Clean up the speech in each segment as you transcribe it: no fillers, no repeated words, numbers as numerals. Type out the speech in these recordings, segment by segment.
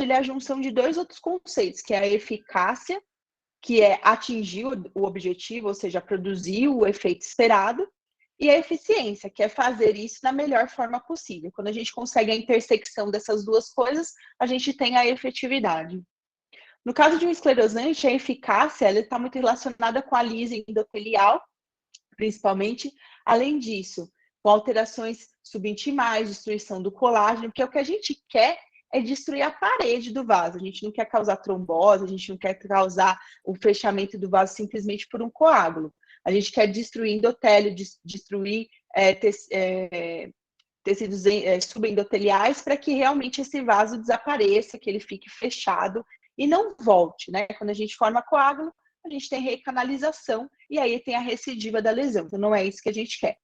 ele é a junção de dois outros conceitos, que é a eficácia, que é atingir o objetivo, ou seja, produzir o efeito esperado, e a eficiência, que é fazer isso da melhor forma possível. Quando a gente consegue a intersecção dessas duas coisas, a gente tem a efetividade. No caso de um esclerosante, a eficácia está muito relacionada com a lise endotelial, principalmente. Além disso, com alterações subintimais, destruição do colágeno, porque o que a gente quer é destruir a parede do vaso. A gente não quer causar trombose, a gente não quer causar o fechamento do vaso simplesmente por um coágulo. A gente quer destruir endotélio, destruir tecidos subendoteliais para que realmente esse vaso desapareça, que ele fique fechado e não volte, né? Quando a gente forma coágulo, a gente tem recanalização e aí tem a recidiva da lesão. Então, não é isso que a gente quer.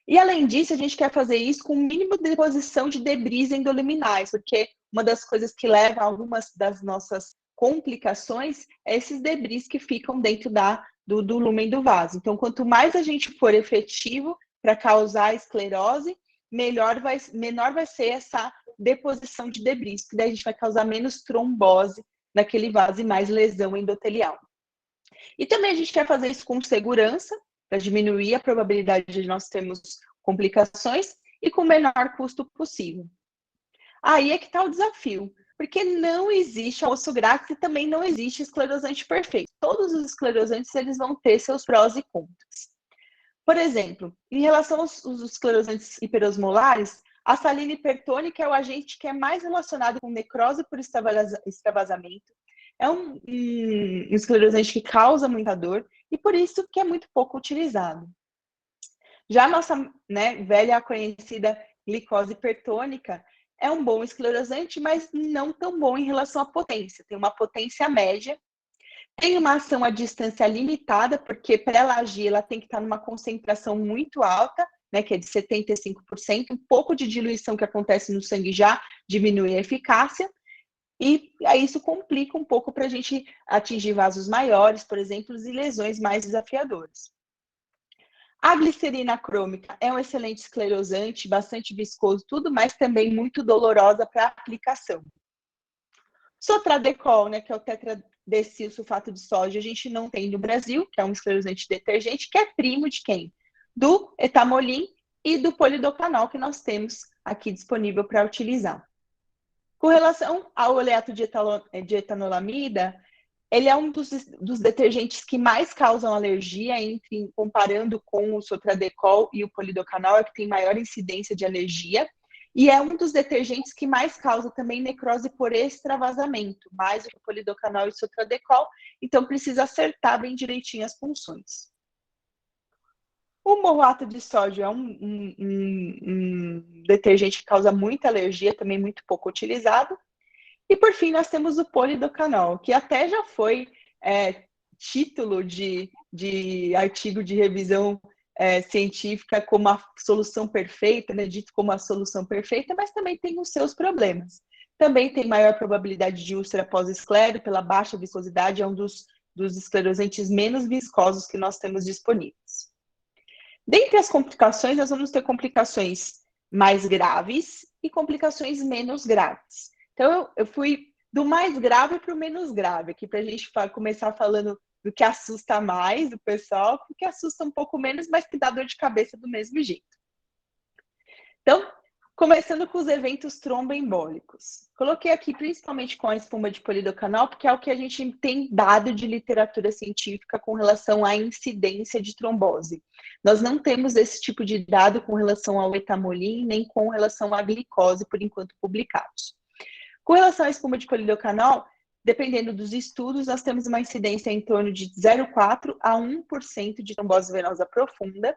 E, além disso, a gente quer fazer isso com o mínimo de deposição de debris endoluminais, porque uma das coisas que leva a algumas das nossas complicações é esses debris que ficam dentro do lúmen do vaso. Então, quanto mais a gente for efetivo para causar esclerose, menor vai ser essa deposição de debris, porque daí a gente vai causar menos trombose naquele vaso e mais lesão endotelial. E também a gente quer fazer isso com segurança, para diminuir a probabilidade de nós termos complicações e com o menor custo possível. Aí é que está o desafio, porque não existe osso grátis e também não existe esclerosante perfeito. Todos os esclerosantes eles vão ter seus prós e contras. Por exemplo, em relação aos esclerosantes hiperosmolares, a salina hipertônica é o agente que é mais relacionado com necrose por extravasamento. É um esclerosante que causa muita dor e por isso que é muito pouco utilizado. Já a nossa velha conhecida glicose hipertônica é um bom esclerosante, mas não tão bom em relação à potência. Tem uma potência média, tem uma ação à distância limitada, porque para ela agir, ela tem que estar numa concentração muito alta, né, que é de 75%, um pouco de diluição que acontece no sangue já diminui a eficácia, e aí isso complica um pouco para a gente atingir vasos maiores, por exemplo, e lesões mais desafiadoras. A glicerina crômica é um excelente esclerosante, bastante viscoso, tudo, mas também muito dolorosa para aplicação. Sotradecol, né, que é o tetradecil sulfato de sódio, a gente não tem no Brasil, que é um esclerosante detergente, que é primo de quem? Do etamolim e do polidocanol, que nós temos aqui disponível para utilizar. Com relação ao oleato de etanolamida, ele é um dos detergentes que mais causam alergia, comparando com o Sotradecol e o polidocanol, é que tem maior incidência de alergia. E é um dos detergentes que mais causa também necrose por extravasamento, mais do que o polidocanol e o Sotradecol. Então, precisa acertar bem direitinho as funções. O morrato de sódio é um detergente que causa muita alergia, também muito pouco utilizado. E, por fim, nós temos o polidocanol, que até já foi título de artigo de revisão científica como a solução perfeita, né, dito como a solução perfeita, mas também tem os seus problemas. Também tem maior probabilidade de úlcera pós-esclero, pela baixa viscosidade, é um dos esclerosantes menos viscosos que nós temos disponíveis. Dentre as complicações, nós vamos ter complicações mais graves e complicações menos graves. Então, eu fui do mais grave para o menos grave, aqui para a gente começar falando do que assusta mais o pessoal, do que assusta um pouco menos, mas que dá dor de cabeça do mesmo jeito. Então, começando com os eventos tromboembólicos. Coloquei aqui principalmente com a espuma de polidocanol, porque é o que a gente tem dado de literatura científica com relação à incidência de trombose. Nós não temos esse tipo de dado com relação ao etamolim, nem com relação à glicose, por enquanto publicados. Com relação à espuma de polidocanol, dependendo dos estudos, nós temos uma incidência em torno de 0,4% a 1% de trombose venosa profunda.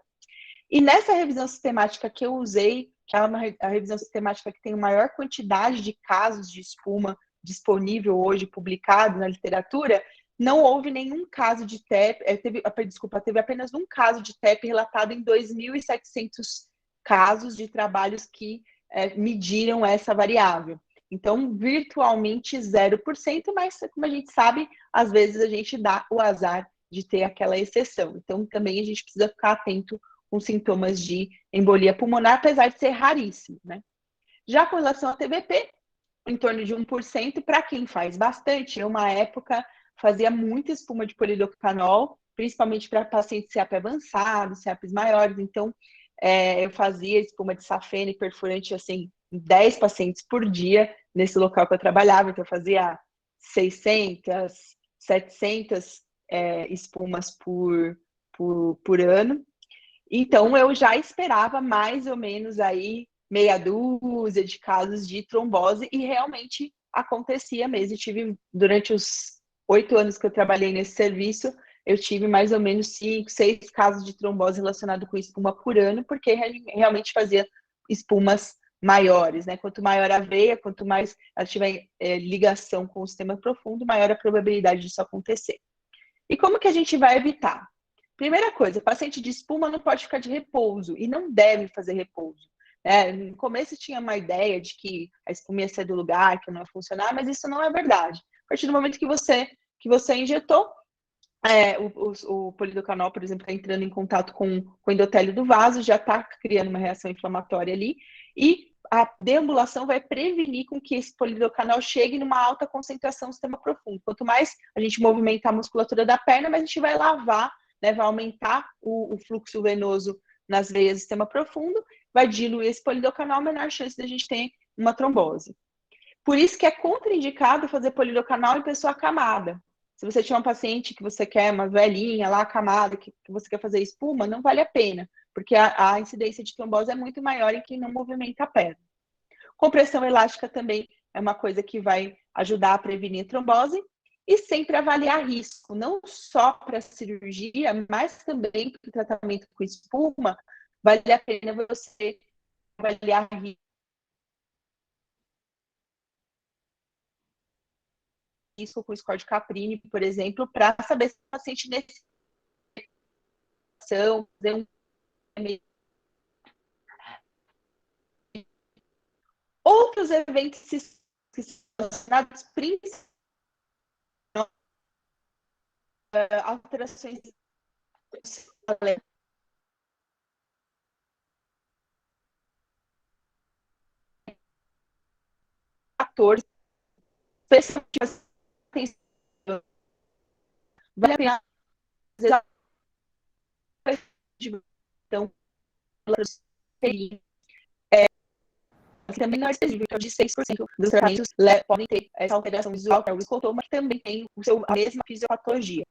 E nessa revisão sistemática que eu usei, que é a revisão sistemática que tem a maior quantidade de casos de espuma disponível hoje, publicado na literatura, não houve nenhum caso de TEP, teve apenas um caso de TEP relatado em 2.700 casos de trabalhos que mediram essa variável. Então, virtualmente 0%, mas como a gente sabe, às vezes a gente dá o azar de ter aquela exceção. Então, também a gente precisa ficar atento com sintomas de embolia pulmonar, apesar de ser raríssimo, né? Já com relação ao TBP, em torno de 1%. Para quem faz bastante, eu, uma época, fazia muita espuma de polidocanol, principalmente para pacientes CAP avançados, CAPs maiores. Então, eu fazia espuma de safena e perfurante, assim, 10 pacientes por dia nesse local que eu trabalhava. Então, eu fazia 600, 700 espumas por ano. Então, eu já esperava mais ou menos aí meia dúzia de casos de trombose e realmente acontecia mesmo. Eu tive, durante os 8 anos que eu trabalhei nesse serviço, eu tive mais ou menos 5, 6 casos de trombose relacionado com espuma por ano, porque realmente fazia espumas maiores, né? Quanto maior a veia, quanto mais ela tiver ligação com o sistema profundo, maior a probabilidade disso acontecer. E como que a gente vai evitar? Primeira coisa, paciente de espuma não pode ficar de repouso e não deve fazer repouso. No começo tinha uma ideia de que a espuma ia sair do lugar, que não ia funcionar, mas isso não é verdade. A partir do momento que você injetou, o polidocanol, por exemplo, está entrando em contato com o endotélio do vaso, já está criando uma reação inflamatória ali, e a deambulação vai prevenir com que esse polidocanol chegue numa alta concentração no sistema profundo. Quanto mais a gente movimentar a musculatura da perna, mais a gente vai lavar, né, vai aumentar o fluxo venoso nas veias do sistema profundo, vai diluir esse polidocanol, menor chance de a gente ter uma trombose. Por isso que é contraindicado fazer polidocanol em pessoa acamada. Se você tiver um paciente que você quer, uma velhinha lá acamada, que você quer fazer espuma, não vale a pena, porque a incidência de trombose é muito maior em quem não movimenta a perna. Compressão elástica também é uma coisa que vai ajudar a prevenir trombose e sempre avaliar risco, não só para a cirurgia, mas também para o tratamento com espuma, vale a pena você avaliar risco com o score de Caprini, por exemplo, para saber se o paciente necessita de outros eventos que são relacionados principalmente alterações fatores, vale a pena então também não é específico, de 6% dos tratamentos podem ter essa alteração visual, que é o escotoma, que também tem a mesma fisiopatologia.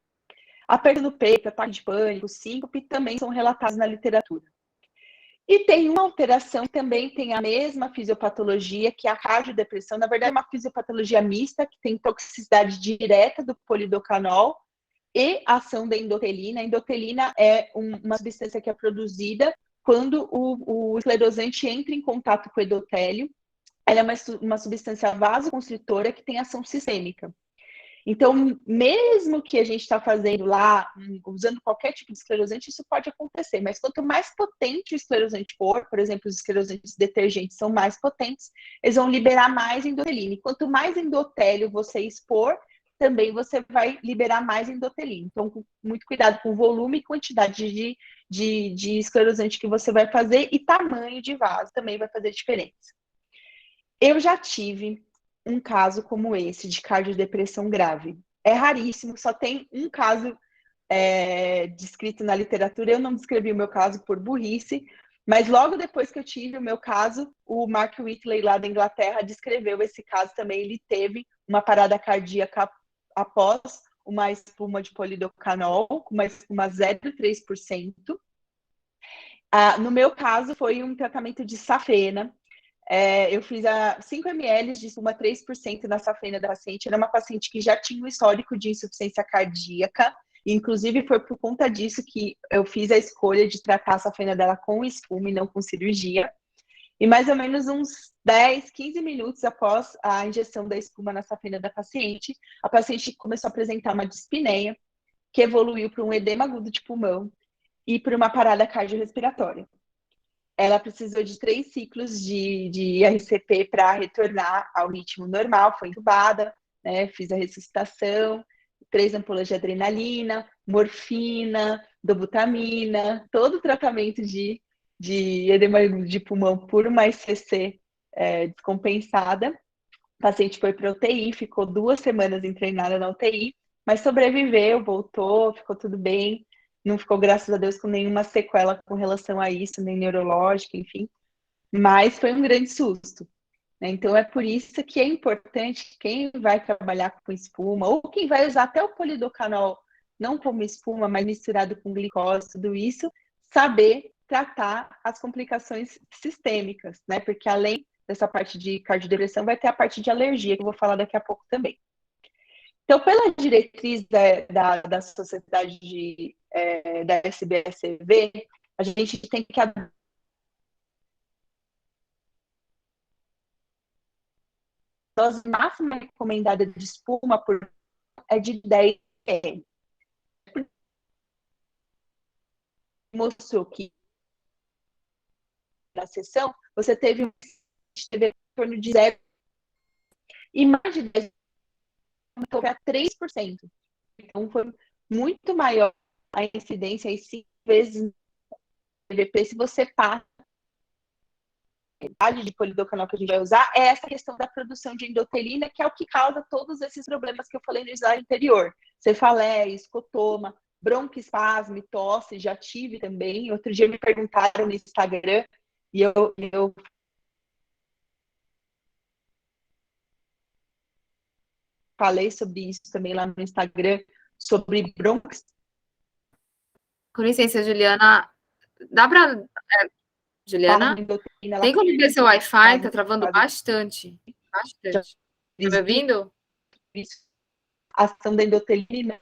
A perda do peito, ataque de pânico, síncope também são relatados na literatura. E tem uma alteração que também tem a mesma fisiopatologia, que é a cardiodepressão. Na verdade, é uma fisiopatologia mista, que tem toxicidade direta do polidocanol e ação da endotelina. A endotelina é uma substância que é produzida quando o esclerosante entra em contato com o endotélio. Ela é uma substância vasoconstritora que tem ação sistêmica. Então, mesmo que a gente está fazendo lá, usando qualquer tipo de esclerosante, isso pode acontecer. Mas quanto mais potente o esclerosante for, por exemplo, os esclerosantes detergentes são mais potentes, eles vão liberar mais endotelina. E quanto mais endotélio você expor, também você vai liberar mais endotelina. Então, muito cuidado com o volume e quantidade de esclerosante que você vai fazer, e tamanho de vaso também vai fazer diferença. Eu já tive um caso como esse de cardiodepressão grave. É raríssimo, só tem um caso descrito na literatura. Eu não descrevi o meu caso por burrice, mas logo depois que eu tive o meu caso, o Mark Whitley, lá da Inglaterra, descreveu esse caso também. Ele teve uma parada cardíaca após uma espuma de polidocanol, uma espuma 0,3%. No meu caso, foi um tratamento de safena. Eu fiz 5 ml de espuma 3% na safena da paciente. Era uma paciente que já tinha um histórico de insuficiência cardíaca. Inclusive, foi por conta disso que eu fiz a escolha de tratar a safena dela com espuma e não com cirurgia. E mais ou menos uns 10, 15 minutos após a injeção da espuma na safena da paciente, a paciente começou a apresentar uma dispneia, que evoluiu para um edema agudo de pulmão e para uma parada cardiorrespiratória. Ela precisou de 3 ciclos de RCP para retornar ao ritmo normal, foi entubada, né? Fiz a ressuscitação, 3 ampolas de adrenalina, morfina, dobutamina, todo o tratamento de edema de pulmão por uma SCC descompensada. O paciente foi para UTI, ficou 2 semanas internada na UTI, mas sobreviveu, voltou, ficou tudo bem, não ficou, graças a Deus, com nenhuma sequela com relação a isso, nem neurológica, enfim. Mas foi um grande susto, né? Então é por isso que é importante quem vai trabalhar com espuma, ou quem vai usar até o polidocanol, não como espuma, mas misturado com glicose, tudo isso, saber tratar as complicações sistêmicas, né? Porque além dessa parte de cardiodepressão, vai ter a parte de alergia, que eu vou falar daqui a pouco também. Então, pela diretriz da sociedade da SBSV, a gente tem que a dose máxima recomendada de espuma é de 10 ml. Mostrou que na sessão você teve em torno de 0 e mais de 10 para 3%. Então, foi muito maior a incidência, aí 5 vezes no PVP, se você passa de polidocanol que a gente vai usar, é essa questão da produção de endotelina, que é o que causa todos esses problemas que eu falei no slide anterior. Cefaleia, escotoma, broncoespasmo, tosse, já tive também. Outro dia me perguntaram no Instagram, e eu falei sobre isso também lá no Instagram, sobre broncoespasmo. Com licença, Juliana. Dá para... Juliana, tem como ver seu Wi-Fi? Tá travando bastante. Bastante. Tá me ouvindo? A ação da endotelina.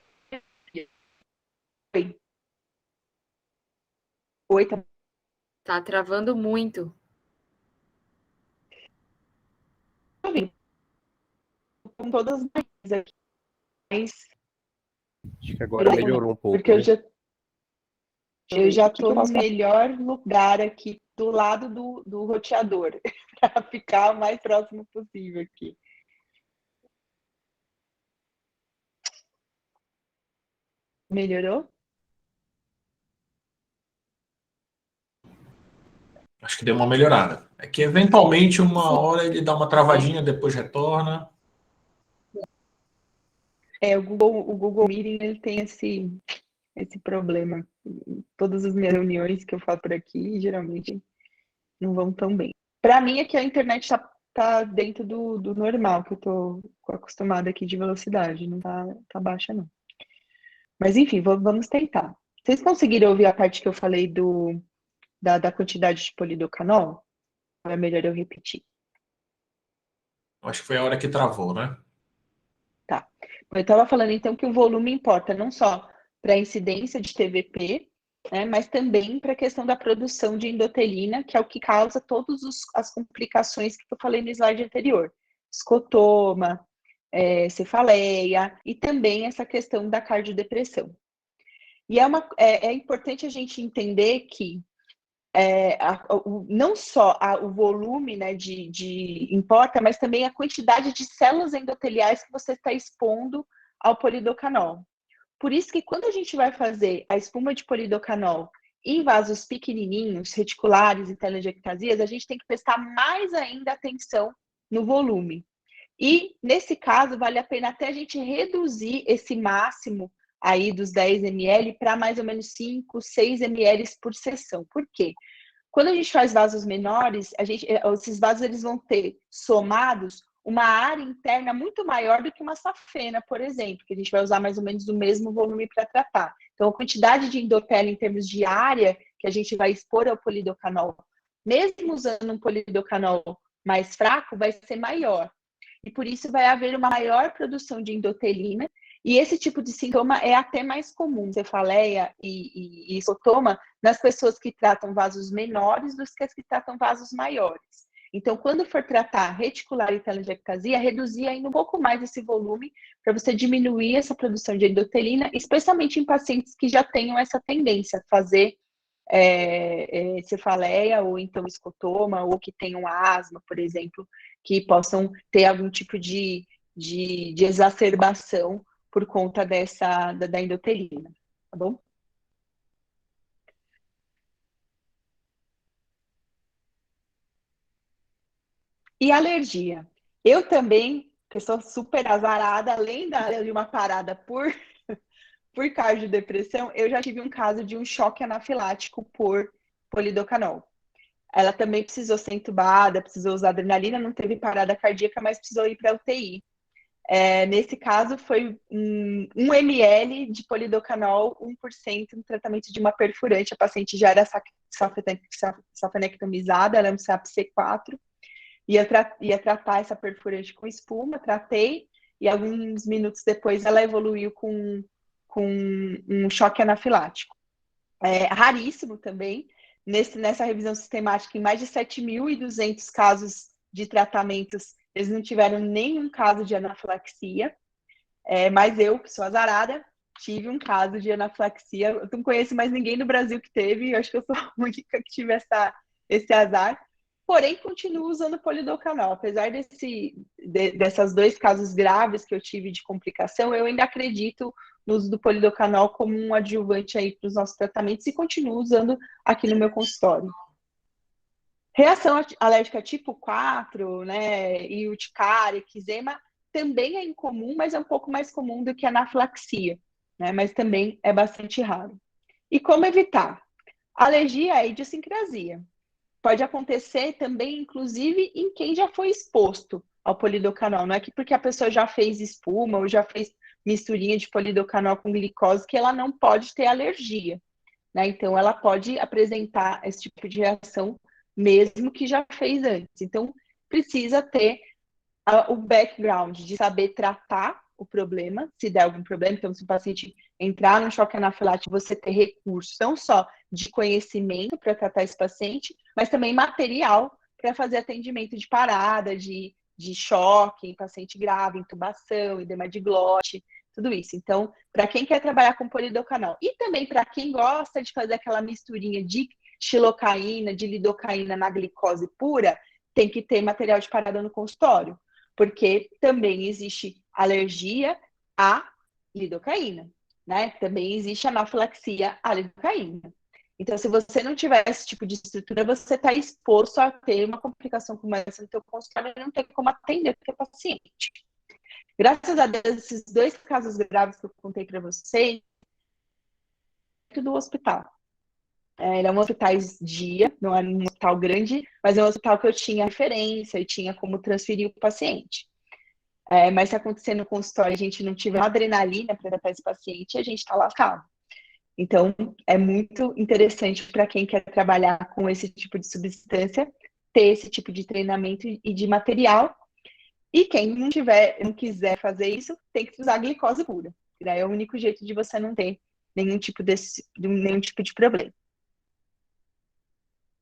Oi, tá travando muito. Com todas as aqui, mas acho que agora melhorou um pouco. Porque eu já estou no melhor lugar aqui, do lado do roteador, para ficar o mais próximo possível aqui. Melhorou? Acho que deu uma melhorada. É que eventualmente uma hora ele dá uma travadinha, depois retorna. O Google Meeting ele tem esse problema. Todas as minhas reuniões que eu faço por aqui, geralmente, não vão tão bem. Para mim, aqui a internet está dentro do normal, que eu estou acostumada aqui de velocidade, não tá baixa, não. Mas, enfim, vamos tentar. Vocês conseguiram ouvir a parte que eu falei da quantidade de polidocanol? Ou é melhor eu repetir? Acho que foi a hora que travou, né? Tá. Eu estava falando, então, que o volume importa não só para a incidência de TVP, né, mas também para a questão da produção de endotelina, que é o que causa todas as complicações que eu falei no slide anterior. Escotoma, cefaleia e também essa questão da cardiodepressão. E é importante a gente entender que não só o volume, né, de importa, mas também a quantidade de células endoteliais que você está expondo ao polidocanol. Por isso que quando a gente vai fazer a espuma de polidocanol em vasos pequenininhos, reticulares e telangiectasias, a gente tem que prestar mais ainda atenção no volume. E, nesse caso, vale a pena até a gente reduzir esse máximo aí dos 10 ml para mais ou menos 5, 6 ml por sessão. Por quê? Quando a gente faz vasos menores, esses vasos eles vão ter somados uma área interna muito maior do que uma safena, por exemplo, que a gente vai usar mais ou menos o mesmo volume para tratar. Então, a quantidade de endotélio em termos de área que a gente vai expor ao polidocanol, mesmo usando um polidocanol mais fraco, vai ser maior. E por isso vai haver uma maior produção de endotelina, e esse tipo de sintoma é até mais comum, cefaleia e escotoma, nas pessoas que tratam vasos menores do que as que tratam vasos maiores. Então, quando for tratar reticular e telangiectasia, reduzir ainda um pouco mais esse volume para você diminuir essa produção de endotelina, especialmente em pacientes que já tenham essa tendência a fazer cefaleia ou então escotoma, ou que tenham asma, por exemplo, que possam ter algum tipo de exacerbação por conta da endotelina, tá bom? E alergia? Eu também, que sou super azarada, além de uma parada por cardiodepressão, eu já tive um caso de um choque anafilático por polidocanol. Ela também precisou ser entubada, precisou usar adrenalina, não teve parada cardíaca, mas precisou ir para a UTI. Nesse caso, foi 1 ml de polidocanol, 1% no tratamento de uma perfurante. A paciente já era safenectomizada, ela é um SAP-C4, ia tratar essa perfurante com espuma, tratei, e alguns minutos depois ela evoluiu com um choque anafilático. Raríssimo também, nessa revisão sistemática, em mais de 7.200 casos de tratamentos, eles não tiveram nenhum caso de anafilaxia, mas eu, que sou azarada, tive um caso de anafilaxia. Eu não conheço mais ninguém no Brasil que teve, eu acho que eu sou a única que tive esse azar. Porém, continuo usando polidocanol. Apesar dessas 2 casos graves que eu tive de complicação, eu ainda acredito no uso do polidocanol como um adjuvante aí para os nossos tratamentos e continuo usando aqui no meu consultório. Reação alérgica tipo 4, né, e urticária, eczema, também é incomum, mas é um pouco mais comum do que a anafilaxia, né, mas também é bastante raro. E como evitar? Alergia é idiosincrasia. Pode acontecer também, inclusive, em quem já foi exposto ao polidocanol. Não é que porque a pessoa já fez espuma ou já fez misturinha de polidocanol com glicose que ela não pode ter alergia, né? Então, ela pode apresentar esse tipo de reação mesmo que já fez antes. Então, precisa ter o background de saber tratar o problema, se der algum problema. Então, se o paciente entrar no choque anafilático, você ter recursos, não só de conhecimento para tratar esse paciente, mas também material para fazer atendimento de parada, de choque em paciente grave, intubação, edema de glote, tudo isso. Então, para quem quer trabalhar com polidocanol e também para quem gosta de fazer aquela misturinha de xilocaína, de lidocaína na glicose pura, tem que ter material de parada no consultório, porque também existe alergia à lidocaína, né? Também existe anafilaxia à lidocaína. Então, se você não tiver esse tipo de estrutura, você está exposto a ter uma complicação como essa no seu consultório e não tem como atender o seu paciente. Graças a Deus, esses 2 casos graves que eu contei para vocês, do hospital. Ele é um hospital dia, não é um hospital grande, mas é um hospital que eu tinha referência e tinha como transferir o paciente. Mas se acontecer no consultório e a gente não tiver adrenalina para tratar esse paciente, a gente está lascado. Então, é muito interessante para quem quer trabalhar com esse tipo de substância, ter esse tipo de treinamento e de material. E quem não quiser fazer isso, tem que usar glicose pura. Daí é o único jeito de você não ter nenhum tipo de problema.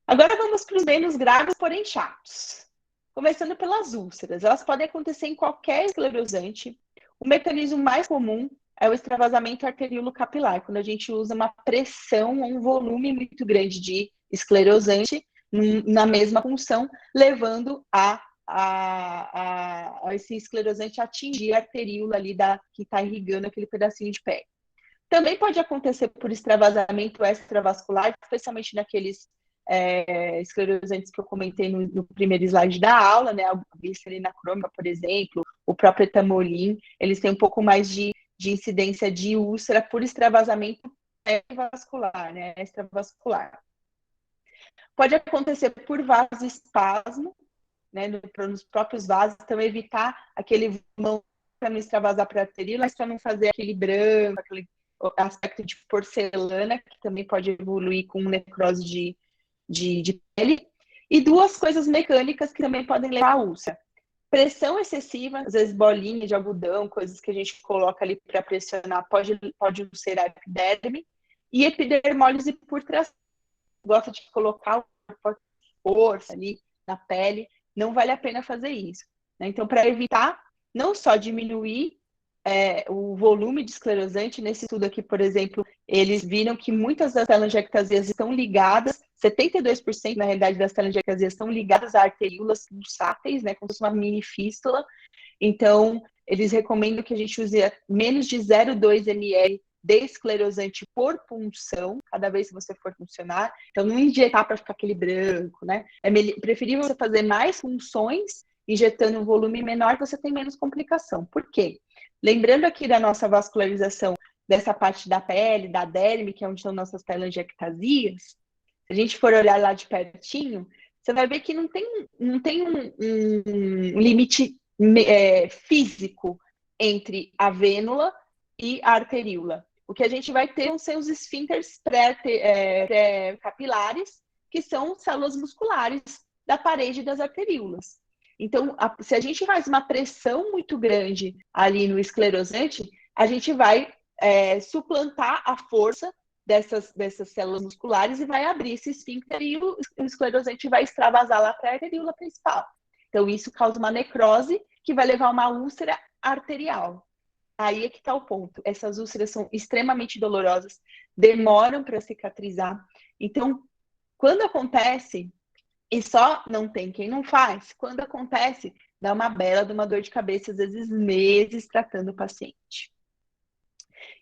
Agora vamos para os menos graves, porém chatos. Começando pelas úlceras. Elas podem acontecer em qualquer esclerosante. O mecanismo mais comum é o extravasamento arteriolo-capilar, quando a gente usa uma pressão ou um volume muito grande de esclerosante na mesma função, levando a esse esclerosante atingir a arteríola ali que está irrigando aquele pedacinho de pele. Também pode acontecer por extravasamento extravascular, especialmente naqueles esclerosantes que eu comentei no primeiro slide da aula, né? A glicerina crônica, por exemplo, o próprio etamolim, eles têm um pouco mais de incidência de úlcera por extravasamento vascular, né? Extravascular. Pode acontecer por vasoespasmo, né? Nos próprios vasos, então evitar aquele vão para não extravasar para a arteríola, mas para não fazer aquele branco, aquele aspecto de porcelana, que também pode evoluir com necrose de pele. E 2 coisas mecânicas que também podem levar à úlcera. Pressão excessiva, às vezes bolinha de algodão, coisas que a gente coloca ali para pressionar, pode ulcerar a epiderme. E epidermólise por tração. Gosta de colocar força ali na pele, não vale a pena fazer isso, né? Então, para evitar não só diminuir o volume de esclerosante, nesse estudo aqui, por exemplo, eles viram que muitas das telangiectasias estão ligadas, 72% na realidade das telangiectasias estão ligadas a arteríolas pulsáteis, né, como se fosse uma mini fístula. Então, eles recomendam que a gente use menos de 0,2 ml de esclerosante por punção, cada vez que você for funcionar. Então, não injetar para ficar aquele branco, né? É preferível você fazer mais punções injetando um volume menor, você tem menos complicação. Por quê? Lembrando aqui da nossa vascularização dessa parte da pele, da derme, que é onde estão nossas telangiectasias, se a gente for olhar lá de pertinho, você vai ver que não tem um limite físico entre a vênula e a arteríola. O que a gente vai ter são os esfínteres pré-capilares, que são células musculares da parede das arteríolas. Então, se a gente faz uma pressão muito grande ali no esclerosante, a gente vai suplantar a força dessas células musculares e vai abrir esse esfíncter e o esclerosante vai extravasar lá para a arteríola principal. Então, isso causa uma necrose que vai levar a uma úlcera arterial. Aí é que está o ponto. Essas úlceras são extremamente dolorosas, demoram para cicatrizar. Então, quando acontece, e só não tem quem não faz, quando acontece, dá uma bela de uma dor de cabeça, às vezes meses tratando o paciente.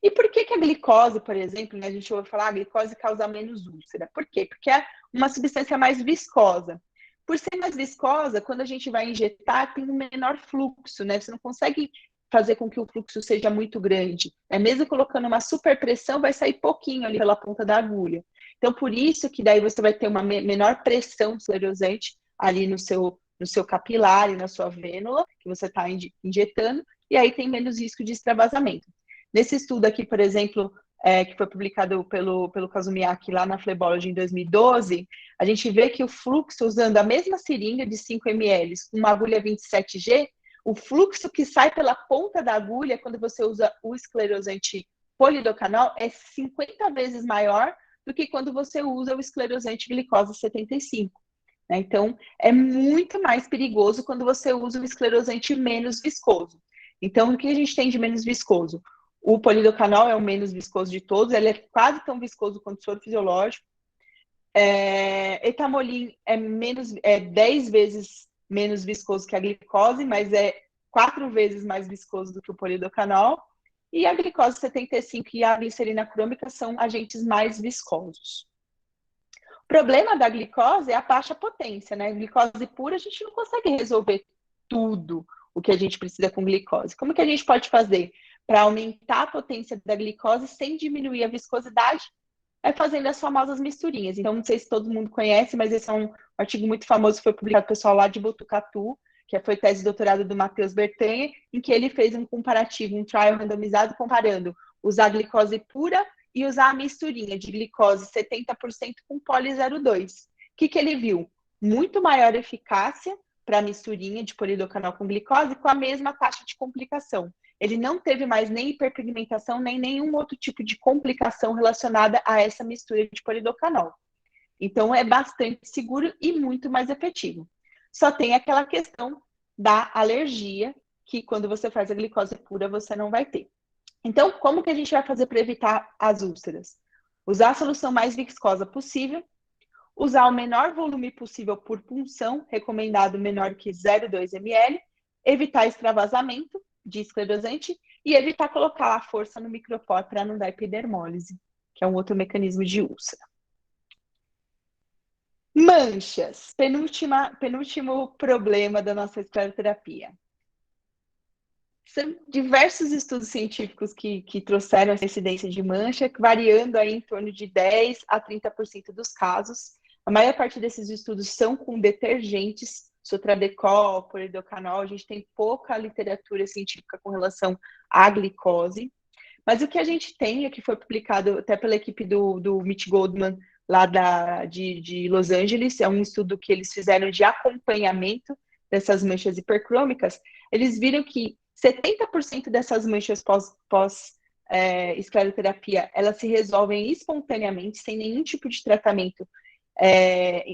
E por que a glicose, por exemplo, né, a gente ouve falar, a glicose causa menos úlcera? Por quê? Porque é uma substância mais viscosa. Por ser mais viscosa, quando a gente vai injetar, tem um menor fluxo, né? Você não consegue fazer com que o fluxo seja muito grande. Mesmo colocando uma super pressão, vai sair pouquinho ali pela ponta da agulha. Então, por isso que daí você vai ter uma menor pressão esclerosante ali no seu capilar e na sua vênula, que você está injetando, e aí tem menos risco de extravasamento. Nesse estudo aqui, por exemplo, que foi publicado pelo Kazumiyaki lá na Phlebology em 2012, a gente vê que o fluxo, usando a mesma seringa de 5 ml com uma agulha 27G, o fluxo que sai pela ponta da agulha, quando você usa o esclerosante polidocanol, é 50 vezes maior do que quando você usa o esclerosante glicose 75. Né? Então, é muito mais perigoso quando você usa o esclerosante menos viscoso. Então, o que a gente tem de menos viscoso? O polidocanol é o menos viscoso de todos, ele é quase tão viscoso quanto o soro fisiológico. Etamolin é 10 vezes menos viscoso que a glicose, mas é 4 vezes mais viscoso do que o polidocanol. E a glicose 75 e a glicerina crômica são agentes mais viscosos. O problema da glicose é a baixa potência, né? Glicose pura, a gente não consegue resolver tudo o que a gente precisa com glicose. Como que a gente pode fazer para aumentar a potência da glicose sem diminuir a viscosidade? É fazendo as famosas misturinhas. Então, não sei se todo mundo conhece, mas esse é um artigo muito famoso que foi publicado pelo pessoal lá de Botucatu, que foi tese de doutorado do Matheus Bertanha, em que ele fez um comparativo, um trial randomizado, comparando usar glicose pura e usar a misturinha de glicose 70% com poli 0,2. O que ele viu? Muito maior eficácia para a misturinha de polidocanol com glicose com a mesma taxa de complicação. Ele não teve mais nem hiperpigmentação, nem nenhum outro tipo de complicação relacionada a essa mistura de polidocanol. Então, é bastante seguro e muito mais efetivo. Só tem aquela questão da alergia, que quando você faz a glicose pura, você não vai ter. Então, como que a gente vai fazer para evitar as úlceras? Usar a solução mais viscosa possível, usar o menor volume possível por punção, recomendado menor que 0,2 ml, evitar extravasamento de esclerosante e evitar colocar a força no micropor para não dar epidermólise, que é um outro mecanismo de úlcera. Manchas, penúltimo problema da nossa escleroterapia. São diversos estudos científicos que trouxeram essa incidência de mancha, variando aí em torno de 10% a 30% dos casos. A maior parte desses estudos são com detergentes, Sotradecol, polidocanol. A gente tem pouca literatura científica com relação à glicose. Mas o que a gente tem, que foi publicado até pela equipe do Mitch Goldman, lá de Los Angeles, é um estudo que eles fizeram de acompanhamento dessas manchas hipercrômicas. Eles viram que 70% dessas manchas pós-escleroterapia, elas se resolvem espontaneamente, sem nenhum tipo de tratamento,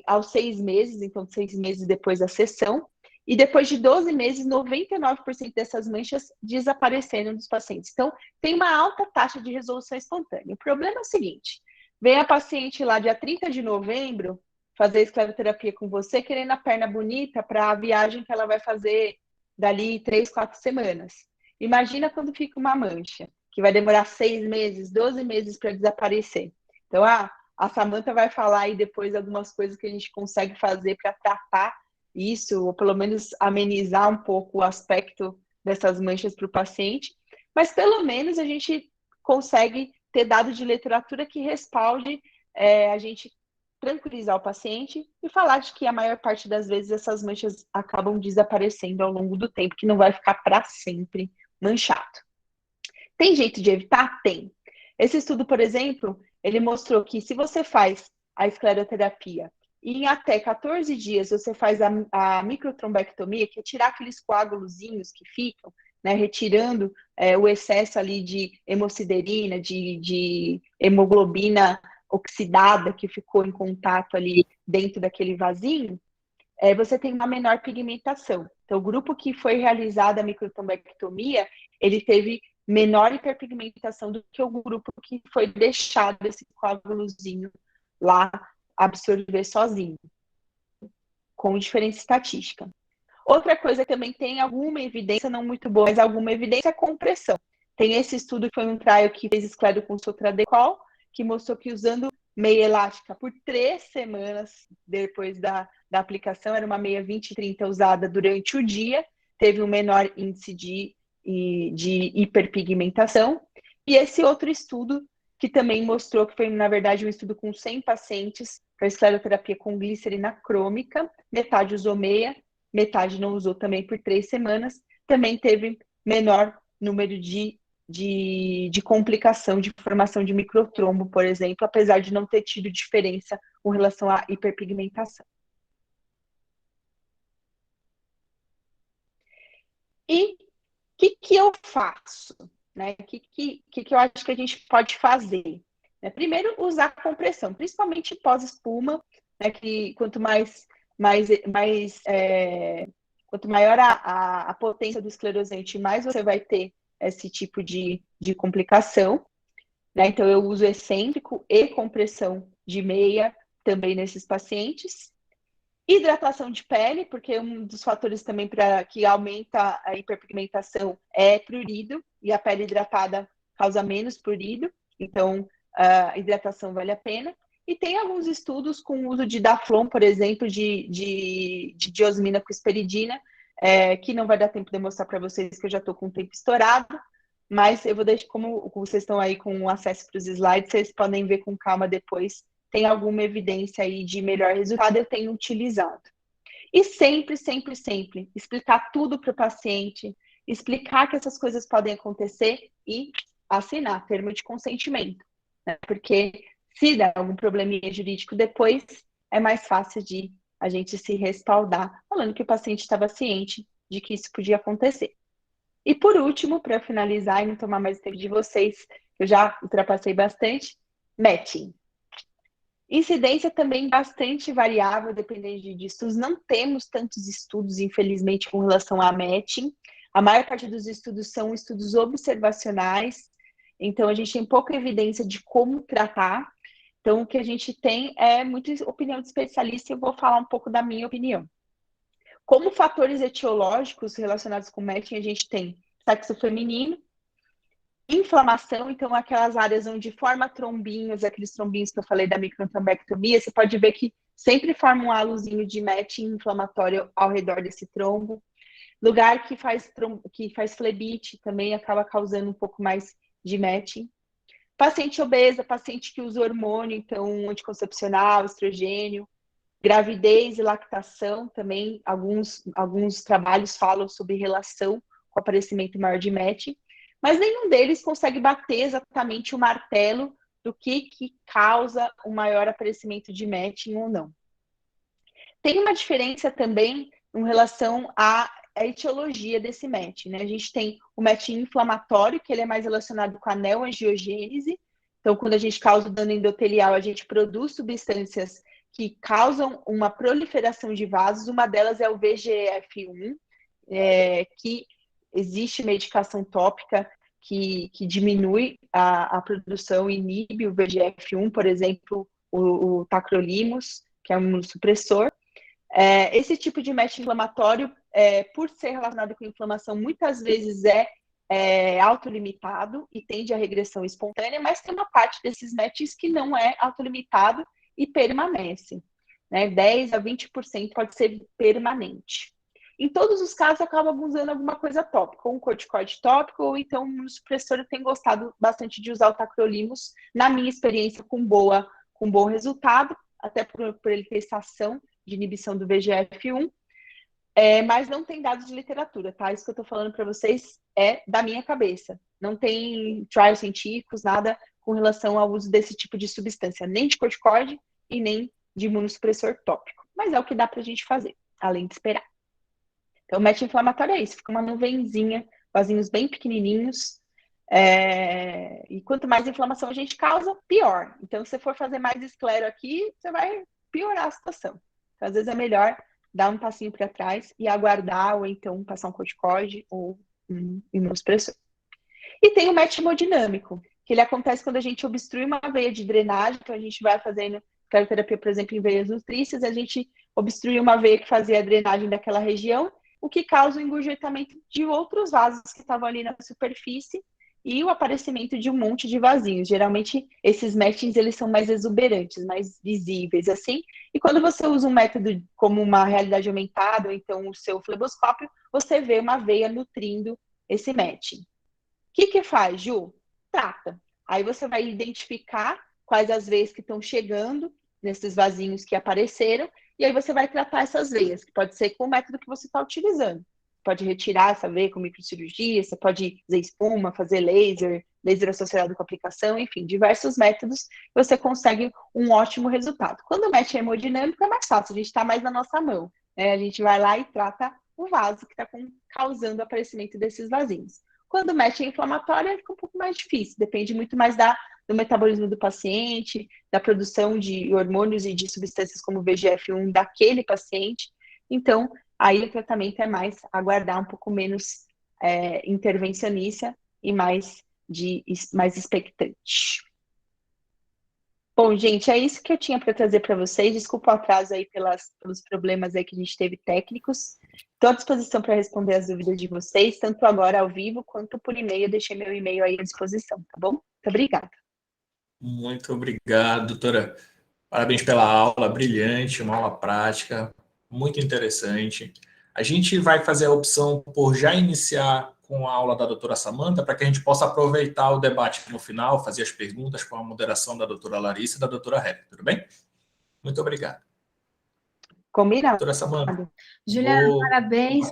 aos 6 meses, então 6 meses depois da sessão. E depois de 12 meses, 99% dessas manchas desapareceram dos pacientes. Então, tem uma alta taxa de resolução espontânea. O problema é o seguinte: vem a paciente lá dia 30 de novembro fazer escleroterapia com você, querendo a perna bonita para a viagem que ela vai fazer dali 3, 4 semanas. Imagina quando fica uma mancha, que vai demorar 6 meses, 12 meses para desaparecer. Então, a Samantha vai falar aí depois algumas coisas que a gente consegue fazer para tratar isso, ou pelo menos amenizar um pouco o aspecto dessas manchas para o paciente, mas pelo menos a gente consegue ter dado de literatura que respalde a gente tranquilizar o paciente e falar de que a maior parte das vezes essas manchas acabam desaparecendo ao longo do tempo, que não vai ficar para sempre manchado. Tem jeito de evitar? Tem. Esse estudo, por exemplo, ele mostrou que se você faz a escleroterapia e em até 14 dias você faz a microtrombectomia, que é tirar aqueles coágulozinhos que ficam, né, retirando o excesso ali de hemosiderina, de hemoglobina oxidada que ficou em contato ali dentro daquele vasinho, você tem uma menor pigmentação. Então, o grupo que foi realizada a microtrombectomia, ele teve menor hiperpigmentação do que o grupo que foi deixado esse coágulozinho lá absorver sozinho, com diferença estatística. Outra coisa que também tem alguma evidência, não muito boa, mas alguma evidência é compressão. Tem esse estudo que foi um trial que fez esclero com sotradecol, que mostrou que usando meia elástica por 3 semanas depois da aplicação, era uma meia 20-30 usada durante o dia, teve um menor índice de hiperpigmentação. E esse outro estudo que também mostrou que foi, na verdade, um estudo com 100 pacientes para escleroterapia com glicerina crômica, metade usou meia, metade não usou também por 3 semanas, também teve menor número de complicação de formação de microtrombo, por exemplo, apesar de não ter tido diferença com relação à hiperpigmentação. E o que eu faço? Né? O que eu acho que a gente pode fazer? Primeiro, usar compressão, principalmente pós-espuma, né? Que quanto maior a potência do esclerosante, mais você vai ter esse tipo de complicação. Né? Então, eu uso excêntrico e compressão de meia também nesses pacientes. Hidratação de pele, porque um dos fatores também que aumenta a hiperpigmentação é prurido, e a pele hidratada causa menos prurido, então a hidratação vale a pena. E tem alguns estudos com o uso de Daflon, por exemplo, de diosmina com esperidina, que não vai dar tempo de mostrar para vocês, que eu já estou com o tempo estourado, mas eu vou deixar, como vocês estão aí com acesso para os slides, vocês podem ver com calma depois. Tem alguma evidência aí de melhor resultado, eu tenho utilizado. E sempre, sempre, sempre, explicar tudo para o paciente, explicar que essas coisas podem acontecer e assinar termo de consentimento. Né? Porque se der algum probleminha jurídico depois, é mais fácil de a gente se respaldar, falando que o paciente estava ciente de que isso podia acontecer. E por último, para finalizar e não tomar mais tempo de vocês, eu já ultrapassei bastante, matching. Incidência também bastante variável, dependendo de estudos. Não temos tantos estudos, infelizmente, com relação a matching. A maior parte dos estudos são estudos observacionais, então a gente tem pouca evidência de como tratar. Então, o que a gente tem é muita opinião de especialista e eu vou falar um pouco da minha opinião. Como fatores etiológicos relacionados com matching, a gente tem sexo feminino, inflamação, então aquelas áreas onde forma trombinhos, aqueles trombinhos que eu falei da microtrombectomia, você pode ver que sempre forma um halozinho de matching inflamatório ao redor desse trombo. Lugar que faz flebite também acaba causando um pouco mais de matching. Paciente obesa, paciente que usa hormônio, então anticoncepcional, estrogênio. Gravidez e lactação também, alguns trabalhos falam sobre relação com o aparecimento maior de matching, mas nenhum deles consegue bater exatamente o martelo do que causa o maior aparecimento de matching ou não. Tem uma diferença também em relação à etiologia desse matching, né? A gente tem o matching inflamatório, que ele é mais relacionado com a neoangiogênese. Então, quando a gente causa o dano endotelial, a gente produz substâncias que causam uma proliferação de vasos. Uma delas é o VEGF-1, que existe medicação tópica que diminui a produção e inibe o VEGF-1, por exemplo, o tacrolimus, que é um imunossupressor. Esse tipo de match inflamatório, por ser relacionado com inflamação, muitas vezes é autolimitado e tende à regressão espontânea, mas tem uma parte desses matches que não é autolimitado e permanece. né? 10 a 20% pode ser permanente. Em todos os casos, acaba usando alguma coisa tópica, ou um corticoide tópico, ou então um supressor. Eu tenho gostado bastante de usar o tacrolimus, na minha experiência, com bom resultado, até por ele ter essa ação de inibição do VEGF-1, mas não tem dados de literatura, tá? Isso que eu tô falando para vocês é da minha cabeça. Não tem trials científicos, nada com relação ao uso desse tipo de substância, nem de corticoide e nem de imunossupressor tópico. Mas é o que dá pra gente fazer, além de esperar. Então, o match inflamatório é isso, fica uma nuvenzinha, vasinhos bem pequenininhos, e quanto mais inflamação a gente causa, pior. Então, se você for fazer mais esclero aqui, você vai piorar a situação. Então, às vezes é melhor dar um passinho para trás e aguardar, ou então passar um corticoide ou um imunossupressor. E tem o match hemodinâmico, que ele acontece quando a gente obstrui uma veia de drenagem, então a gente vai fazendo crioterapia, por exemplo, em veias nutrícias, a gente obstrui uma veia que fazia a drenagem daquela região, o que causa o engurgitamento de outros vasos que estavam ali na superfície e o aparecimento de um monte de vasinhos. Geralmente, esses matchings, eles são mais exuberantes, mais visíveis, assim. E quando você usa um método como uma realidade aumentada, ou então o seu fleboscópio, você vê uma veia nutrindo esse matching. O que faz, Ju? Trata. Aí você vai identificar quais as veias que estão chegando nesses vasinhos que apareceram, e aí você vai tratar essas veias, que pode ser com o método que você está utilizando. Pode retirar essa veia com microcirurgia, você pode fazer espuma, fazer laser associado com aplicação, enfim, diversos métodos, você consegue um ótimo resultado. Quando o match é hemodinâmico, é mais fácil, a gente está mais na nossa mão, né? A gente vai lá e trata o vaso que está causando o aparecimento desses vasinhos. Quando o match é inflamatório, fica um pouco mais difícil, depende muito mais do metabolismo do paciente, da produção de hormônios e de substâncias como VEGF-1 daquele paciente. Então, aí o tratamento é mais aguardar, um pouco menos intervencionista e mais expectante. Bom, gente, é isso que eu tinha para trazer para vocês. Desculpa o atraso aí pelos problemas aí que a gente teve técnicos. Estou à disposição para responder as dúvidas de vocês, tanto agora ao vivo quanto por e-mail. Eu deixei meu e-mail aí à disposição, tá bom? Muito obrigada. Muito obrigado, doutora. Parabéns pela aula, brilhante, uma aula prática, muito interessante. A gente vai fazer a opção por já iniciar com a aula da doutora Samanta, para que a gente possa aproveitar o debate no final, fazer as perguntas com a moderação da doutora Larissa e da doutora Hebe, tudo bem? Muito obrigado. Combinado. Doutora Samanta. Juliana, parabéns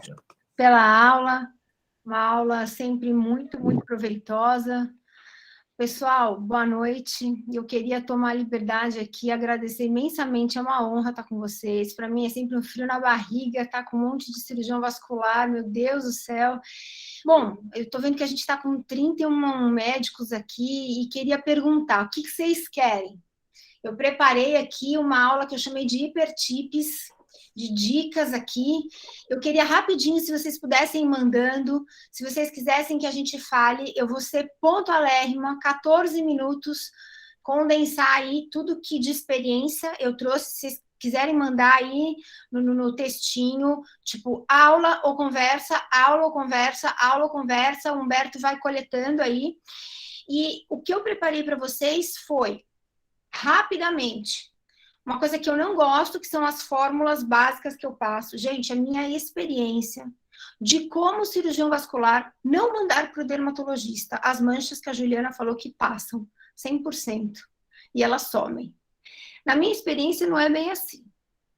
pela aula, uma aula sempre muito, muito proveitosa. Pessoal, boa noite. Eu queria tomar a liberdade aqui e agradecer imensamente, é uma honra estar com vocês. Para mim é sempre um frio na barriga, estar com um monte de cirurgião vascular, meu Deus do céu. Bom, eu estou vendo que a gente está com 31 médicos aqui e queria perguntar, o que vocês querem? Eu preparei aqui uma aula que eu chamei de hipertips, de dicas aqui. Eu queria rapidinho, se vocês pudessem ir mandando, se vocês quisessem que a gente fale, eu vou ser pontualérrima, 14 minutos, condensar aí tudo que de experiência eu trouxe, se vocês quiserem mandar aí no textinho, tipo, aula ou conversa, aula ou conversa, aula ou conversa, o Humberto vai coletando aí. E o que eu preparei para vocês foi, rapidamente, uma coisa que eu não gosto, que são as fórmulas básicas que eu passo. Gente, a minha experiência de como o cirurgião vascular não mandar para o dermatologista as manchas que a Juliana falou que passam, 100%, e elas somem. Na minha experiência, não é bem assim.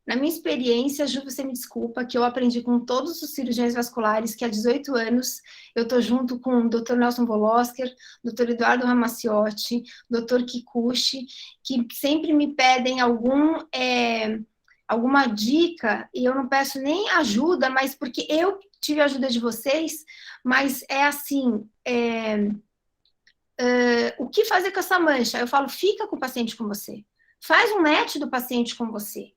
Na minha experiência, Ju, você me desculpa, que eu aprendi com todos os cirurgiões vasculares, que há 18 anos eu estou junto com o Dr. Nelson Volosker, Dr. Eduardo Ramacciotti, Dr. Kikuchi, que sempre me pedem alguma dica, e eu não peço nem ajuda, mas porque eu tive a ajuda de vocês, mas é assim, o que fazer com essa mancha? Eu falo, fica com o paciente com você. Faz um match do paciente com você.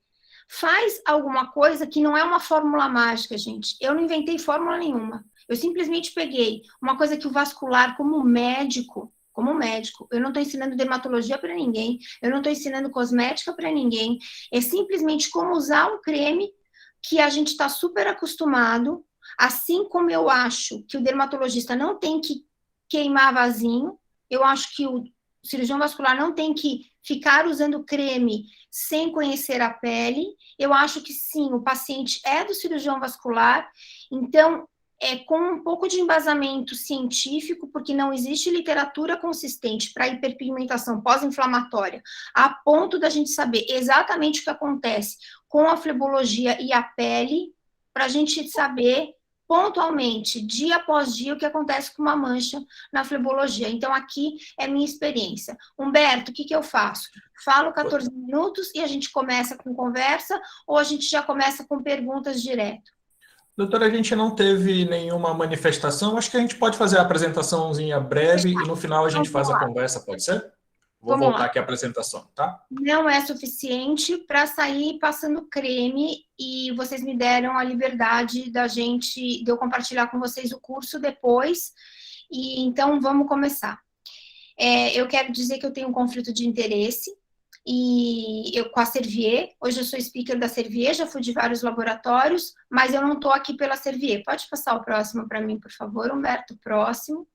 Faz alguma coisa que não é uma fórmula mágica, gente. Eu não inventei fórmula nenhuma. Eu simplesmente peguei uma coisa que o vascular, como médico, eu não estou ensinando dermatologia para ninguém, eu não estou ensinando cosmética para ninguém, é simplesmente como usar um creme que a gente está super acostumado, assim como eu acho que o dermatologista não tem que queimar vasinho, eu acho que o cirurgião vascular não tem que ficar usando creme sem conhecer a pele. Eu acho que sim, o paciente é do cirurgião vascular, então com um pouco de embasamento científico, porque não existe literatura consistente para hiperpigmentação pós-inflamatória, a ponto da gente saber exatamente o que acontece com a flebologia e a pele, para a gente saber pontualmente, dia após dia, o que acontece com uma mancha na flebologia. Então, aqui é minha experiência. Humberto, o que eu faço? Falo 14 minutos e a gente começa com conversa, ou a gente já começa com perguntas direto? Doutora, a gente não teve nenhuma manifestação, acho que a gente pode fazer a apresentaçãozinha breve e no final a gente faz a conversa, pode ser? Vou voltar aqui a apresentação, tá? Não é suficiente para sair passando creme e vocês me deram a liberdade de eu compartilhar com vocês o curso depois. E então vamos começar. Eu quero dizer que eu tenho um conflito de interesse com a Servier. Hoje eu sou speaker da Servier, já fui de vários laboratórios, mas eu não estou aqui pela Servier. Pode passar o próximo para mim, por favor, Humberto, próximo.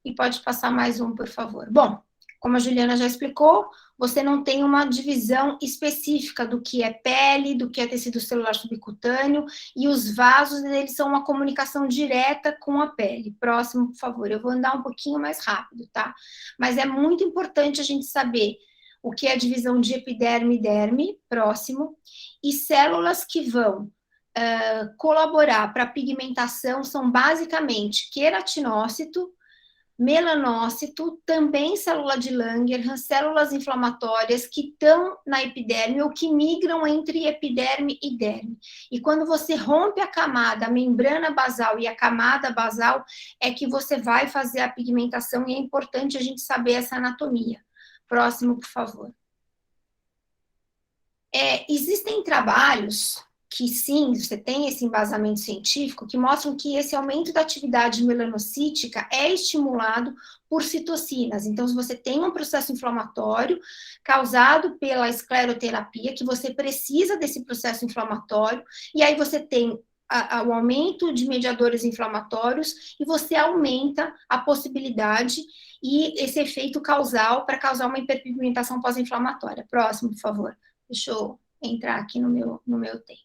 E pode passar mais um, por favor. Bom, como a Juliana já explicou, você não tem uma divisão específica do que é pele, do que é tecido celular subcutâneo, e os vasos, eles são uma comunicação direta com a pele. Próximo, por favor. Eu vou andar um pouquinho mais rápido, tá? Mas é muito importante a gente saber o que é a divisão de epiderme e derme, próximo, e células que vão colaborar para a pigmentação são basicamente queratinócito, melanócito, também célula de Langerhans, células inflamatórias que estão na epiderme ou que migram entre epiderme e derme. E quando você rompe a camada, a membrana basal e a camada basal, é que você vai fazer a pigmentação, e é importante a gente saber essa anatomia. Próximo, por favor. Existem trabalhos que sim, você tem esse embasamento científico, que mostram que esse aumento da atividade melanocítica é estimulado por citocinas. Então, se você tem um processo inflamatório causado pela escleroterapia, que você precisa desse processo inflamatório, e aí você tem o aumento de mediadores inflamatórios, e você aumenta a possibilidade e esse efeito causal para causar uma hiperpigmentação pós-inflamatória. Próximo, por favor. Deixa eu entrar aqui no meu tempo.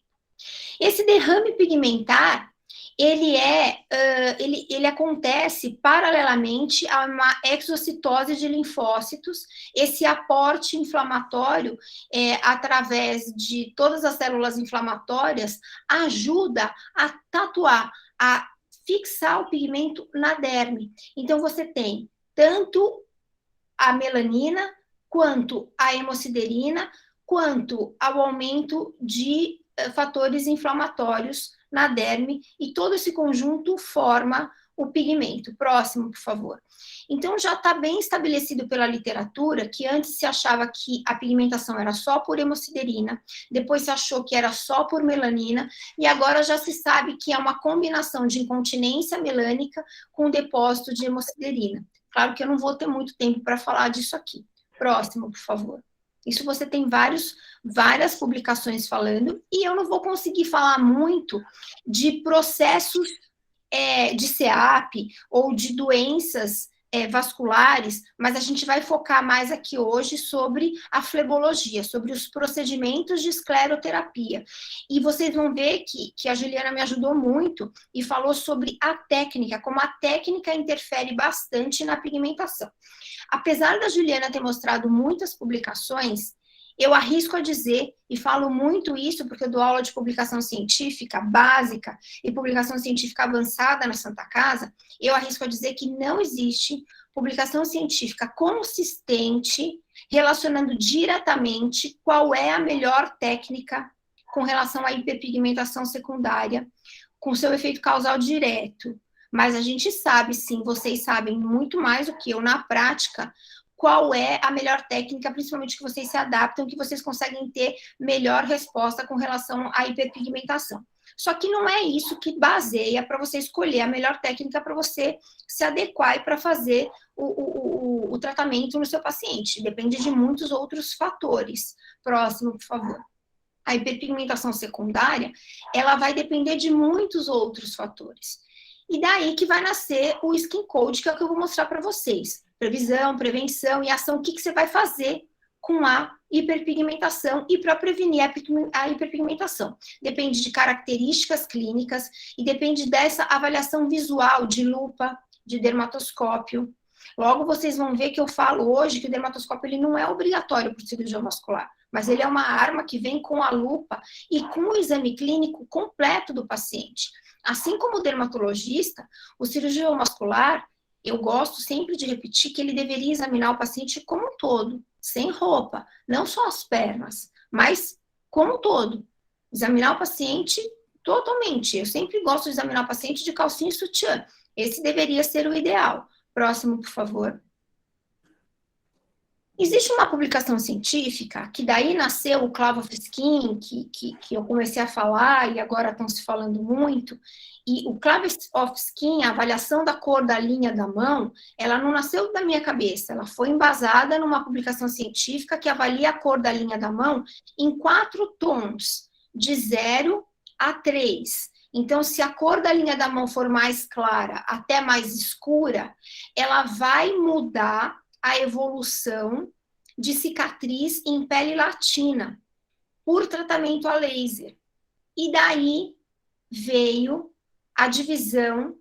Esse derrame pigmentar, ele acontece paralelamente a uma exocitose de linfócitos. Esse aporte inflamatório, através de todas as células inflamatórias, ajuda a tatuar, a fixar o pigmento na derme. Então, você tem tanto a melanina, quanto a hemosiderina, quanto ao aumento de fatores inflamatórios na derme, e todo esse conjunto forma o pigmento. Próximo, por favor. Então, já está bem estabelecido pela literatura que antes se achava que a pigmentação era só por hemosiderina, depois se achou que era só por melanina, e agora já se sabe que é uma combinação de incontinência melânica com depósito de hemosiderina. Claro que eu não vou ter muito tempo para falar disso aqui. Próximo, por favor. Isso você tem várias publicações falando, e eu não vou conseguir falar muito de processos de CEAP ou de doenças vasculares, mas a gente vai focar mais aqui hoje sobre a flebologia, sobre os procedimentos de escleroterapia. E vocês vão ver que a Juliana me ajudou muito e falou sobre a técnica, como a técnica interfere bastante na pigmentação. Apesar da Juliana ter mostrado muitas publicações, eu arrisco a dizer, e falo muito isso porque eu dou aula de publicação científica básica e publicação científica avançada na Santa Casa, eu arrisco a dizer que não existe publicação científica consistente relacionando diretamente qual é a melhor técnica com relação à hiperpigmentação secundária, com seu efeito causal direto. Mas a gente sabe, sim, vocês sabem muito mais do que eu na prática, qual é a melhor técnica, principalmente que vocês se adaptam, que vocês conseguem ter melhor resposta com relação à hiperpigmentação. Só que não é isso que baseia para você escolher a melhor técnica para você se adequar e para fazer o tratamento no seu paciente. Depende de muitos outros fatores. Próximo, por favor. A hiperpigmentação secundária, ela vai depender de muitos outros fatores. E daí que vai nascer o Skin Code, que é o que eu vou mostrar para vocês. Previsão, prevenção e ação, o que você vai fazer com a hiperpigmentação e para prevenir a hiperpigmentação. Depende de características clínicas e depende dessa avaliação visual de lupa, de dermatoscópio. Logo, vocês vão ver que eu falo hoje que o dermatoscópio ele não é obrigatório para o cirurgião vascular, mas ele é uma arma que vem com a lupa e com o exame clínico completo do paciente. Assim como o dermatologista, o cirurgião vascular, eu gosto sempre de repetir que ele deveria examinar o paciente como um todo, sem roupa, não só as pernas, mas como um todo. Examinar o paciente totalmente. Eu sempre gosto de examinar o paciente de calcinha e sutiã. Esse deveria ser o ideal. Próximo, por favor. Existe uma publicação científica, que daí nasceu o Club of Skin, que eu comecei a falar e agora estão se falando muito, e o Club of Skin, a avaliação da cor da linha da mão, ela não nasceu da minha cabeça, ela foi embasada numa publicação científica que avalia a cor da linha da mão em 4 tons, de 0 a 3. Então, se a cor da linha da mão for mais clara até mais escura, ela vai mudar a evolução de cicatriz em pele latina por tratamento a laser. E daí veio a divisão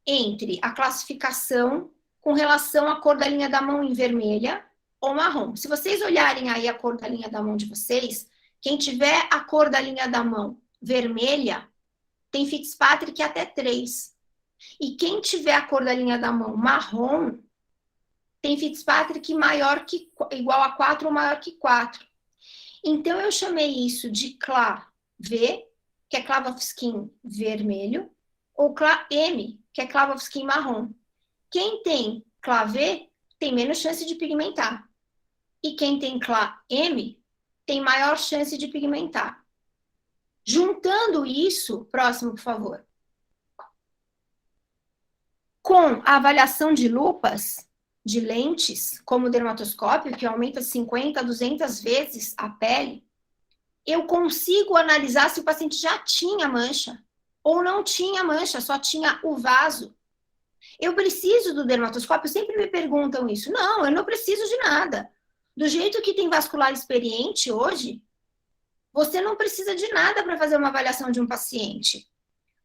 entre a classificação com relação à cor da linha da mão em vermelha ou marrom. Se vocês olharem aí a cor da linha da mão de vocês, quem tiver a cor da linha da mão vermelha, tem Fitzpatrick até 3. E quem tiver a cor da linha da mão marrom, tem Fitzpatrick igual a 4 ou maior que 4. Então, eu chamei isso de CLA V, que é Club of Skin vermelho, ou CLA M, que é Club of Skin marrom. Quem tem CLA V tem menos chance de pigmentar. E quem tem CLA M tem maior chance de pigmentar. Juntando isso, próximo, por favor, com a avaliação de lupas, de lentes, como o dermatoscópio, que aumenta 50 a 200 vezes a pele, eu consigo analisar se o paciente já tinha mancha ou não tinha mancha, só tinha o vaso. Eu preciso do dermatoscópio? Sempre me perguntam isso. Não, eu não preciso de nada. Do jeito que tem vascular experiente hoje, você não precisa de nada para fazer uma avaliação de um paciente.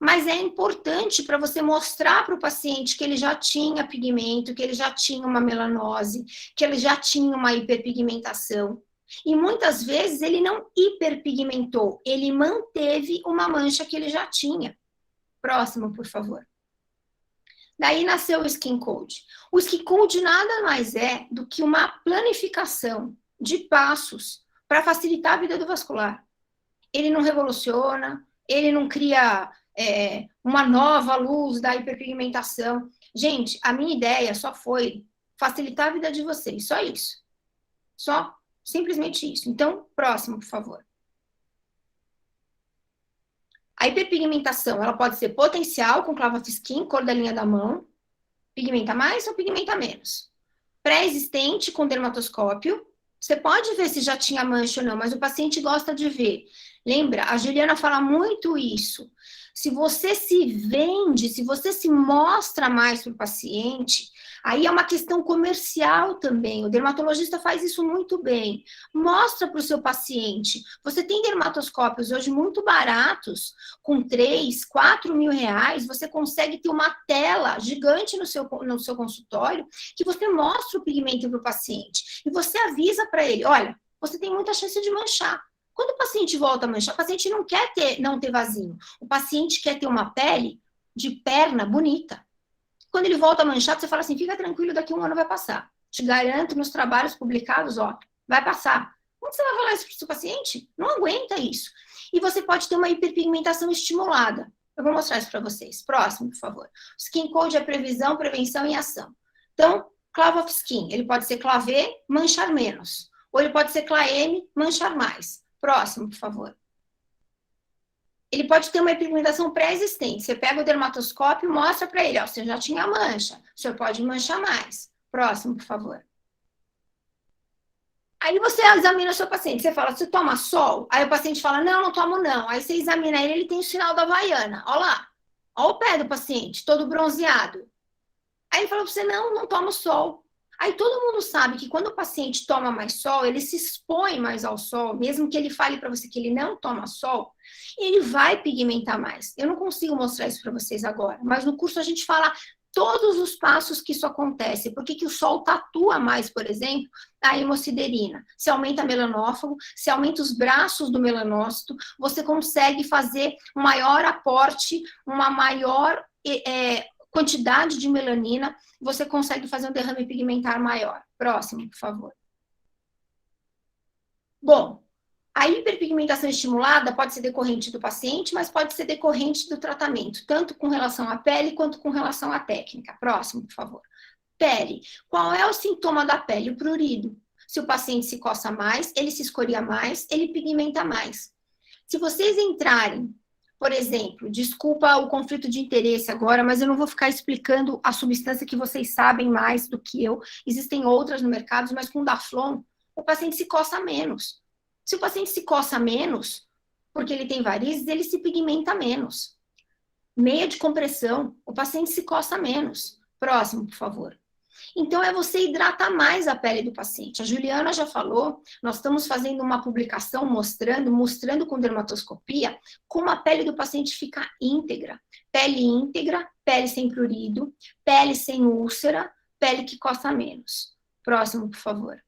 Mas é importante para você mostrar para o paciente que ele já tinha pigmento, que ele já tinha uma melanose, que ele já tinha uma hiperpigmentação. E muitas vezes ele não hiperpigmentou, ele manteve uma mancha que ele já tinha. Próximo, por favor. Daí nasceu o Skin Code. O Skin Code nada mais é do que uma planificação de passos para facilitar a vida do vascular. Ele não revoluciona, ele não cria uma nova luz da hiperpigmentação. Gente, a minha ideia só foi facilitar a vida de vocês, só isso. Só, simplesmente isso. Então, próximo, por favor. A hiperpigmentação, ela pode ser potencial, com Club of Skin, cor da linha da mão, pigmenta mais ou pigmenta menos. Pré-existente, com dermatoscópio, você pode ver se já tinha mancha ou não, mas o paciente gosta de ver. Lembra, a Juliana fala muito isso. Se você se vende, se você se mostra mais para o paciente, aí é uma questão comercial também. O dermatologista faz isso muito bem. Mostra para o seu paciente. Você tem dermatoscópios hoje muito baratos, com 3, 4 mil reais, você consegue ter uma tela gigante no seu consultório, que você mostra o pigmento para o paciente. E você avisa para ele, olha, você tem muita chance de manchar. Quando o paciente volta a manchar, o paciente não quer não ter vasinho. O paciente quer ter uma pele de perna bonita. Quando ele volta a manchar, você fala assim, fica tranquilo, daqui a 1 ano vai passar. Te garanto, nos trabalhos publicados, ó, vai passar. Como você vai falar isso para o seu paciente? Não aguenta isso. E você pode ter uma hiperpigmentação estimulada. Eu vou mostrar isso para vocês. Próximo, por favor. Skin Code é previsão, prevenção e ação. Então, Club of Skin, ele pode ser CLA V, manchar menos. Ou ele pode ser CLA M, manchar mais. Próximo, por favor. Ele pode ter uma hiperpigmentação pré-existente. Você pega o dermatoscópio e mostra para ele, ó, você já tinha mancha, o senhor pode manchar mais. Próximo, por favor. Aí você examina o seu paciente, você fala, você toma sol? Aí o paciente fala, não, não tomo não. Aí você examina ele tem o sinal da Havaiana. Ó lá, ó o pé do paciente, todo bronzeado. Aí ele fala para você, não, não tomo sol. Aí todo mundo sabe que quando o paciente toma mais sol, ele se expõe mais ao sol, mesmo que ele fale para você que ele não toma sol, ele vai pigmentar mais. Eu não consigo mostrar isso para vocês agora, mas no curso a gente fala todos os passos que isso acontece. Por que o sol tatua mais, por exemplo, a hemosiderina? Se aumenta melanófago, se aumenta os braços do melanócito, você consegue fazer um maior aporte, uma maior quantidade de melanina, você consegue fazer um derrame pigmentar maior. Próximo, por favor. Bom, a hiperpigmentação estimulada pode ser decorrente do paciente, mas pode ser decorrente do tratamento, tanto com relação à pele quanto com relação à técnica. Próximo, por favor. Pele. Qual é o sintoma da pele? O prurido. Se o paciente se coça mais, ele se escoria mais, ele pigmenta mais. Se vocês entrarem, por exemplo, desculpa o conflito de interesse agora, mas eu não vou ficar explicando a substância que vocês sabem mais do que eu. Existem outras no mercado, mas com o Daflon, o paciente se coça menos. Se o paciente se coça menos, porque ele tem varizes, ele se pigmenta menos. Meia de compressão, o paciente se coça menos. Próximo, por favor. Então, é você hidratar mais a pele do paciente. A Juliana já falou, nós estamos fazendo uma publicação mostrando com dermatoscopia como a pele do paciente fica íntegra. Pele sem prurido, pele sem úlcera, pele que coça menos. Próximo, por favor.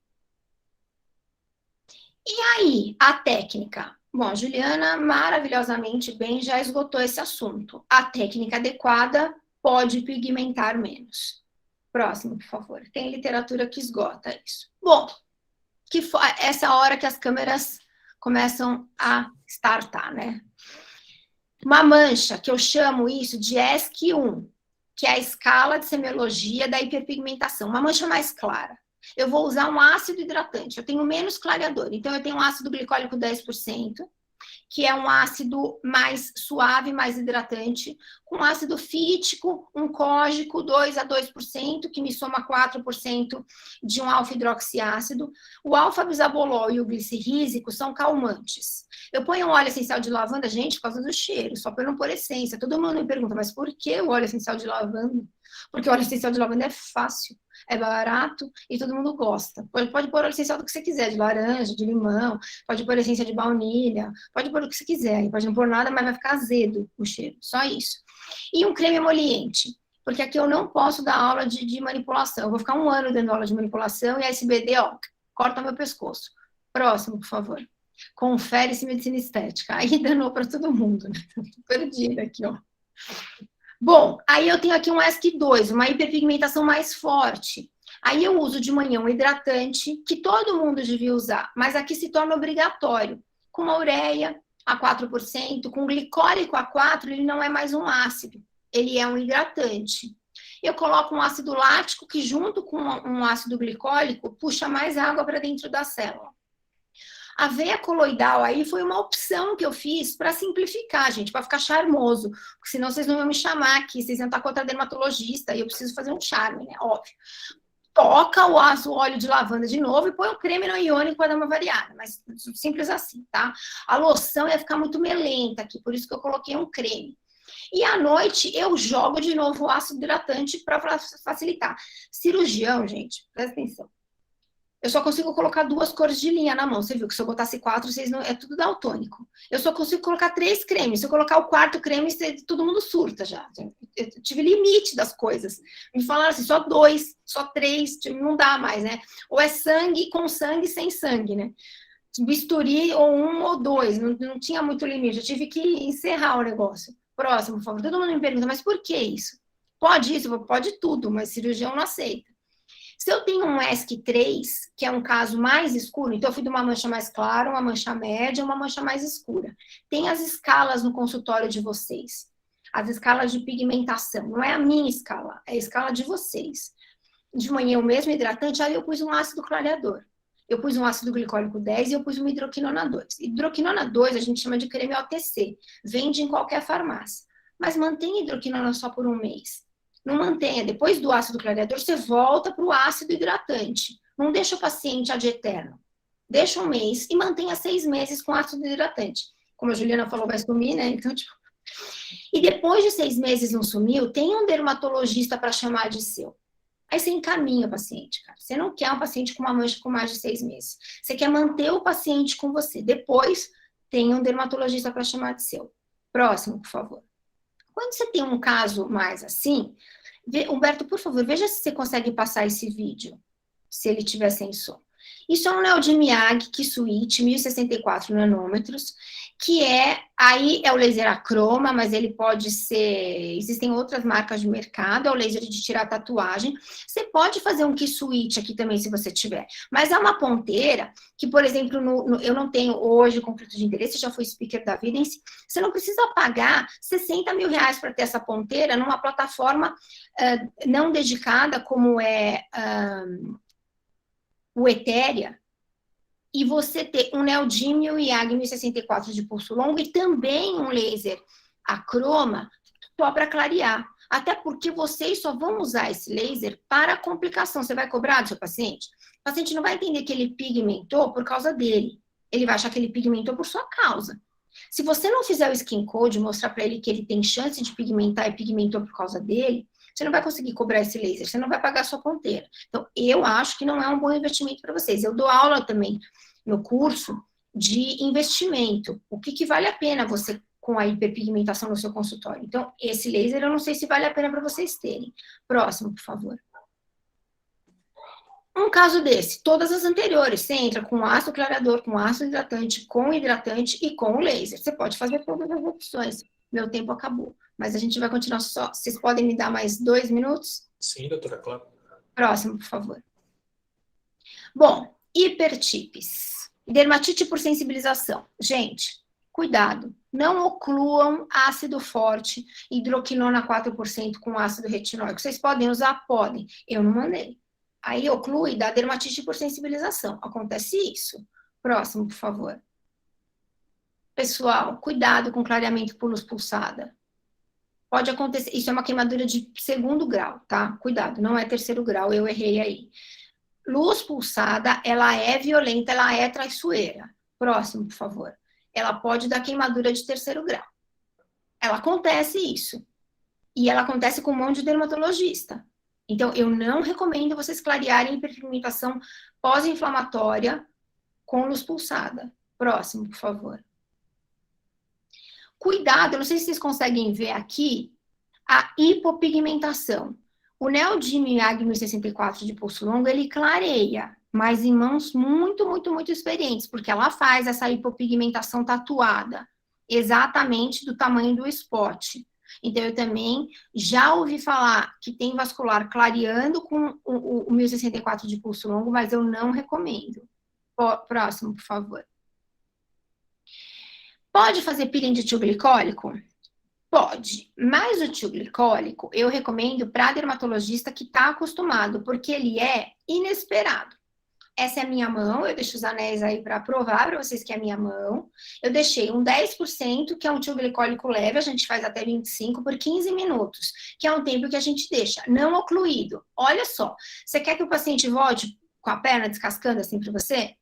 E aí, a técnica? Bom, a Juliana, maravilhosamente bem, já esgotou esse assunto. A técnica adequada pode pigmentar menos. Próximo, por favor. Tem literatura que esgota isso. Bom, essa hora que as câmeras começam a startar, né? Uma mancha, que eu chamo isso de ESC1, que é a escala de semiologia da hiperpigmentação. Uma mancha mais clara. Eu vou usar um ácido hidratante. Eu tenho menos clareador. Então, eu tenho um ácido glicólico 10%, que é um ácido mais suave, mais hidratante, com ácido fítico, um cógico, 2 a 2%, que me soma 4% de um alfa-hidroxiácido. O alfa-bisabolol e o glicerrísico são calmantes. Eu ponho um óleo essencial de lavanda, gente, por causa do cheiro, só para não pôr essência. Todo mundo me pergunta, mas por que o óleo essencial de lavanda? Porque o óleo essencial de lavanda é fácil, é barato e todo mundo gosta. Pode pôr óleo essencial do que você quiser, de laranja, de limão, pode pôr essência de baunilha, pode pôr o que você quiser, pode não pôr nada, mas vai ficar azedo o cheiro, só isso. E um creme emoliente, porque aqui eu não posso dar aula de manipulação, eu vou ficar 1 ano dando aula de manipulação e a SBD, ó, corta meu pescoço. Próximo, por favor. Confere-se medicina estética. Aí danou para todo mundo, né? Tô perdida aqui, ó. Bom, aí eu tenho aqui um ESC2, uma hiperpigmentação mais forte. Aí eu uso de manhã um hidratante, que todo mundo devia usar, mas aqui se torna obrigatório. Com uma ureia a 4%, com glicólico a 4%, ele não é mais um ácido, ele é um hidratante. Eu coloco um ácido lático, que junto com um ácido glicólico, puxa mais água para dentro da célula. A veia coloidal aí foi uma opção que eu fiz para simplificar, gente, para ficar charmoso, porque senão vocês não iam me chamar aqui, vocês iam estar com outra dermatologista, e eu preciso fazer um charme, né, óbvio. Toca o óleo de lavanda de novo e põe o creme no iônico para dar uma variada, mas simples assim, tá? A loção ia ficar muito melenta aqui, por isso que eu coloquei um creme. E à noite eu jogo de novo o ácido hidratante para facilitar. Cirurgião, gente, presta atenção. Eu só consigo colocar 2 cores de linha na mão. Você viu que se eu botasse 4, vocês não... é tudo daltônico. Eu só consigo colocar 3 cremes. Se eu colocar o 4º creme, todo mundo surta já. Eu tive limite das coisas. Me falaram assim, só 2, só 3, não dá mais, né? Ou é sangue com sangue, sem sangue, né? Bisturi ou 1 ou 2, não tinha muito limite. Eu tive que encerrar o negócio. Próximo, por favor. Todo mundo me pergunta, mas por que isso? Pode isso? Pode tudo, mas cirurgião não aceita. Se eu tenho um ESC3, que é um caso mais escuro, então eu fui de uma mancha mais clara, uma mancha média, uma mancha mais escura. Tem as escalas no consultório de vocês. As escalas de pigmentação. Não é a minha escala, é a escala de vocês. De manhã o mesmo hidratante, aí eu pus um ácido clareador. Eu pus um ácido glicólico 10 e eu pus uma hidroquinona 2. Hidroquinona 2 a gente chama de creme OTC. Vende em qualquer farmácia. Mas mantenha a hidroquinona só por 1 mês. Não mantenha. Depois do ácido clareador, você volta para o ácido hidratante. Não deixa o paciente ad eterno. Deixa 1 mês e mantenha 6 meses com ácido hidratante. Como a Juliana falou, vai sumir, né? Então, tipo... E depois de 6 meses não sumiu, tem um dermatologista para chamar de seu. Aí você encaminha o paciente, cara. Você não quer um paciente com uma mancha com mais de 6 meses. Você quer manter o paciente com você. Depois, tem um dermatologista para chamar de seu. Próximo, por favor. Quando você tem um caso mais assim, Humberto, por favor, veja se você consegue passar esse vídeo, se ele tiver sem som. Isso é um Neodimiag Kisuit, 1064 nanômetros, que aí é o laser acroma, mas ele pode ser, existem outras marcas de mercado, é o laser de tirar tatuagem. Você pode fazer um Kisuit aqui também, se você tiver, mas é uma ponteira que, por exemplo, eu não tenho hoje conflito de interesse, já fui speaker da Vidence, você não precisa pagar 60 mil reais para ter essa ponteira numa plataforma não dedicada, como é o Ethereum, e você ter um Neodymium e IAG 1064 de pulso longo e também um laser acroma só para clarear. Até porque vocês só vão usar esse laser para complicação. Você vai cobrar do seu paciente? O paciente não vai entender que ele pigmentou por causa dele. Ele vai achar que ele pigmentou por sua causa. Se você não fizer o skin code, mostrar para ele que ele tem chance de pigmentar e pigmentou por causa dele, você não vai conseguir cobrar esse laser, você não vai pagar a sua ponteira. Então, eu acho que não é um bom investimento para vocês. Eu dou aula também no curso de investimento. O que vale a pena você com a hiperpigmentação no seu consultório? Então, esse laser eu não sei se vale a pena para vocês terem. Próximo, por favor. Um caso desse, todas as anteriores, você entra com ácido clareador, com ácido hidratante, com hidratante e com o laser. Você pode fazer todas as opções. Meu tempo acabou. Mas a gente vai continuar só. Vocês podem me dar mais 2 minutos? Sim, doutora, claro. Próximo, por favor. Bom, hipertipes. Dermatite por sensibilização. Gente, cuidado. Não ocluam ácido forte, hidroquinona 4% com ácido retinóico. Vocês podem usar? Podem. Eu não mandei. Aí oclui e dá dermatite por sensibilização. Acontece isso. Próximo, por favor. Pessoal, cuidado com clareamento por luz pulsada. Pode acontecer, isso é uma queimadura de 2º grau, tá? Cuidado, não é 3º grau, eu errei aí. Luz pulsada, ela é violenta, ela é traiçoeira. Próximo, por favor. Ela pode dar queimadura de 3º grau. Ela acontece isso. E ela acontece com um monte de dermatologista. Então, eu não recomendo vocês clarearem hiperpigmentação pós-inflamatória com luz pulsada. Próximo, por favor. Cuidado, eu não sei se vocês conseguem ver aqui, a hipopigmentação. O Neodymium IAG 1064 de pulso longo, ele clareia, mas em mãos muito, muito, muito experientes, porque ela faz essa hipopigmentação tatuada, exatamente do tamanho do spot. Então, eu também já ouvi falar que tem vascular clareando com o 1064 de pulso longo, mas eu não recomendo. Próximo, por favor. Pode fazer peeling de tio glicólico? Pode, mas o tio glicólico eu recomendo para dermatologista que está acostumado, porque ele é inesperado. Essa é a minha mão, eu deixo os anéis aí para provar para vocês que é a minha mão. Eu deixei um 10%, que é um tio glicólico leve, a gente faz até 25 por 15 minutos, que é um tempo que a gente deixa não ocluído. Olha só, você quer que o paciente volte com a perna descascando assim para você?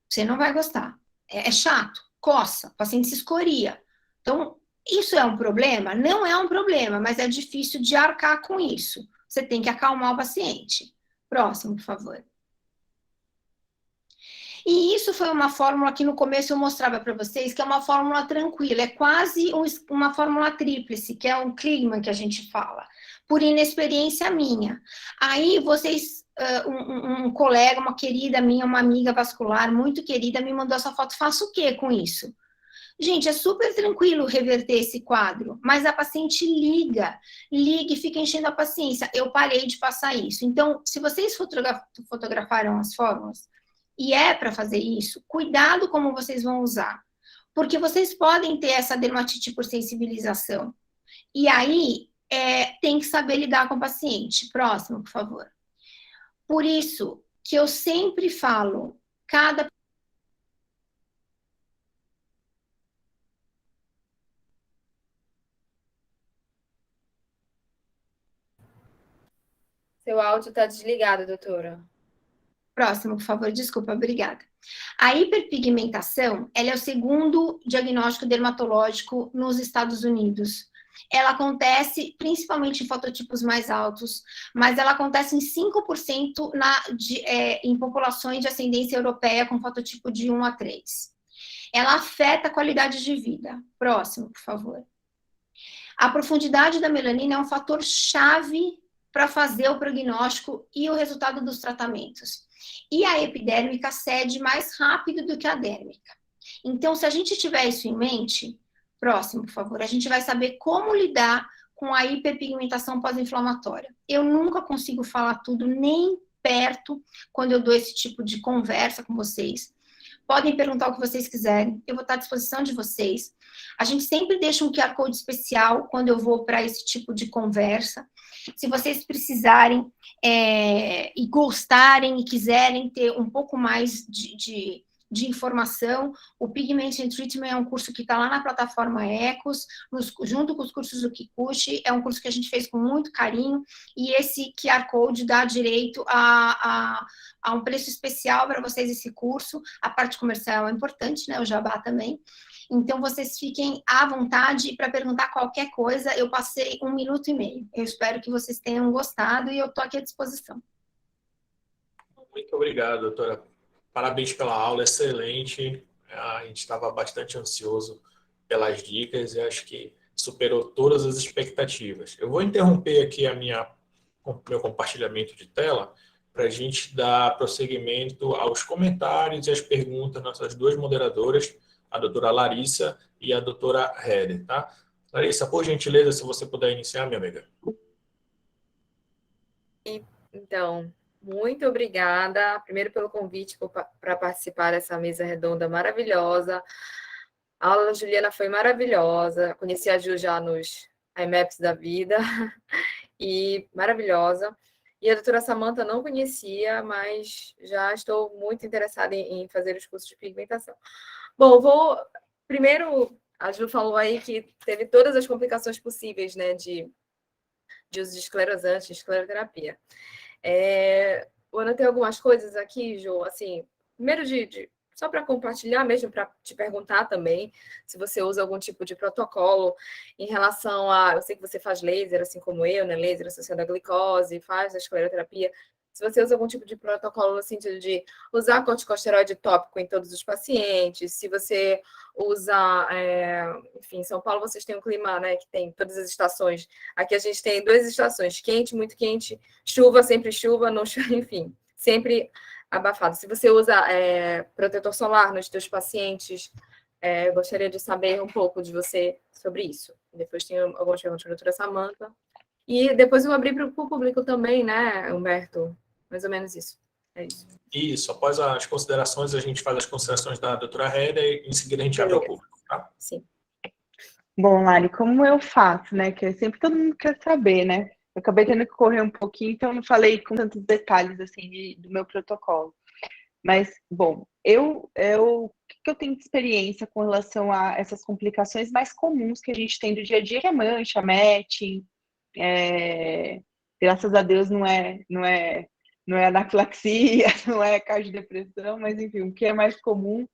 Você não vai gostar. É chato, coça, o paciente se escoria. Então, isso é um problema? Não é um problema, mas é difícil de arcar com isso. Você tem que acalmar o paciente. Próximo, por favor. E isso foi uma fórmula que no começo eu mostrava para vocês, que é uma fórmula tranquila, é quase uma fórmula tríplice, que é um Kligman que a gente fala, por inexperiência minha. Aí vocês, um colega, uma querida minha, uma amiga vascular muito querida, me mandou essa foto, faço o quê com isso? Gente, é super tranquilo reverter esse quadro, mas a paciente liga e fica enchendo a paciência. Eu parei de passar isso. Então, se vocês fotografaram as fórmulas, e é para fazer isso, cuidado como vocês vão usar. Porque vocês podem ter essa dermatite por sensibilização. E aí, tem que saber lidar com o paciente. Próximo, por favor. Por isso que eu sempre falo, Seu áudio está desligado, doutora. Próximo, por favor, desculpa, obrigada. A hiperpigmentação, ela é o segundo diagnóstico dermatológico nos Estados Unidos. ela acontece principalmente em fototipos mais altos, mas ela acontece em 5% em populações de ascendência europeia com fototipo de 1 a 3. Ela afeta a qualidade de vida. Próximo, por favor. A profundidade da melanina é um fator chave para fazer o prognóstico e o resultado dos tratamentos. E a epidérmica cede mais rápido do que a dérmica. Então, se a gente tiver isso em mente, próximo, por favor, a gente vai saber como lidar com a hiperpigmentação pós-inflamatória. Eu nunca consigo falar tudo, nem perto, quando eu dou esse tipo de conversa com vocês. Podem perguntar o que vocês quiserem, eu vou estar à disposição de vocês. A gente sempre deixa um QR Code especial quando eu vou para esse tipo de conversa. Se vocês precisarem e gostarem e quiserem ter um pouco mais de informação, o Pigmentation Treatment é um curso que está lá na plataforma Ecos, junto com os cursos do Kikuchi, é um curso que a gente fez com muito carinho, e esse QR Code dá direito a um preço especial para vocês esse curso. A parte comercial é importante, né, o jabá também. Então, vocês fiquem à vontade para perguntar qualquer coisa. Eu passei 1 minuto e meio. Eu espero que vocês tenham gostado e eu estou aqui à disposição. Muito obrigado, doutora. Parabéns pela aula, excelente. A gente estava bastante ansioso pelas dicas e acho que superou todas as expectativas. Eu vou interromper aqui meu compartilhamento de tela para a gente dar prosseguimento aos comentários e às perguntas das nossas duas moderadoras, a doutora Larissa e a doutora Heather, tá? Larissa, por gentileza, se você puder iniciar, minha amiga. Então, muito obrigada, primeiro pelo convite para participar dessa mesa redonda maravilhosa. A aula da Juliana foi maravilhosa, conheci a Ju já nos IMAPs da vida, e maravilhosa. E a doutora Samantha não conhecia, mas já estou muito interessada em fazer os cursos de pigmentação. Bom, primeiro, a Ju falou aí que teve todas as complicações possíveis, né, de uso de esclerosante, escleroterapia. Vou anotar algumas coisas aqui, Ju, assim, primeiro só para compartilhar mesmo, para te perguntar também se você usa algum tipo de protocolo em relação eu sei que você faz laser, assim como eu, né, laser associado à glicose, faz a escleroterapia, se você usa algum tipo de protocolo no sentido de usar corticosteroide tópico em todos os pacientes, se você usa, enfim, em São Paulo vocês têm um clima, né, que tem todas as estações. Aqui a gente tem 2 estações, quente, muito quente, sempre chuva, não chuva, enfim, sempre abafado. Se você usa protetor solar nos seus pacientes, eu gostaria de saber um pouco de você sobre isso. Depois tem algumas perguntas para a doutora Samantha. E depois eu abri para o público também, né, Humberto? Mais ou menos isso. É isso. Isso, após as considerações, a gente faz as considerações da doutora Heather e em seguida a gente abre ao público, tá? Sim. Bom, Lari, como eu faço, né? Que sempre todo mundo quer saber, né? Eu acabei tendo que correr um pouquinho, então não falei com tantos detalhes, assim, do meu protocolo. Mas, bom, o que eu tenho de experiência com relação a essas complicações mais comuns que a gente tem do dia a dia, que é mancha, matching, graças a Deus não é anafilaxia, não é cardiodepressão, mas enfim, o que é mais comum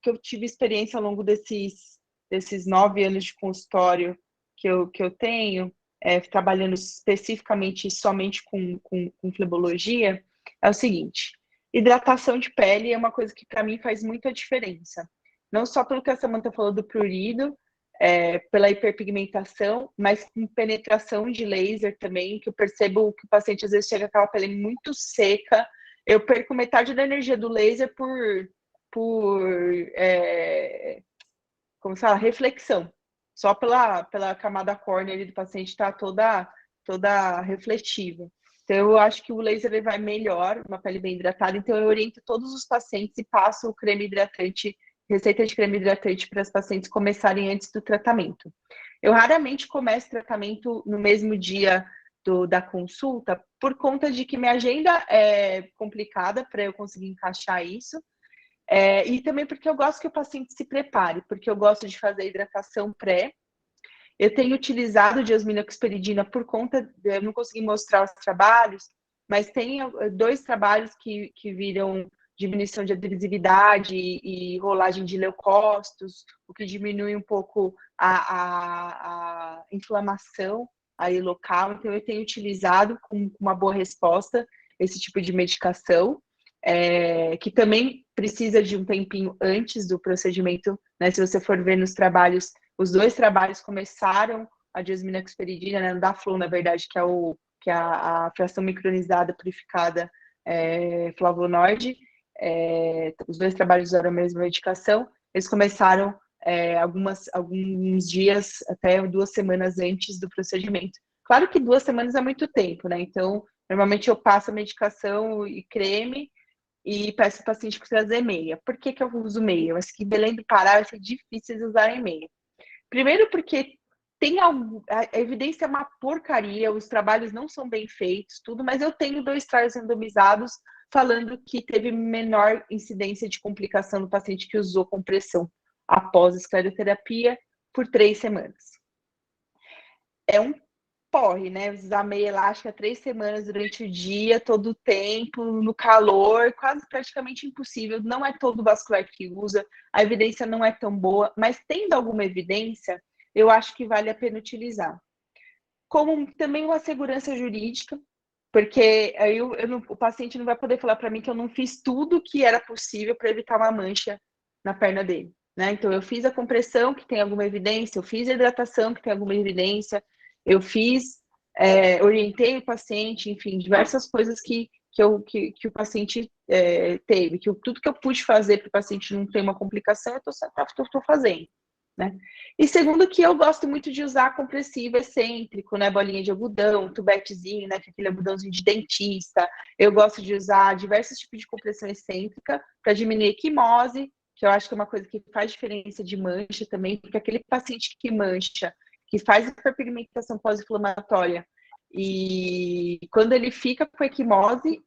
que eu tive experiência ao longo desses 9 anos de consultório que eu tenho, trabalhando especificamente somente com flebologia, é o seguinte: hidratação de pele é uma coisa que para mim faz muita diferença. Não só pelo que a Samantha falou do prurido, pela hiperpigmentação, mas com penetração de laser também, que eu percebo que o paciente às vezes chega com aquela pele muito seca. Eu perco metade da energia do laser por como se fala, reflexão. Só pela camada córnea ali do paciente está toda refletiva. Então, eu acho que o laser ele vai melhor, uma pele bem hidratada. Então, eu oriento todos os pacientes e passo o creme hidratante, receita de creme hidratante para os pacientes começarem antes do tratamento. Eu raramente começo o tratamento no mesmo dia da consulta, por conta de que minha agenda é complicada para eu conseguir encaixar isso. E também porque eu gosto que o paciente se prepare, porque eu gosto de fazer hidratação pré. Eu tenho utilizado diosminoxperidina por conta de eu não conseguir mostrar os trabalhos, mas tem 2 trabalhos que viram diminuição de adesividade e rolagem de leucócitos, o que diminui um pouco a inflamação aí local. Então, eu tenho utilizado com uma boa resposta esse tipo de medicação, que também precisa de um tempinho antes do procedimento, né? Se você for ver nos trabalhos, os 2 trabalhos começaram a diosminexperidina, né? Daflon, na verdade, que é a fração micronizada purificada flavonoide, os 2 trabalhos usaram a mesma medicação, eles começaram alguns dias, até 2 semanas antes do procedimento. Claro que 2 semanas é muito tempo, né? Então, normalmente eu passo a medicação e creme e peço para o paciente trazer meia. Por que eu uso meia? Eu acho que Belém do Pará vai ser difícil de usar em meia. Primeiro porque a evidência é uma porcaria, os trabalhos não são bem feitos, tudo, mas eu tenho 2 trials randomizados falando que teve menor incidência de complicação no paciente que usou compressão após a escleroterapia por 3 semanas. É um porre, né? Usar meia elástica 3 semanas durante o dia, todo o tempo, no calor, quase praticamente impossível. Não é todo vascular que usa, a evidência não é tão boa, mas tendo alguma evidência, eu acho que vale a pena utilizar. Como também uma segurança jurídica, porque aí o paciente não vai poder falar para mim que eu não fiz tudo que era possível para evitar uma mancha na perna dele, né? Então, eu fiz a compressão, que tem alguma evidência, eu fiz a hidratação, que tem alguma evidência, eu orientei o paciente, enfim, diversas coisas que o paciente teve, tudo que eu pude fazer para o paciente não ter uma complicação, eu estou fazendo. Né? E segundo que eu gosto muito de usar compressivo excêntrico, né? Bolinha de algodão, tubetezinho, né? Que é aquele algodãozinho de dentista. Eu gosto de usar diversos tipos de compressão excêntrica para diminuir a equimose, que eu acho que é uma coisa que faz diferença de mancha também, porque aquele paciente que mancha, que faz hiperpigmentação pós-inflamatória, e quando ele fica com equimose,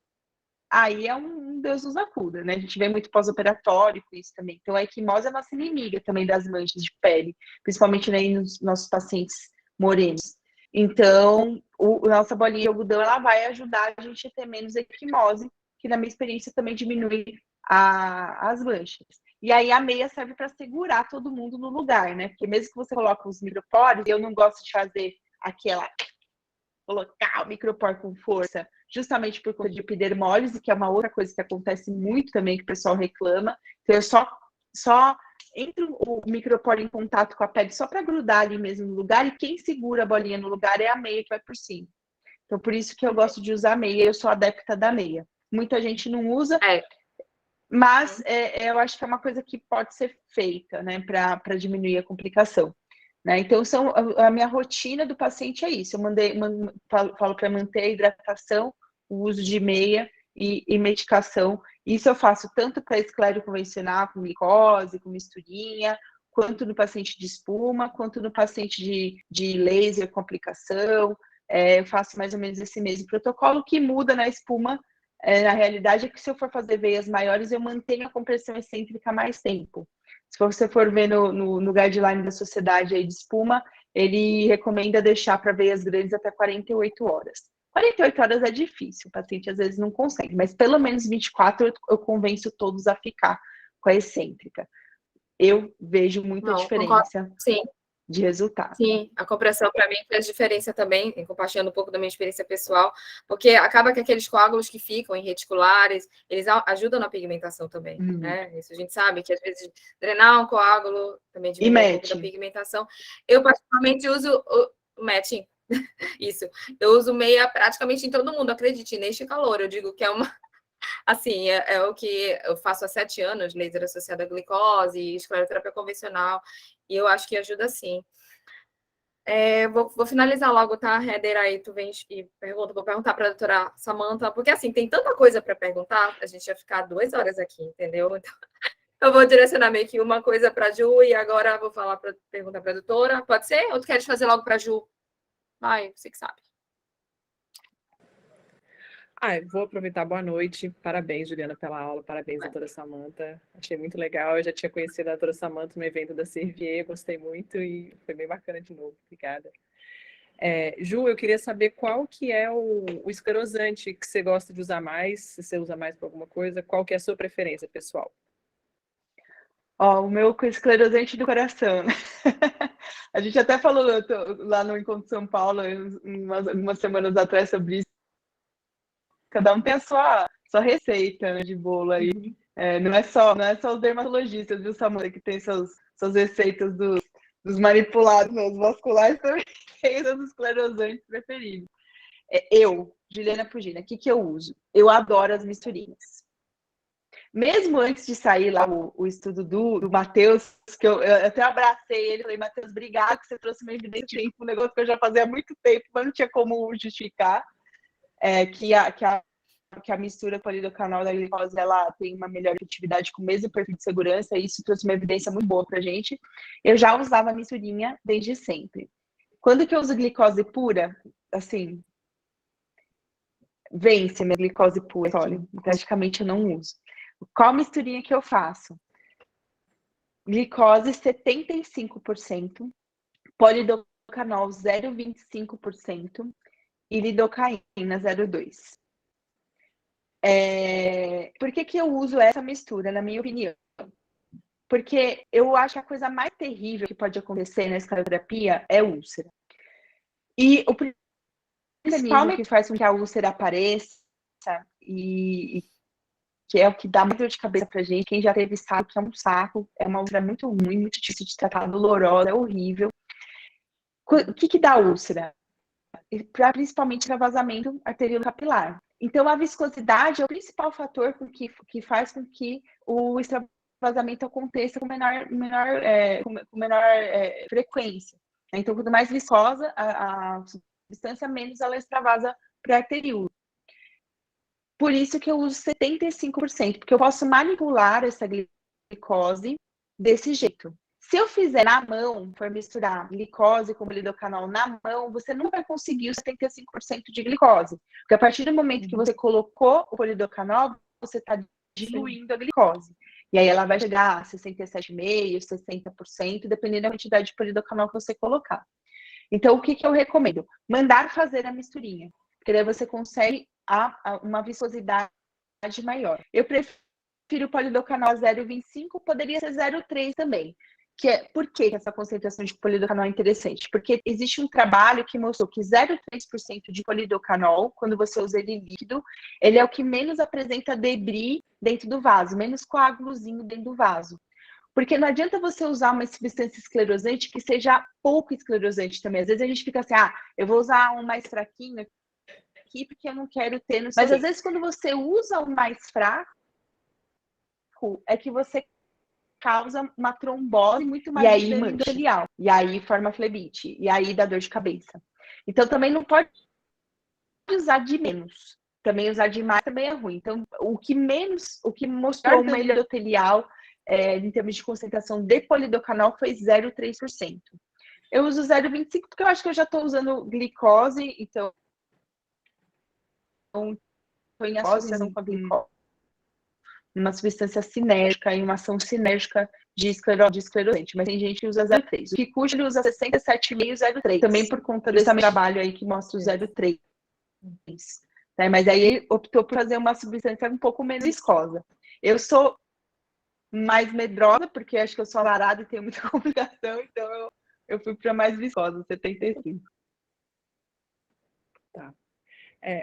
aí é um Deus nos acuda, né? A gente vê muito pós-operatório com isso também. Então, a equimose é a nossa inimiga também das manchas de pele, principalmente, né, nos nossos pacientes morenos. Então, a nossa bolinha de algodão, ela vai ajudar a gente a ter menos equimose, que na minha experiência também diminui as manchas. E aí a meia serve para segurar todo mundo no lugar, né? Porque mesmo que você coloque os micropórios, eu não gosto de fazer colocar o micropório com força, justamente por conta de epidermólise, que é uma outra coisa que acontece muito também, que o pessoal reclama. Então, eu só entro o micropório em contato com a pele só para grudar ali mesmo no lugar, e quem segura a bolinha no lugar é a meia que vai por cima. Então, por isso que eu gosto de usar meia, eu sou adepta da meia. Muita gente não usa, mas eu acho que é uma coisa que pode ser feita, né, para diminuir a complicação. Né? Então, a minha rotina do paciente é isso. Eu falo para manter a hidratação, o uso de meia e medicação. Isso eu faço tanto para esclero convencional, com glicose, com misturinha, quanto no paciente de espuma, quanto no paciente de laser com aplicação. Eu faço mais ou menos esse mesmo protocolo. O que muda na espuma, na realidade, é que se eu for fazer veias maiores, eu mantenho a compressão excêntrica mais tempo. Se você for ver no guideline da sociedade aí de espuma, ele recomenda deixar para veias grandes até 48 horas. 48 horas é difícil, o paciente às vezes não consegue, mas pelo menos 24 eu convenço todos a ficar com a excêntrica. Eu vejo muita diferença de resultado. Sim, a compressão para mim faz diferença também, compartilhando um pouco da minha experiência pessoal, porque acaba que aqueles coágulos que ficam em reticulares, eles ajudam na pigmentação também, né? Isso a gente sabe, que às vezes drenar um coágulo também diminui um pouco da pigmentação. Eu particularmente uso o matching, isso. Eu uso meia praticamente em todo mundo, acredite, neste calor. Eu digo que é uma... Assim, é o que eu faço há 7 anos, laser associado à glicose, escleroterapia convencional, e eu acho que ajuda sim. Vou finalizar logo, tá, Heather? Aí tu vem e pergunta, vou perguntar para a doutora Samantha, porque assim, tem tanta coisa para perguntar, a gente ia ficar 2 horas aqui, entendeu? Então, eu vou direcionar meio que uma coisa para a Ju, e agora vou perguntar para a doutora. Pode ser? Ou tu queres fazer logo para a Ju? Vai, você que sabe. Vou aproveitar. Boa noite. Parabéns, Juliana, pela aula. Parabéns, doutora Samantha. Achei muito legal. Eu já tinha conhecido a doutora Samantha no evento da Servier, gostei muito e foi bem bacana de novo. Obrigada. Ju, eu queria saber qual que é o esclerosante que você gosta de usar mais, se você usa mais para alguma coisa, qual que é a sua preferência, pessoal? Ó, o meu esclerosante do coração, né? A gente até falou lá no Encontro São Paulo, umas semanas atrás, sobre isso. Cada um tem a sua receita, né, de bolo aí. Não é só os dermatologistas, viu, Samanta, que tem suas receitas dos manipulados, os vasculares também tem os esclerosantes preferidos. Juliana Pugina, o que eu uso? Eu adoro as misturinhas. Mesmo antes de sair lá o estudo do Matheus, que eu até abracei ele, falei, Matheus, obrigado que você trouxe uma evidência, um negócio que eu já fazia há muito tempo, mas não tinha como justificar, que a mistura polidocanol da glicose, ela tem uma melhor efetividade com o mesmo perfil de segurança, e isso trouxe uma evidência muito boa pra gente. Eu já usava a misturinha desde sempre. Quando que eu uso glicose pura, assim, vence a minha glicose pura, olha, praticamente eu não uso. Qual misturinha que eu faço? Glicose 75%, polidocanol 0,25% e lidocaína 0,2%. Por que eu uso essa mistura, na minha opinião? Porque eu acho que a coisa mais terrível que pode acontecer na escleroterapia é úlcera. E o principal que faz com que a úlcera apareça e que é o que dá muita dor de cabeça pra gente. Quem já teve sabe que é um saco, é uma úlcera muito ruim, muito difícil de tratar, dolorosa, é horrível. O que dá úlcera? Principalmente extravasamento arteriocapilar. Então, a viscosidade é o principal fator que faz com que o extravasamento aconteça com menor frequência. Então, quanto mais viscosa a substância, menos ela extravasa para a arteríola. Por isso que eu uso 75%, porque eu posso manipular essa glicose desse jeito. Se eu fizer na mão, for misturar glicose com lidocanol na mão, você não vai conseguir os 75% de glicose. Porque a partir do momento que você colocou o polidocanol, você está diluindo a glicose. E aí ela vai chegar a 67,5%, 60%, dependendo da quantidade de polidocanol que você colocar. Então, o que eu recomendo? Mandar fazer a misturinha. Porque daí você consegue uma viscosidade maior. Eu prefiro o polidocanol 0,25, poderia ser 0,3 também. Por que essa concentração de polidocanol é interessante? Porque existe um trabalho que mostrou que 0,3% de polidocanol, quando você usa ele líquido, ele é o que menos apresenta debris dentro do vaso, menos coágulozinho dentro do vaso. Porque não adianta você usar uma substância esclerosante que seja pouco esclerosante também. Às vezes a gente fica assim, eu vou usar um mais fraquinho aqui porque eu não quero ter... Mas às vezes quando você usa o mais fraco, é que você causa uma trombose muito mais endotelial. E aí forma flebite. E aí dá dor de cabeça. Então também não pode usar de menos. Também usar demais também é ruim. Então o que mostrou uma endotelial em termos de concentração de polidocanol foi 0,3%. Eu uso 0,25 porque eu acho que eu já estou usando glicose, então estou em associação com a glicose. Uma substância sinérgica e uma ação sinérgica de esclerosante. Mas tem gente que usa 0,3. O Kikuchi ele usa 67,5 e 0,3. Também por conta desse trabalho aí que mostra o 0,3. Mas aí ele optou por fazer uma substância um pouco menos viscosa. Eu sou mais medrosa, porque acho que eu sou alarada e tenho muita complicação, então eu fui para mais viscosa, 75. Tá.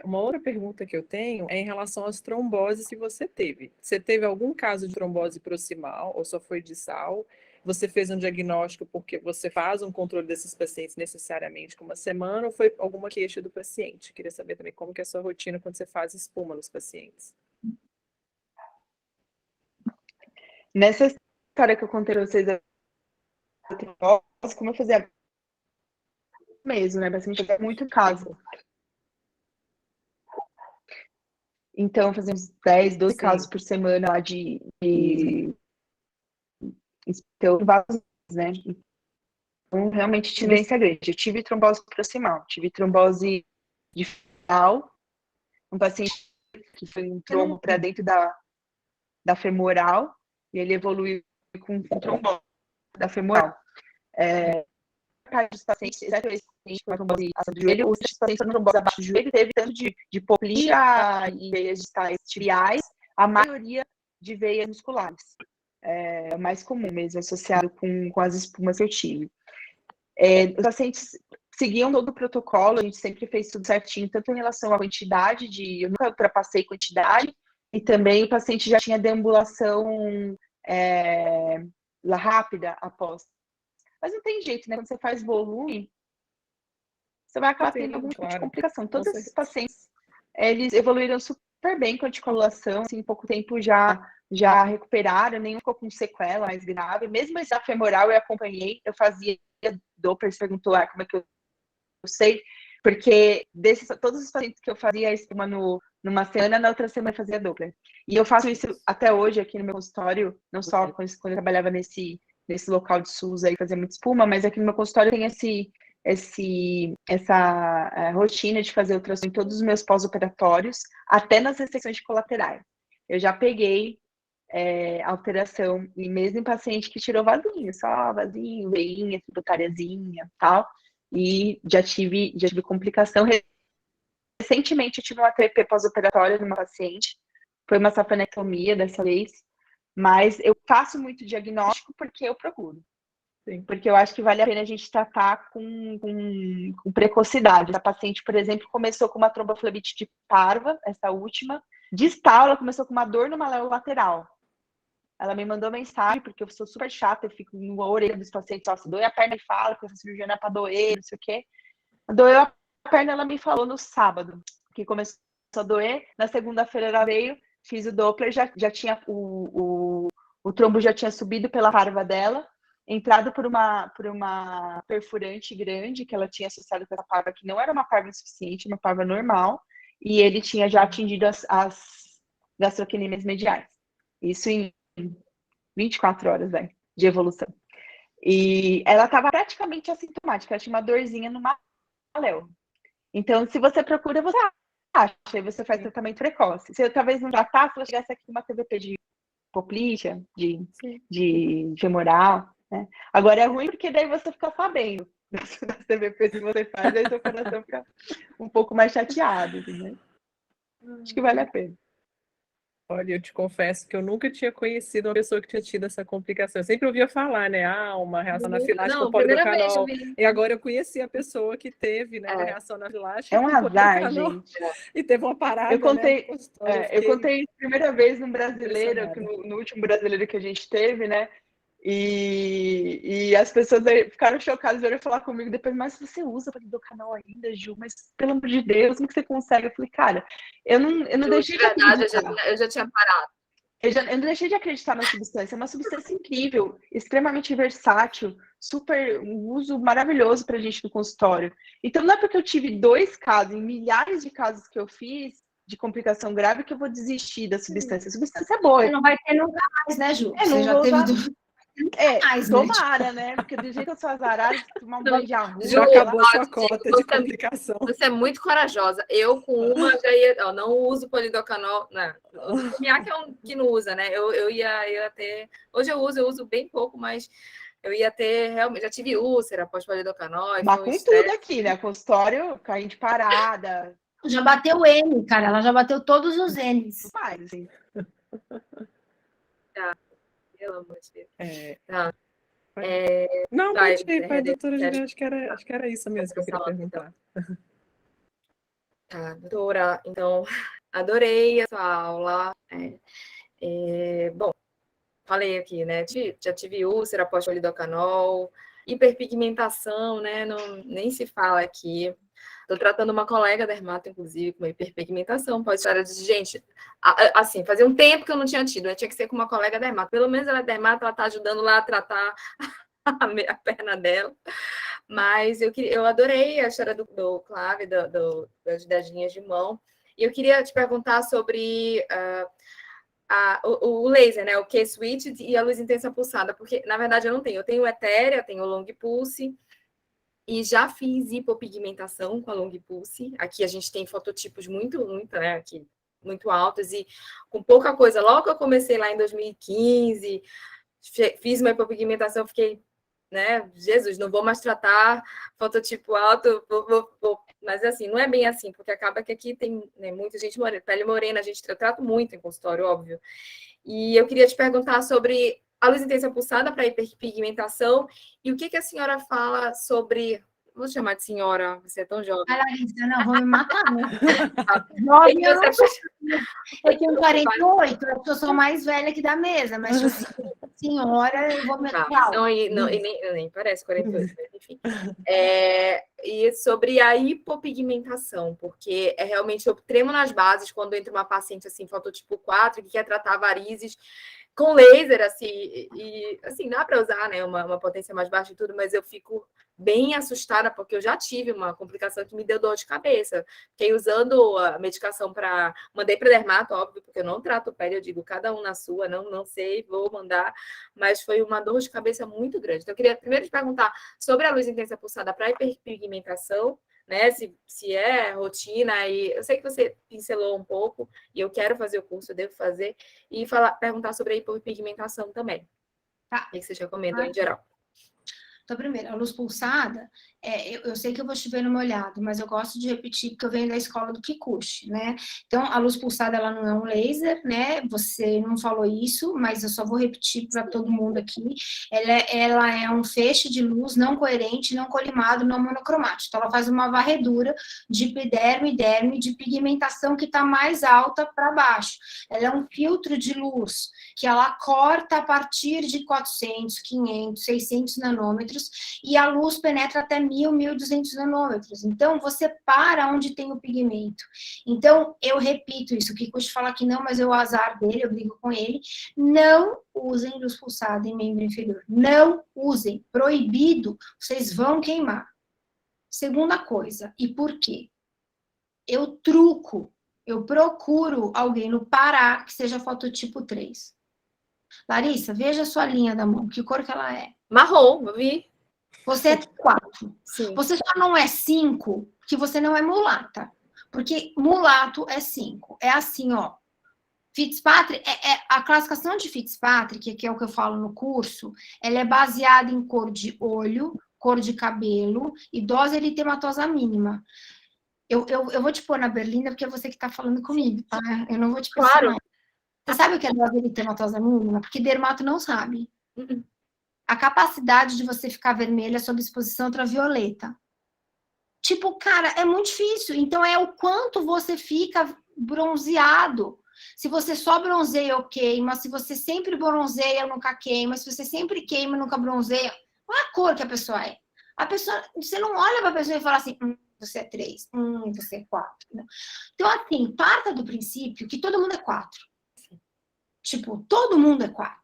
Uma outra pergunta que eu tenho é em relação às tromboses que você teve. Você teve algum caso de trombose proximal ou só foi distal? Você fez um diagnóstico porque você faz um controle desses pacientes necessariamente com uma semana ou foi alguma queixa do paciente? Queria saber também como que é a sua rotina quando você faz espuma nos pacientes. Nessa história que eu contei para vocês, como eu fazia mesmo, né? Paciente chega muito caso. Então, fazemos 10, 12 casos por semana lá de vasos, né? Então, realmente, tendência grande. Eu tive trombose proximal, tive trombose de final, um paciente que foi um trombo para dentro da femoral, e ele evoluiu com trombose da femoral. Dos pacientes, exceto esse com a trombose acima do joelho, os pacientes com trombose abaixo do joelho teve tanto de hipoplasia e veias distais tibiais, a maioria de veias musculares. É o mais comum mesmo, associado com as espumas que eu tive. Os pacientes seguiam todo o protocolo, a gente sempre fez tudo certinho, tanto em relação à quantidade eu nunca ultrapassei quantidade, e também o paciente já tinha deambulação rápida após. Mas não tem jeito, né? Quando você faz volume, você vai acabar tendo algum tipo de complicação. Todos esses pacientes, eles evoluíram super bem com a anticoagulação, assim, em pouco tempo já recuperaram, nenhum ficou com sequela mais grave. Mesmo esse femoral eu acompanhei, eu fazia Doppler, você perguntou como é que eu sei, porque todos os pacientes que eu fazia a espuma numa semana, na outra semana eu fazia Doppler. E eu faço isso até hoje aqui no meu consultório, não só quando eu trabalhava nesse local de SUS aí, fazia muita espuma, mas aqui no meu consultório tem essa rotina de fazer ultrassom em todos os meus pós-operatórios, até nas ressecções de colaterais. Eu já peguei alteração, e mesmo em paciente que tirou vasinho, só vasinho, veinha, tributariazinha, tal, e já tive complicação. Recentemente eu tive um ATP pós-operatório numa paciente, foi uma safanectomia dessa vez, mas eu faço muito diagnóstico porque eu procuro. Sim. Porque eu acho que vale a pena a gente tratar com precocidade. A paciente, por exemplo, começou com uma tromboflebite de parva, essa última, distal, ela começou com uma dor no maléolo lateral. Ela me mandou mensagem, porque eu sou super chata, eu fico na orelha dos pacientes, se doer a perna e fala, que essa cirurgia não é pra doer, não sei o quê. Doeu a perna, ela me falou no sábado, que começou a doer, na segunda-feira ela veio, fiz o Doppler, já tinha o trombo já tinha subido pela parva dela, entrado por uma perfurante grande, que ela tinha associado com essa parva, que não era uma parva insuficiente, uma parva normal, e ele tinha já atingido as gastrocnemias mediais. Isso em 24 horas, de evolução. E ela estava praticamente assintomática, ela tinha uma dorzinha no maléolo. Então, se você procura, você acha, e você faz tratamento precoce. Se eu talvez não tratasse, se ela chegasse aqui com uma TVP de hipoplasia, de femoral, né? Agora é ruim porque daí você fica sabendo das TVPs que você faz, aí seu coração fica um pouco mais chateado, né? Acho que vale a pena. Olha, eu te confesso que eu nunca tinha conhecido uma pessoa que tinha tido essa complicação. Eu sempre ouvia falar, né? Uma reação anafilática ao polidocanol. E agora eu conheci a pessoa que teve, né, uma reação anafilática. É um azar, gente. E teve uma parada, eu contei, né? Eu contei a primeira vez num brasileiro, no último brasileiro que a gente teve, né? E as pessoas ficaram chocadas, vieram falar comigo depois, mas você usa polidocanol ainda, Ju? Mas, pelo amor de Deus, como que você consegue? Eu falei, cara, eu não deixei de acreditar. Eu já tinha parado. Eu não deixei de acreditar na substância. É uma substância incrível, extremamente versátil, um uso maravilhoso pra gente no consultório. Então, não é porque eu tive 2 casos, em milhares de casos que eu fiz, de complicação grave, que eu vou desistir da substância. A substância é boa. Você não vai ter nunca mais, né, Ju? Você já teve... tomara, né? Porque do jeito que eu sou azarada, tomar um banho de arroz... Já acabou sua cota de complicação. Você é muito corajosa. Eu, com uma, já ia... não uso polidocanol. Não. O Miak que não usa, né? Eu ia ter... Hoje eu uso bem pouco, mas eu ia ter... Realmente, já tive úlcera pós-polidocanol. Mas com tudo aqui, né? Consultório, caindo de parada. Já bateu o N, cara. Ela já bateu todos os N's. Mais, assim. Tá. Pelo amor de Deus. Não, pode ir, doutora Juliana, acho que era isso mesmo que eu queria perguntar. Tá, doutora, então, adorei a sua aula. Bom, falei aqui, né, já tive úlcera pós-polidocanol, hiperpigmentação, né, nem se fala aqui. Estou tratando uma colega dermato, inclusive, com hiperpigmentação. Pode ser, gente, assim, fazia um tempo que eu não tinha tido, né? Tinha que ser com uma colega dermato. Pelo menos ela é dermato, ela está ajudando lá a tratar a perna dela. Mas eu adorei a história do clave, das dedinhas de mão. E eu queria te perguntar sobre o laser, né? O K-Switch e a luz intensa pulsada, porque, na verdade, eu não tenho. Eu tenho o Etérea, eu tenho o Long Pulse, e já fiz hipopigmentação com a Long Pulse. Aqui a gente tem fototipos muito, né, aqui, muito altos, e com pouca coisa. Logo que eu comecei lá em 2015, fiz uma hipopigmentação, fiquei né? Jesus, não vou mais tratar fototipo alto, mas assim, não é bem assim, porque acaba que aqui tem, né, muita gente morena, pele morena, eu trato muito em consultório, óbvio. E eu queria te perguntar sobre a luz intensa pulsada para hiperpigmentação e o que a senhora fala sobre... Vou chamar de senhora, você é tão jovem. A Larissa, não, vou me matar, né? Jovem, eu não sou. Eu tenho 48, eu sou mais velha que da mesa, mas se eu for senhora, eu vou me matar. Não, nem parece 48, mas enfim. E sobre a hipopigmentação, porque realmente eu tremo nas bases quando entra uma paciente assim, fototipo 4, que quer tratar varizes com laser, assim, e assim, dá para usar, né, uma potência mais baixa e tudo, mas eu fico bem assustada, porque eu já tive uma complicação que me deu dor de cabeça. Fiquei usando a medicação para... Mandei para dermato, óbvio, porque eu não trato pele, eu digo, cada um na sua, não sei, vou mandar, mas foi uma dor de cabeça muito grande. Então, eu queria primeiro te perguntar sobre a luz intensa pulsada para hiperpigmentação, né, se é rotina, e eu sei que você pincelou um pouco, e eu quero fazer o curso, eu devo fazer, e perguntar sobre a hiperpigmentação também. Tá. O que você recomenda em geral? Então, primeiro, a luz pulsada, eu sei que eu vou chover no molhado, mas eu gosto de repetir porque eu venho da escola do Kikuchi, né? Então, a luz pulsada, ela não é um laser, né? Você não falou isso, mas eu só vou repetir para todo mundo aqui. Ela é um feixe de luz não coerente, não colimado, não monocromático. Então, ela faz uma varredura de epiderme e derme de pigmentação que está mais alta para baixo. Ela é um filtro de luz que ela corta a partir de 400, 500, 600 nanômetros, e a luz penetra até 1.000, 1.200 nanômetros. Então, você para onde tem o pigmento. Então, eu repito isso, o Kikuchi fala que não, mas eu azar dele, eu brigo com ele. Não usem luz pulsada em membro inferior. Não usem. Proibido. Vocês vão queimar. Segunda coisa, e por quê? Eu procuro alguém no Pará que seja fototipo 3. Larissa, veja a sua linha da mão, que cor que ela é? Marrom, eu vi. Você é 4. Sim. Você só não é 5, que você não é mulata. Porque mulato é 5. É assim, ó. Fitzpatrick, a classificação de Fitzpatrick, que é o que eu falo no curso, ela é baseada em cor de olho, cor de cabelo e dose eritematosa mínima. Eu vou te pôr na berlinda, porque é você que está falando comigo, tá? Eu não vou te pressionar. Claro. Você sabe o que é dose eritematosa mínima? Porque dermato não sabe. A capacidade de você ficar vermelha sob exposição ultravioleta. Tipo, cara, é muito difícil. Então, é o quanto você fica bronzeado. Se você só bronzeia ou queima, se você sempre bronzeia, nunca queima, se você sempre queima, nunca bronzeia, qual é a cor que a pessoa é? A pessoa, você não olha para a pessoa e fala assim, você é 3, você é 4. Então, assim, parta do princípio que todo mundo é 4. Tipo, todo mundo é 4.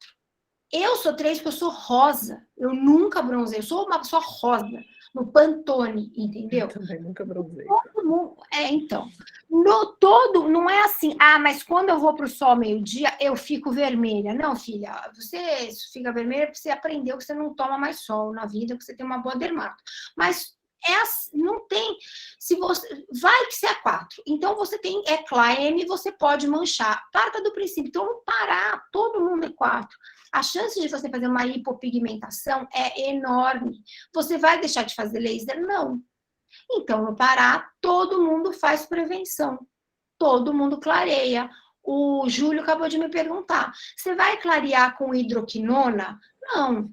Eu sou 3 porque eu sou rosa. Eu nunca bronzei. Eu sou uma pessoa rosa. No Pantone, entendeu? Eu também nunca bronzei. Todo mundo... então. No todo, não é assim. Mas quando eu vou para o sol meio-dia, eu fico vermelha. Não, filha. Você fica vermelha porque você aprendeu que você não toma mais sol na vida, que você tem uma boa dermato. Mas não tem... Se você... Vai que você é 4. Então, você tem M, você pode manchar. Parta do princípio. Então, no Pará, todo mundo é 4. A chance de você fazer uma hipopigmentação é enorme. Você vai deixar de fazer laser? Não. Então, no Pará, todo mundo faz prevenção. Todo mundo clareia. O Júlio acabou de me perguntar. Você vai clarear com hidroquinona? Não.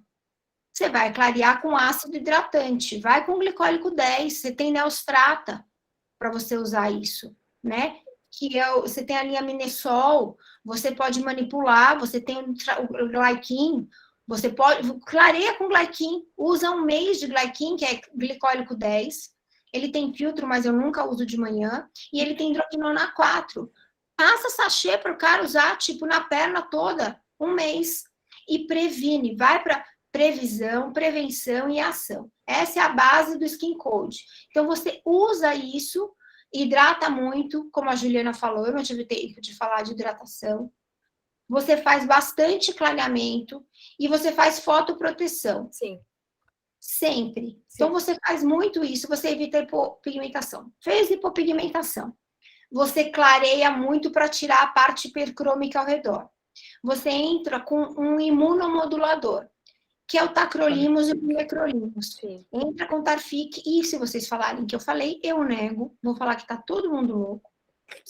Você vai clarear com ácido hidratante. Vai com glicólico 10. Você tem Neostrata para você usar isso, né? Você tem a linha Minesol, você pode manipular, você tem o Glykin, você pode, clareia com Glykin, usa um mês de Glykin, que é glicólico 10, ele tem filtro, mas eu nunca uso de manhã, e ele tem hidroquinona 4. Passa sachê para o cara usar, tipo, na perna toda, um mês, e previne, vai para previsão, prevenção e ação. Essa é a base do Skin Code. Então, você usa isso, hidrata muito, como a Juliana falou, eu não tive tempo de falar de hidratação. Você faz bastante clareamento e você faz fotoproteção. Sim. Sempre. Sim. Então, você faz muito isso, você evita hipopigmentação. Fez hipopigmentação. Você clareia muito para tirar a parte hipercrômica ao redor. Você entra com um imunomodulador. que é o tacrolimus e o mecrolimus. Sim. Entra com Tarfic, e se vocês falarem que eu falei, eu nego, vou falar que tá todo mundo louco.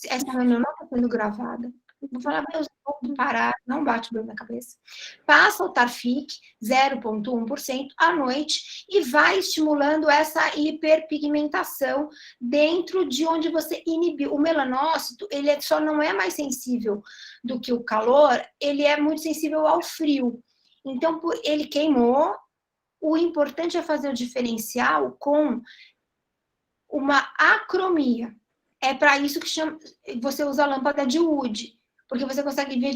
Essa reunião não está sendo gravada. Vou falar, meu, vou parar, não bate bem na cabeça. Passa o Tarfic, 0,1% à noite, e vai estimulando essa hiperpigmentação dentro de onde você inibiu. O melanócito, ele só não é mais sensível do que o calor, ele é muito sensível ao frio. Então, ele queimou. O importante é fazer o diferencial com uma acromia. É para isso que você usa a lâmpada de Wood, porque você consegue ver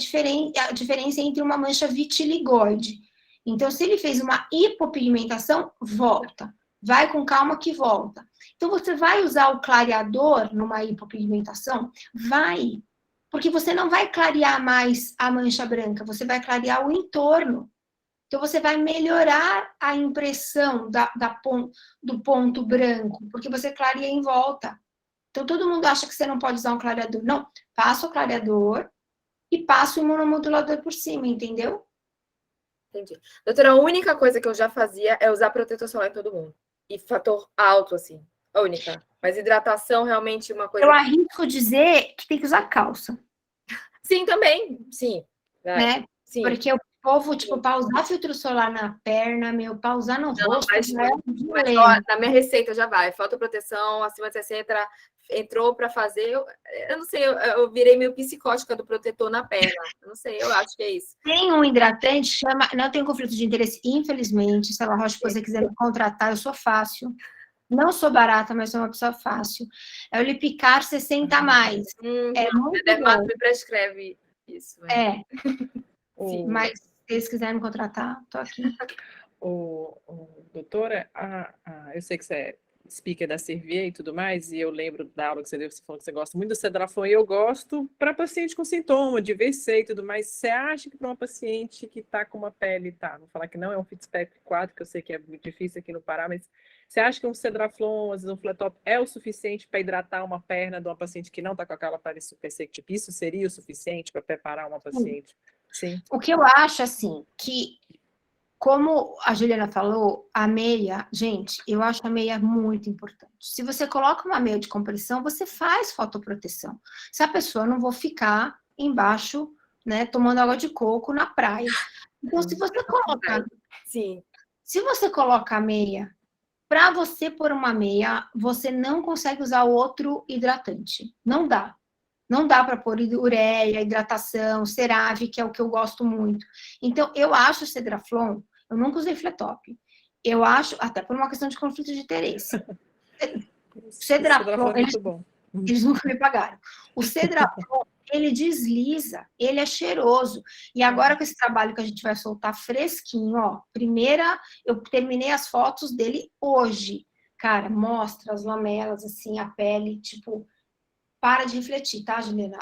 a diferença entre uma mancha vitiligoide. Então, se ele fez uma hipopigmentação, volta. Vai com calma que volta. Então, você vai usar o clareador numa hipopigmentação? Vai. Porque você não vai clarear mais a mancha branca, você vai clarear o entorno. Então, você vai melhorar a impressão do ponto branco, porque você clareia em volta. Então, todo mundo acha que você não pode usar um clareador. Não, passa o clareador e passa o imunomodulador por cima, entendeu? Entendi. Doutora, a única coisa que eu já fazia é usar protetor solar em todo mundo. E fator alto, assim. A única. Mas hidratação, realmente, uma coisa... Eu arrisco dizer que tem que usar calça. Sim, também. Sim. Né? Sim. Porque o povo, tipo, para usar filtro solar na perna, para usar no rosto... Mas na minha receita já vai. Fotoproteção, acima de 60... entrou para fazer, eu não sei, eu virei meio psicótica do protetor na perna, eu não sei, eu acho que é isso. Tem um hidratante, chama, não tem conflito de interesse, infelizmente, se a La Roche-Posay quiser me contratar, eu sou fácil, não sou barata, mas sou uma pessoa fácil, é o Lipicar 60+, é muito a dermato me prescreve isso. Né? Sim, mas se eles quiserem me contratar, tô aqui. Doutora, eu sei que você é speaker da Servier e tudo mais, e eu lembro da aula que você deu, você falou que você gosta muito do Cedraflon, e eu gosto para paciente com sintoma de VC e tudo mais. Você acha que para uma paciente que está com uma pele, vou falar que não é um Fitzpatrick 4, que eu sei que é muito difícil aqui no Pará, mas você acha que um Cedraflon, às vezes um Flatop, é o suficiente para hidratar uma perna de uma paciente que não está com aquela pele super seca? Tipo, isso seria o suficiente para preparar uma paciente? Sim. O que eu acho, assim, que como a Juliana falou, a meia, gente, eu acho a meia muito importante. Se você coloca uma meia de compressão, você faz fotoproteção. Se a pessoa não vou ficar embaixo, né, tomando água de coco na praia. Então, se você coloca... Sim. Se você coloca a meia, para você pôr uma meia, você não consegue usar outro hidratante. Não dá. Não dá para pôr ureia, hidratação, CeraVe, que é o que eu gosto muito. Então, eu acho o Cedraflon, eu nunca usei Flatop. Eu acho, até por uma questão de conflito de interesse. O Cedraflon, eles nunca me pagaram. O Cedraflon, ele desliza, ele é cheiroso. E agora com esse trabalho que a gente vai soltar fresquinho, ó, eu terminei as fotos dele hoje. Cara, mostra as lamelas, assim, a pele, tipo... Para de refletir, tá, Juliana?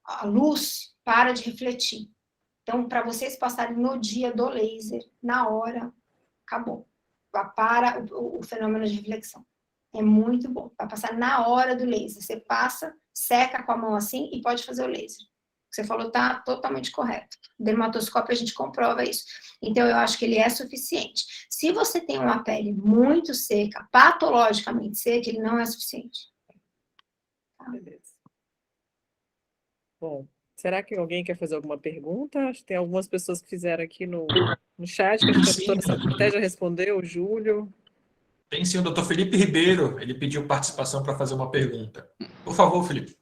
A luz para de refletir. Então, para vocês passarem no dia do laser, na hora, acabou. Para o fenômeno de reflexão. É muito bom. Vai passar na hora do laser. Você passa, seca com a mão assim e pode fazer o laser. O que você falou está totalmente correto. O dermatoscópio a gente comprova isso. Então, eu acho que ele é suficiente. Se você tem uma pele muito seca, patologicamente seca, ele não é suficiente. Beleza. Bom, será que alguém quer fazer alguma pergunta? Acho que tem algumas pessoas que fizeram aqui no chat, que acho que a doutora até já respondeu, o Júlio. Tem sim, o doutor Felipe Ribeiro, ele pediu participação para fazer uma pergunta. Por favor, Felipe.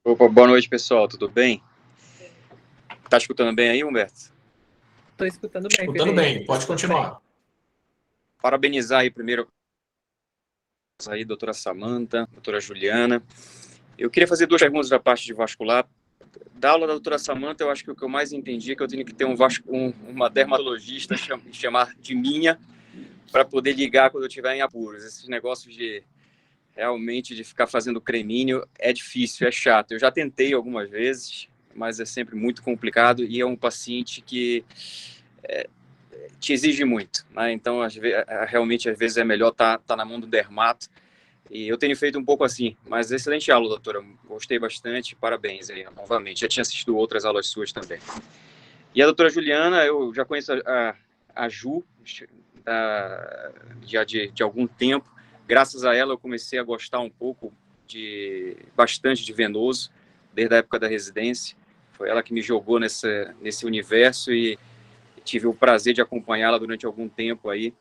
Opa, boa noite, pessoal, tudo bem? Tá escutando bem aí, Humberto? Estou escutando bem. Escutando bem, pode continuar. Parabenizar aí primeiro aí, doutora Samanta, doutora Juliana. Eu queria fazer 2 perguntas da parte de vascular. Da aula da doutora Samanta, eu acho que o que eu mais entendi é que eu tenho que ter uma dermatologista chamar de minha para poder ligar quando eu estiver em apuros. Esses negócios realmente de ficar fazendo creminho é difícil, é chato. Eu já tentei algumas vezes, mas é sempre muito complicado e é um paciente que te exige muito, né? Então, realmente, às vezes é melhor estar na mão do dermato. E eu tenho feito um pouco assim, mas excelente aula, doutora. Gostei bastante, parabéns aí, novamente. Já tinha assistido outras aulas suas também. E a doutora Juliana, eu já conheço a Ju já de algum tempo. Graças a ela, eu comecei a gostar um pouco bastante de venoso, desde a época da residência. Foi ela que me jogou nesse universo e tive o prazer de acompanhá-la durante algum tempo aí,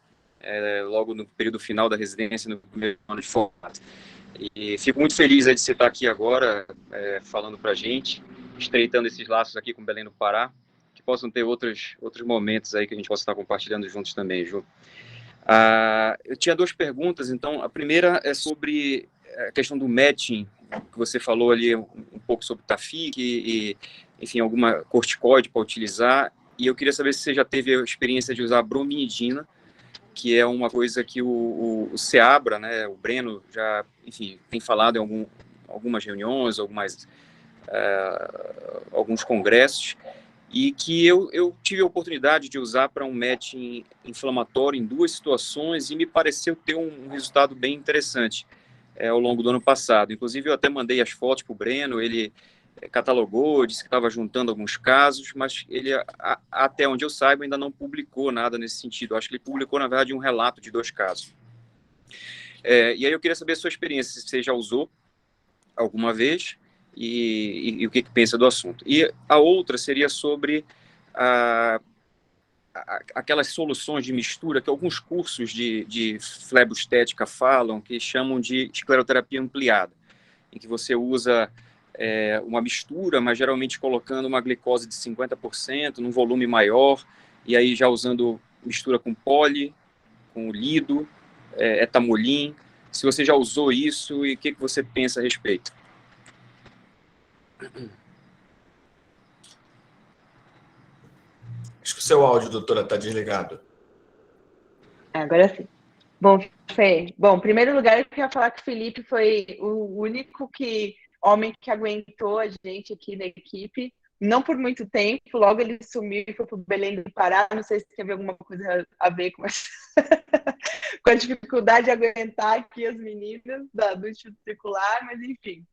logo no período final da residência, no primeiro ano de formato. E fico muito feliz de você estar aqui agora, falando para a gente, estreitando esses laços aqui com Belém do Pará, que possam ter outros momentos aí que a gente possa estar compartilhando juntos também, Ju. Eu tinha 2 perguntas, então. A primeira é sobre a questão do matching, que você falou ali um pouco sobre Tafic e, enfim, alguma corticoide para utilizar, e eu queria saber se você já teve a experiência de usar brominidina, que é uma coisa que o Seabra, né, o Breno, já, enfim, tem falado em algumas reuniões, alguns congressos, e que eu tive a oportunidade de usar para um matching inflamatório em 2 situações e me pareceu ter um resultado bem interessante ao longo do ano passado. Inclusive, eu até mandei as fotos para o Breno, ele catalogou, disse que estava juntando alguns casos, mas ele, até onde eu saiba, ainda não publicou nada nesse sentido. Eu acho que ele publicou, na verdade, um relato de 2 casos. E aí eu queria saber a sua experiência, se você já usou alguma vez, e o que pensa do assunto. E a outra seria sobre aquelas soluções de mistura que alguns cursos de fleboestética falam, que chamam de escleroterapia ampliada, em que você usa uma mistura, mas geralmente colocando uma glicose de 50%, num volume maior, e aí já usando mistura com poli, com lido, etamolim. Se você já usou isso e o que você pensa a respeito? Acho que o seu áudio, doutora, está desligado. Agora sim. Bom, Fê, em primeiro lugar, eu queria falar que o Felipe foi o único homem que aguentou a gente aqui na equipe, não por muito tempo, logo ele sumiu e foi para o Belém do Pará, não sei se teve alguma coisa a ver com com a dificuldade de aguentar aqui as meninas do Instituto Circular, mas enfim.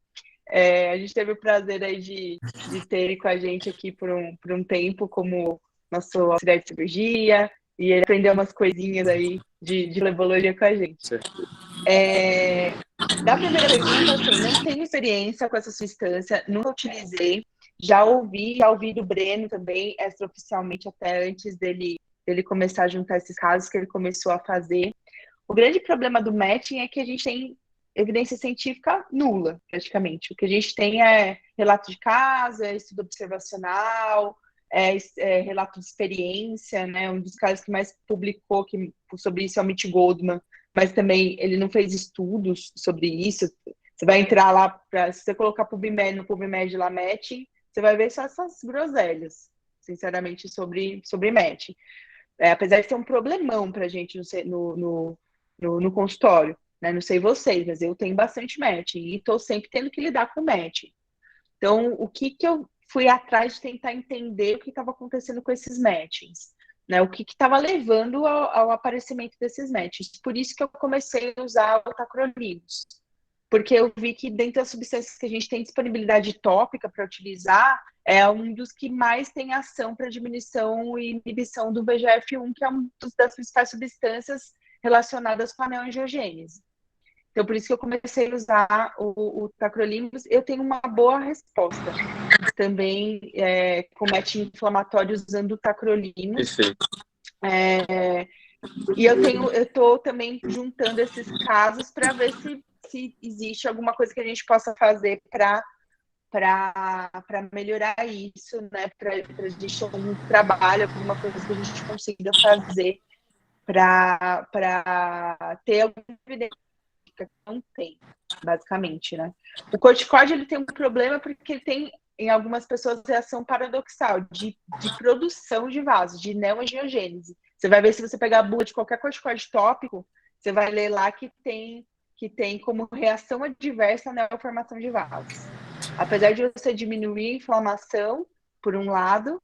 A gente teve o prazer aí de ter ele com a gente aqui por um tempo como nosso auxiliar de cirurgia, e ele aprendeu umas coisinhas aí de flebologia com a gente. Da primeira pergunta, assim, não tenho experiência com essa substância, nunca utilizei, já ouvi do Breno também, extraoficialmente, até antes dele começar a juntar esses casos que ele começou a fazer. O grande problema do matching é que a gente tem evidência científica nula, praticamente. O que a gente tem é relato de caso, estudo observacional, relato de experiência, né? Um dos caras que mais publicou sobre isso é o Mitch Goldman, mas também ele não fez estudos sobre isso. Você vai entrar lá, se você colocar no PubMed lá, matching, você vai ver só essas groselhas, sinceramente, sobre matching. Apesar de ser um problemão para a gente no consultório, né? Não sei vocês, mas eu tenho bastante matching e estou sempre tendo que lidar com matching. Então, o que eu fui atrás de tentar entender o que estava acontecendo com esses matchings, né? O que estava levando ao aparecimento desses matchings. Por isso que eu comecei a usar o tacrolimus, porque eu vi que dentro das substâncias que a gente tem disponibilidade tópica para utilizar, é um dos que mais tem ação para diminuição e inibição do VEGF-1, que é uma das principais substâncias relacionadas com a neoangiogênese. Então, por isso que eu comecei a usar o tacrolimus. Eu tenho uma boa resposta também com matching inflamatório usando o tacrolimus. Perfeito. E eu estou também juntando esses casos para ver se existe alguma coisa que a gente possa fazer para melhorar isso, né? Para a gente ter um trabalho, alguma coisa que a gente consiga fazer para ter alguma evidência que não tem, basicamente, né? O corticóide, ele tem um problema porque ele tem, em algumas pessoas, reação paradoxal de produção de vasos, de neoangiogênese. Você vai ver, se você pegar a bula de qualquer corticóide tópico, você vai ler lá que tem como reação adversa a neoformação de vasos. Apesar de você diminuir a inflamação, por um lado,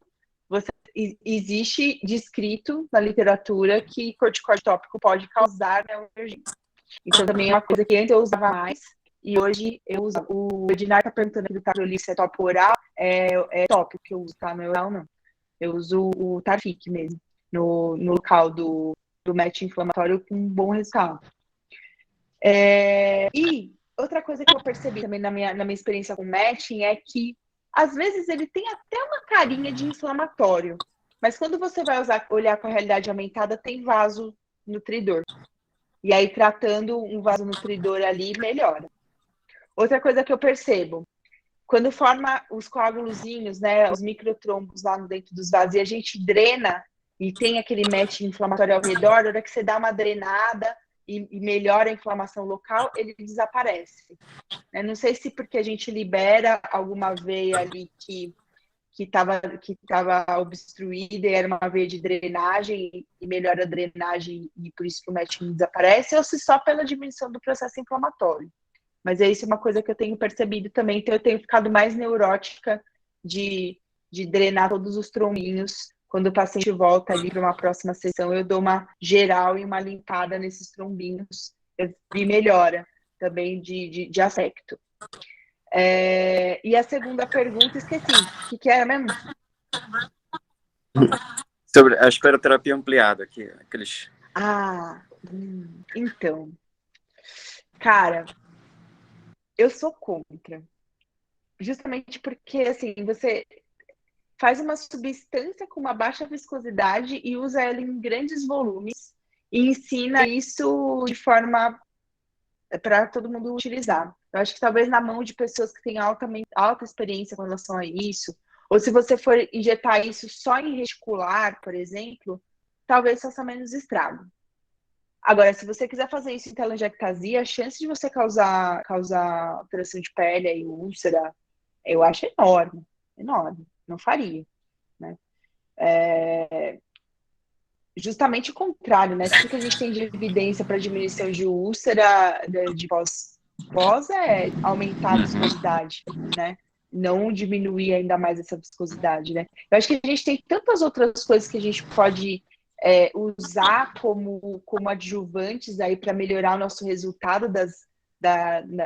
existe descrito na literatura que corticóide tópico pode causar neoangiogênese. Então, também é uma coisa que antes eu usava mais, e hoje eu uso. O Edinar está perguntando aqui do tacrolimus, se é tópico oral, é tópico que eu uso, tá? Não é oral, não. Eu uso o Tarfic mesmo, no local do match inflamatório com um bom resultado. E outra coisa que eu percebi também na minha experiência com matching é que, às vezes, ele tem até uma carinha de inflamatório, mas quando você vai olhar com a realidade aumentada, tem vasonutridor. E aí, tratando um vasonutridor ali, melhora. Outra coisa que eu percebo, quando forma os coágulozinhos, né, os microtrombos lá dentro dos vasos, e a gente drena e tem aquele match inflamatório ao redor, na hora que você dá uma drenada e melhora a inflamação local, ele desaparece. Eu não sei se porque a gente libera alguma veia ali que estava obstruída e era uma veia de drenagem e melhora a drenagem e por isso que o matching desaparece, ou se só pela diminuição do processo inflamatório. Mas isso é uma coisa que eu tenho percebido também, então eu tenho ficado mais neurótica de drenar todos os trombinhos. Quando o paciente volta ali para uma próxima sessão, eu dou uma geral e uma limpada nesses trombinhos e melhora também de aspecto. E a segunda pergunta, esqueci. O que era mesmo? Sobre a escleroterapia ampliada, aqueles... Então. Cara, eu sou contra. Justamente porque, assim, você faz uma substância com uma baixa viscosidade e usa ela em grandes volumes e ensina isso de forma para todo mundo utilizar. Eu acho que talvez na mão de pessoas que têm alta experiência com relação a isso, ou se você for injetar isso só em reticular, por exemplo, talvez faça menos estrago. Agora, se você quiser fazer isso em telangiectasia, a chance de você causar alteração de pele e úlcera, eu acho enorme. Não faria, né? Justamente o contrário, né? Tudo que a gente tem de evidência para diminuição de úlcera de pós é aumentar a viscosidade, né? Não diminuir ainda mais essa viscosidade, né? Eu acho que a gente tem tantas outras coisas que a gente pode usar como adjuvantes aí para melhorar o nosso resultado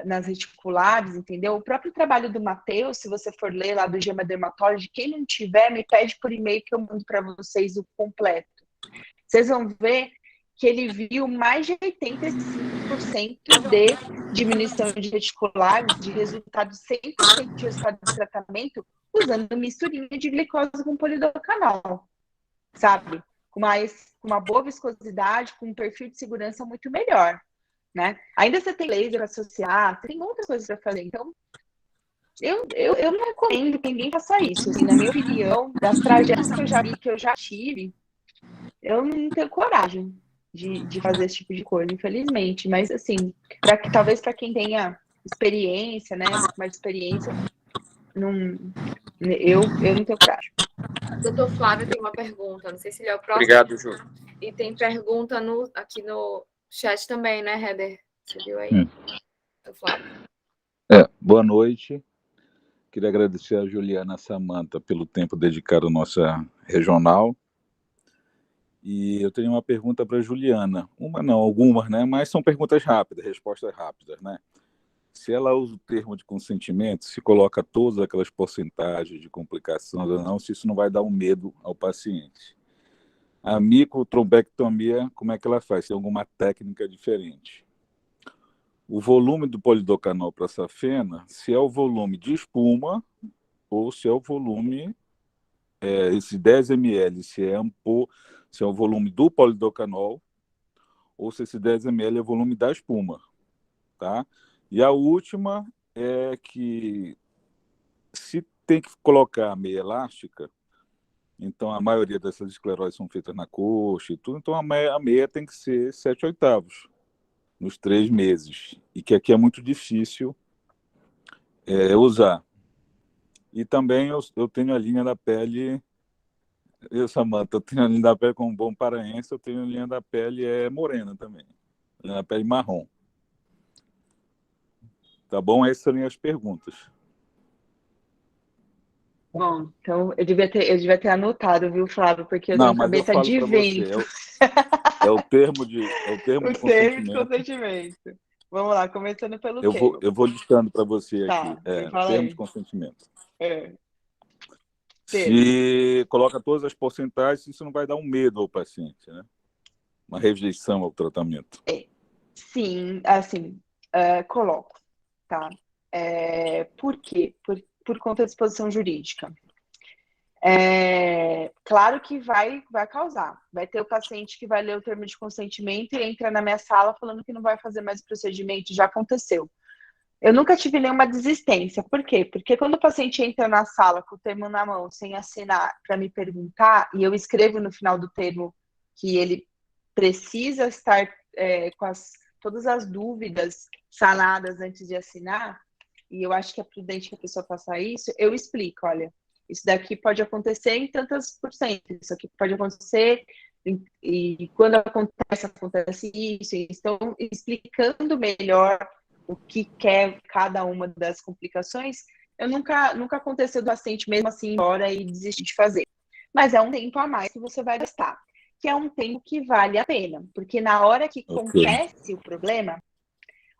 nas reticulares, entendeu? O próprio trabalho do Matheus, se você for ler lá do Gema Dermatology, quem não tiver, me pede por e-mail que eu mando para vocês o completo. Vocês vão ver que ele viu mais de 85% de diminuição de reticulares, de resultado 100% de resultado de tratamento, usando misturinha de glicose com polidocanol, sabe? Com uma boa viscosidade, com um perfil de segurança muito melhor, né? Ainda você tem laser associado, tem outras coisas para fazer. Então, eu não recomendo que ninguém faça isso. Assim, na minha opinião, das tragédias que eu já vi, que eu já tive, eu não tenho coragem de fazer esse tipo de coisa, infelizmente. Mas, assim, talvez para quem tenha experiência, né? Mais experiência, eu não tenho coragem. Doutor Flávio tem uma pergunta, não sei se ele é o próximo. Obrigado, Ju. E tem pergunta aqui no chat também, né, Heather? Você viu aí? Doutor Flávio. Boa noite. Queria agradecer a Juliana Samanta pelo tempo dedicado à nossa regional. E eu tenho uma pergunta para a Juliana. Algumas, né? Mas são perguntas rápidas, respostas rápidas, né? Se ela usa o termo de consentimento, se coloca todas aquelas porcentagens de complicações ou não, se isso não vai dar um medo ao paciente. A microtrombectomia, como é que ela faz? Tem alguma técnica diferente? O volume do polidocanol para safena, se é o volume de espuma ou se é o volume, esse 10 ml, se é o volume do polidocanol ou se esse 10 ml é o volume da espuma, tá? E a última é que se tem que colocar a meia elástica, então a maioria dessas escleroses são feitas na coxa e tudo, então a meia tem que ser 7/8 nos 3 meses, e que aqui é muito difícil usar. E também eu tenho a linha da pele, Samanta, eu tenho a linha da pele como bom paraense, eu tenho a linha da pele morena também, a linha da pele marrom. Tá bom? Essas são as perguntas. Bom, então eu devia ter anotado, viu, Flávio? Porque eu tenho cabeça de vento. É o termo de consentimento. Vamos lá, começando pelo termo. Eu vou listando para você tá, aqui. fala Termo aí. de consentimento. Se coloca todas as porcentagens, isso não vai dar um medo ao paciente, né? Uma rejeição ao tratamento. Sim, assim, coloco, tá? Por quê? Por conta da disposição jurídica. Claro que vai causar. Vai ter o paciente que vai ler o termo de consentimento e entra na minha sala falando que não vai fazer mais o procedimento, já aconteceu. Eu nunca tive nenhuma desistência. Por quê? Porque quando o paciente entra na sala com o termo na mão, sem assinar, para me perguntar, e eu escrevo no final do termo que ele precisa estar com todas as dúvidas sanadas antes de assinar, e eu acho que é prudente que a pessoa faça isso, eu explico, olha, isso daqui pode acontecer em tantas %, isso aqui pode acontecer, e quando acontece isso. Então, explicando melhor o que quer cada uma das complicações, eu nunca aconteceu do paciente mesmo assim ir embora e desistir de fazer. Mas é um tempo a mais que você vai gastar, que é um tempo que vale a pena, porque na hora que acontece o problema,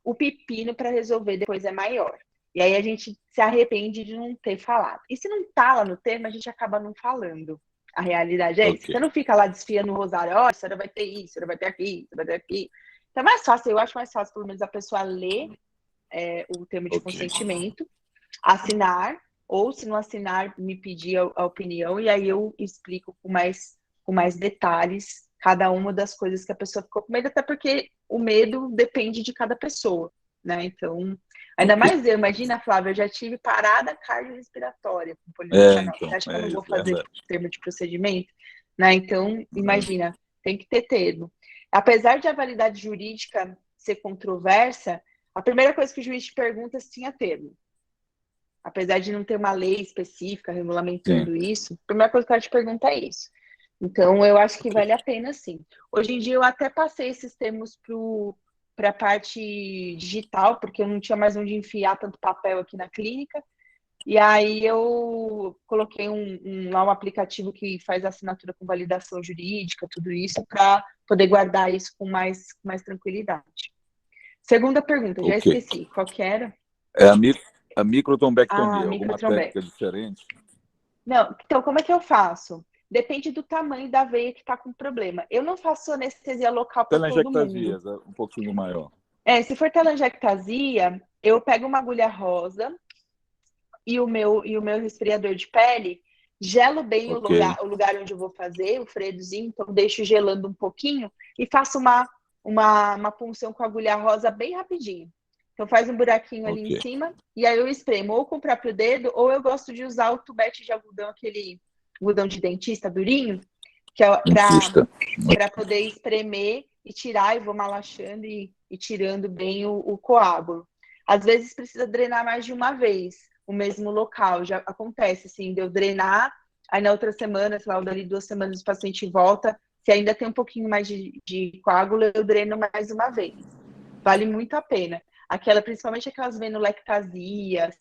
o pepino para resolver depois é maior. E aí a gente se arrepende de não ter falado. E se não tá lá no termo, a gente acaba não falando. A realidade é isso. Você não fica lá desfiando o rosário, ó, a senhora vai ter isso, a senhora vai ter aquilo, a senhora vai ter aquilo. Então é mais fácil, eu acho mais fácil, pelo menos, a pessoa ler o termo de consentimento, assinar, ou se não assinar, me pedir a opinião, e aí eu explico com mais detalhes cada uma das coisas que a pessoa ficou com medo, até porque o medo depende de cada pessoa, né? Então, ainda mais eu, imagina, Flávia, eu já tive parada cardiorrespiratória com polidocanal. Você acha que eu não vou fazer termo de procedimento? Né? Então, imagina, tem que ter termo. Apesar de a validade jurídica ser controversa, a primeira coisa que o juiz te pergunta é se tinha termo. Apesar de não ter uma lei específica regulamentando isso, a primeira coisa que ela te pergunta é isso. Então, eu acho que vale a pena, sim. Hoje em dia, eu até passei esses termos para a parte digital, porque eu não tinha mais onde enfiar tanto papel aqui na clínica. E aí eu coloquei lá um aplicativo que faz assinatura com validação jurídica, tudo isso, para poder guardar isso com mais tranquilidade. Segunda pergunta, já esqueci. Qual que era? A microtrombectomia, alguma microtrombectomia. técnica diferente? Não, então como é que eu faço? Depende do tamanho da veia que está com problema. Eu não faço anestesia local para todo mundo. Um pouquinho maior. Se for telangiectasia, eu pego uma agulha rosa e o meu resfriador de pele, gelo bem o lugar onde eu vou fazer, o freiozinho, então deixo gelando um pouquinho e faço uma punção com a agulha rosa bem rapidinho. Então faz um buraquinho ali em cima e aí eu espremo ou com o próprio dedo, ou eu gosto de usar o tubete de algodão, aquele algodão de dentista durinho, que é para poder espremer e tirar, e vou malachando e tirando bem o coágulo. Às vezes precisa drenar mais de uma vez o mesmo local. Já acontece, assim, de eu drenar, aí na outra semana, sei lá, dali 2 semanas o paciente volta, se ainda tem um pouquinho mais de coágulo, eu dreno mais uma vez. Vale muito a pena. Principalmente aquelas venulectasias,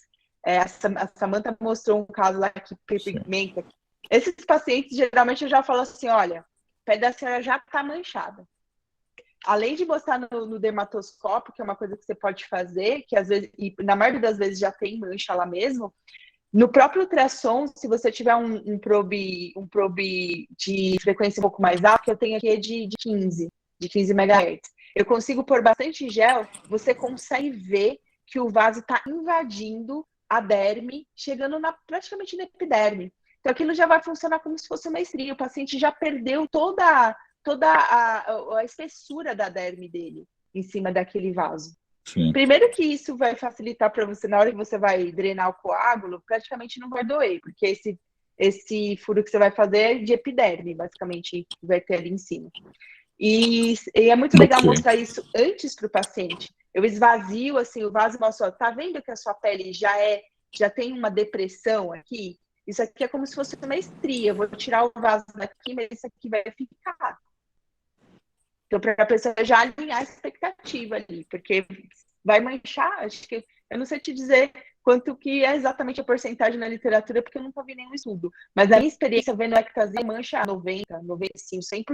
a Samanta mostrou um caso lá que pigmenta. Esses pacientes, geralmente, eu já falo assim, olha, o pé da senhora já está manchada. Além de mostrar no dermatoscópio, que é uma coisa que você pode fazer, que às vezes, e na maioria das vezes já tem mancha lá mesmo, no próprio ultrassom, se você tiver um probe de frequência um pouco mais alta, que eu tenho aqui é de 15 MHz, eu consigo pôr bastante gel, você consegue ver que o vaso está invadindo a derme, chegando praticamente na epiderme. Então, aquilo já vai funcionar como se fosse uma estria. O paciente já perdeu toda a espessura da derme dele em cima daquele vaso. Sim. Primeiro que isso vai facilitar para você, na hora que você vai drenar o coágulo, praticamente não vai doer, porque esse furo que você vai fazer é de epiderme, basicamente, que vai ter ali em cima. E é muito legal mostrar isso antes para o paciente. Eu esvazio assim, o vaso e mostro, tá vendo que a sua pele já tem uma depressão aqui? Isso aqui é como se fosse uma estria. Eu vou tirar o vaso daqui, mas isso aqui vai ficar. Então, para a pessoa já alinhar a expectativa ali, porque vai manchar, acho que eu não sei te dizer quanto que é exatamente a porcentagem na literatura, porque eu nunca vi nenhum estudo. Mas a minha experiência vendo ectasia mancha 90%, 95%, 100%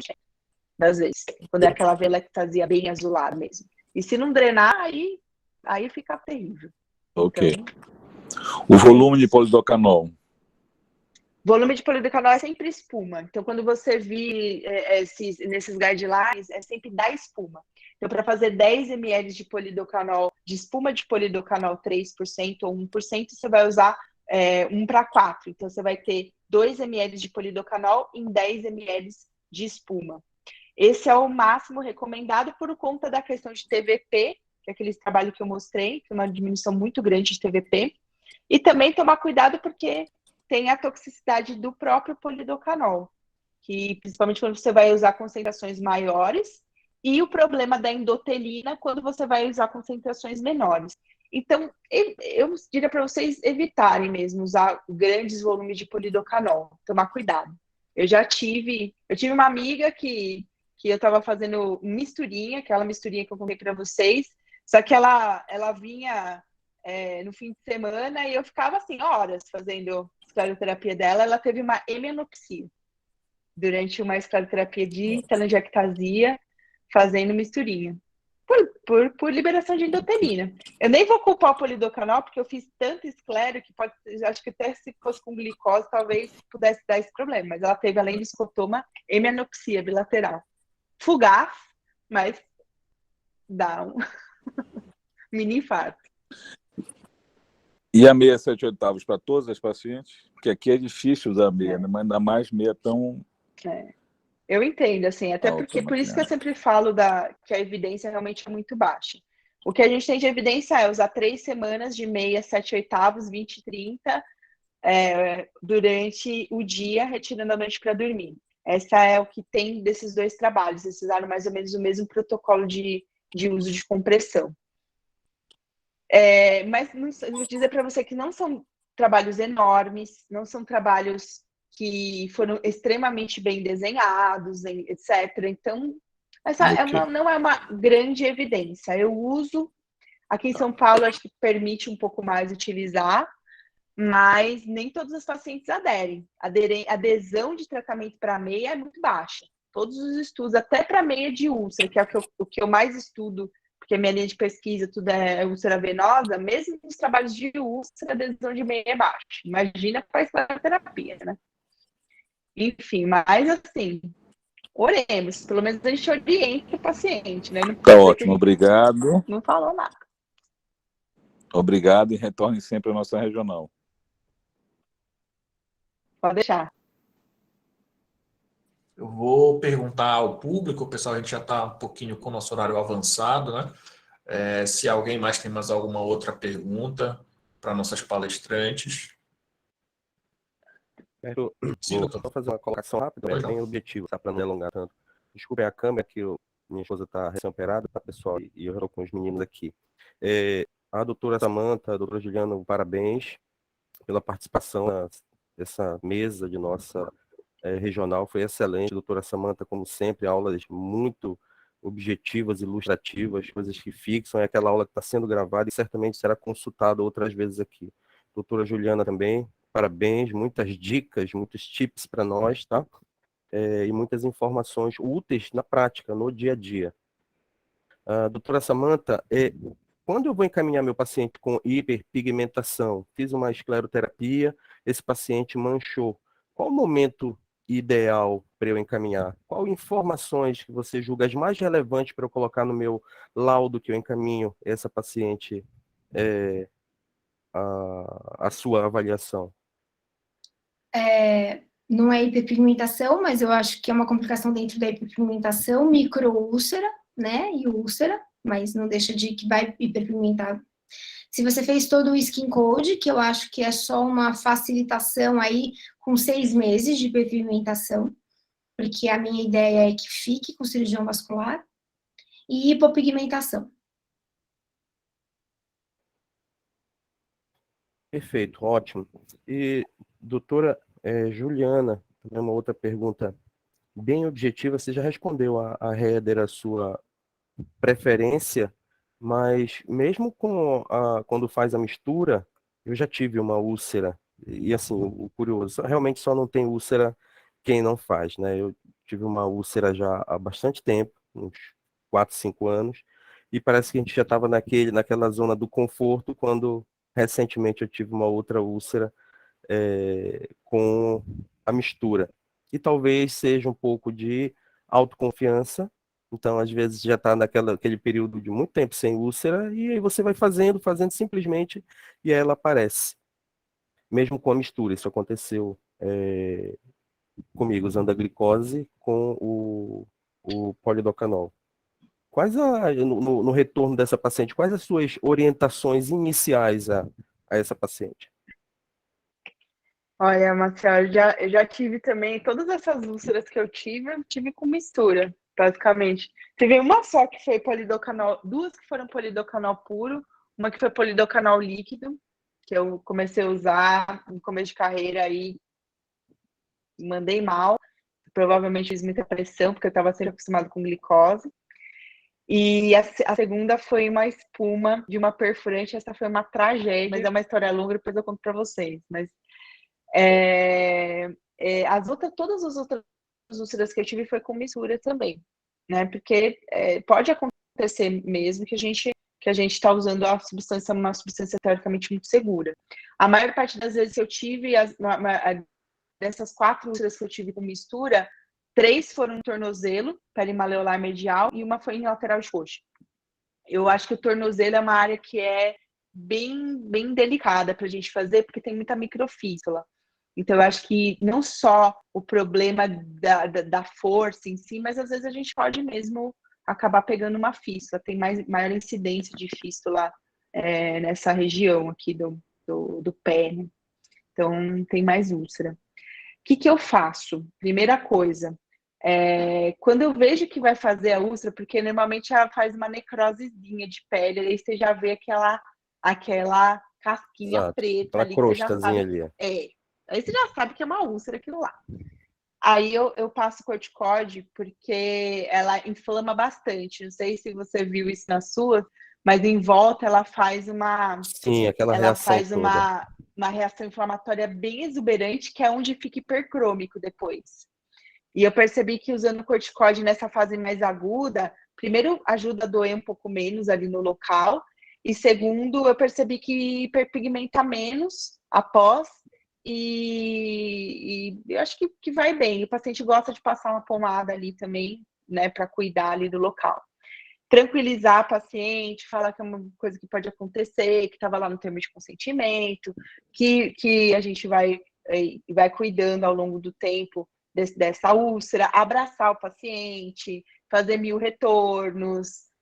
das vezes, quando é aquela velectasia bem azulada mesmo. E se não drenar, aí fica terrível. Ok. Então, o volume de polidocanol? Volume de polidecanol é sempre espuma. Então, quando você vir nesses guidelines, é sempre da espuma. Então, para fazer 10 ml de polidocanol, de espuma de polidocanol 3% ou 1%, você vai usar 1:4. Então, você vai ter 2 ml de polidocanol em 10 ml de espuma. Esse é o máximo recomendado por conta da questão de TVP, que é aquele trabalho que eu mostrei, que é uma diminuição muito grande de TVP. E também tomar cuidado porque tem a toxicidade do próprio polidocanol, que principalmente quando você vai usar concentrações maiores, e o problema da endotelina quando você vai usar concentrações menores. Então, eu diria para vocês evitarem mesmo usar grandes volumes de polidocanol, tomar cuidado. Eu tive uma amiga que eu estava fazendo misturinha, aquela misturinha que eu contei para vocês, só que ela vinha no fim de semana e eu ficava assim, horas fazendo a escleroterapia dela. Ela teve uma hemianopsia durante uma escleroterapia de telangiectasia, fazendo misturinha. Por liberação de endotelina. Eu nem vou culpar o polidocanol, porque eu fiz tanto esclero que acho que até se fosse com glicose, talvez pudesse dar esse problema. Mas ela teve, além de escotoma, hemianopsia bilateral. Fugaz, mas dá um mini infarto. E a meia 7/8 para todas as pacientes? Porque aqui é difícil usar meia, né? Mas ainda mais meia tão... Eu entendo, assim, até porque por isso que eu sempre falo que a evidência realmente é muito baixa. O que a gente tem de evidência é usar 3 semanas de meia 7/8, 20 e 30 durante o dia, retirando a noite para dormir. Essa é o que tem desses dois trabalhos. Eles usaram mais ou menos o mesmo protocolo de uso de compressão. Mas vou dizer para você que não são trabalhos enormes, não são trabalhos que foram extremamente bem desenhados, etc. Então, essa não é uma grande evidência. Eu uso, aqui em São Paulo, acho que permite um pouco mais utilizar, mas nem todos os pacientes aderem. A adesão de tratamento para meia é muito baixa. Todos os estudos, até para meia de úlcera, que é o que eu mais estudo, porque minha linha de pesquisa tudo é úlcera venosa, mesmo nos trabalhos de úlcera, a adesão de meia é baixa. Imagina para a escleroterapia, né? Enfim, mas assim, oremos, pelo menos a gente orienta o paciente, né? Tá ótimo, obrigado. Não falou nada. Obrigado e retorne sempre à nossa regional. Pode deixar. Eu vou perguntar ao público, pessoal, a gente já está um pouquinho com o nosso horário avançado, né? Se alguém mais tem mais alguma outra pergunta para nossas palestrantes. Vou só fazer uma colocação rápida, bem objetivo, tá? Para não alongar tanto. Desculpem a câmera, que minha esposa está recém-operada, tá, pessoal? E eu estou com os meninos aqui. A doutora Samanta, a doutora Juliana, parabéns pela participação nessa mesa de nossa regional. Foi excelente, doutora Samanta, como sempre, aulas muito objetivas, ilustrativas, coisas que fixam. É aquela aula que está sendo gravada e certamente será consultada outras vezes aqui. Doutora Juliana também, parabéns, muitas dicas, muitos tips para nós, tá? E muitas informações úteis na prática, no dia a dia. Doutora Samanta, quando eu vou encaminhar meu paciente com hiperpigmentação, fiz uma escleroterapia, esse paciente manchou, qual o momento ideal para eu encaminhar? Qual informações que você julga as mais relevantes para eu colocar no meu laudo que eu encaminho essa paciente a sua avaliação? Não é hiperpigmentação, mas eu acho que é uma complicação dentro da hiperpigmentação, microúlcera, né, e úlcera, mas não deixa de que vai hiperpigmentar. Se você fez todo o skin code, que eu acho que é só uma facilitação aí com 6 meses de hiperpigmentação, porque a minha ideia é que fique com cirurgião vascular, e hipopigmentação. Perfeito, ótimo. E, doutora Juliana, também uma outra pergunta bem objetiva, você já respondeu a Heather a sua preferência, mas mesmo quando faz a mistura, eu já tive uma úlcera, e assim, o curioso, realmente só não tem úlcera quem não faz, né? Eu tive uma úlcera já há bastante tempo, uns 4, 5 anos, e parece que a gente já estava naquela zona do conforto quando recentemente eu tive uma outra úlcera com a mistura. E talvez seja um pouco de autoconfiança. Então, às vezes, já está naquele período de muito tempo sem úlcera, e aí você vai fazendo simplesmente, e aí ela aparece. Mesmo com a mistura, isso aconteceu comigo, usando a glicose com o polidocanol. No retorno dessa paciente, quais as suas orientações iniciais a essa paciente? Olha, Marcelo, eu já tive também, todas essas úlceras que eu tive com mistura, basicamente. Teve uma só que foi polidocanol, duas que foram polidocanol puro, uma que foi polidocanol líquido, que eu comecei a usar no começo de carreira aí, mandei mal, provavelmente fiz muita pressão, porque eu estava sempre acostumado com glicose. E a segunda foi uma espuma de uma perfurante, essa foi uma tragédia, mas é uma história longa, depois eu conto para vocês, mas todas as outras úlceras que eu tive foi com mistura também, né? Porque pode acontecer mesmo que a gente está usando uma substância teoricamente muito segura. A maior parte das vezes que eu tive, dessas 4 úlceras que eu tive com mistura, 3 foram no tornozelo, pele maleolar medial, e uma foi em lateral de coxa. Eu acho que o tornozelo é uma área que é bem delicada para a gente fazer, porque tem muita microfístula. Então, eu acho que não só o problema da força em si, mas às vezes a gente pode mesmo acabar pegando uma fístula. Tem maior incidência de fístula nessa região aqui do pé, né? Então, tem mais úlcera. O que eu faço? Primeira coisa, quando eu vejo que vai fazer a úlcera, porque normalmente ela faz uma necrosezinha de pele, aí você já vê aquela casquinha Exato. preta Aquela ali, que você já crostazinha sabe. ali. Aí você já sabe que é uma úlcera aquilo lá. Aí eu passo corticóide porque ela inflama bastante. Não sei se você viu isso na sua, mas em volta ela faz Sim, aquela reação toda. uma reação inflamatória bem exuberante, que é onde fica hipercrômico depois. E eu percebi que usando corticóide nessa fase mais aguda, primeiro ajuda a doer um pouco menos ali no local, e segundo, eu percebi que hiperpigmenta menos após, e eu acho que vai bem. O paciente gosta de passar uma pomada ali também, né, para cuidar ali do local. Tranquilizar a paciente, falar que é uma coisa que pode acontecer, que estava lá no termo de consentimento, que a gente vai cuidando ao longo do tempo dessa úlcera, abraçar o paciente, fazer 1000 retornos.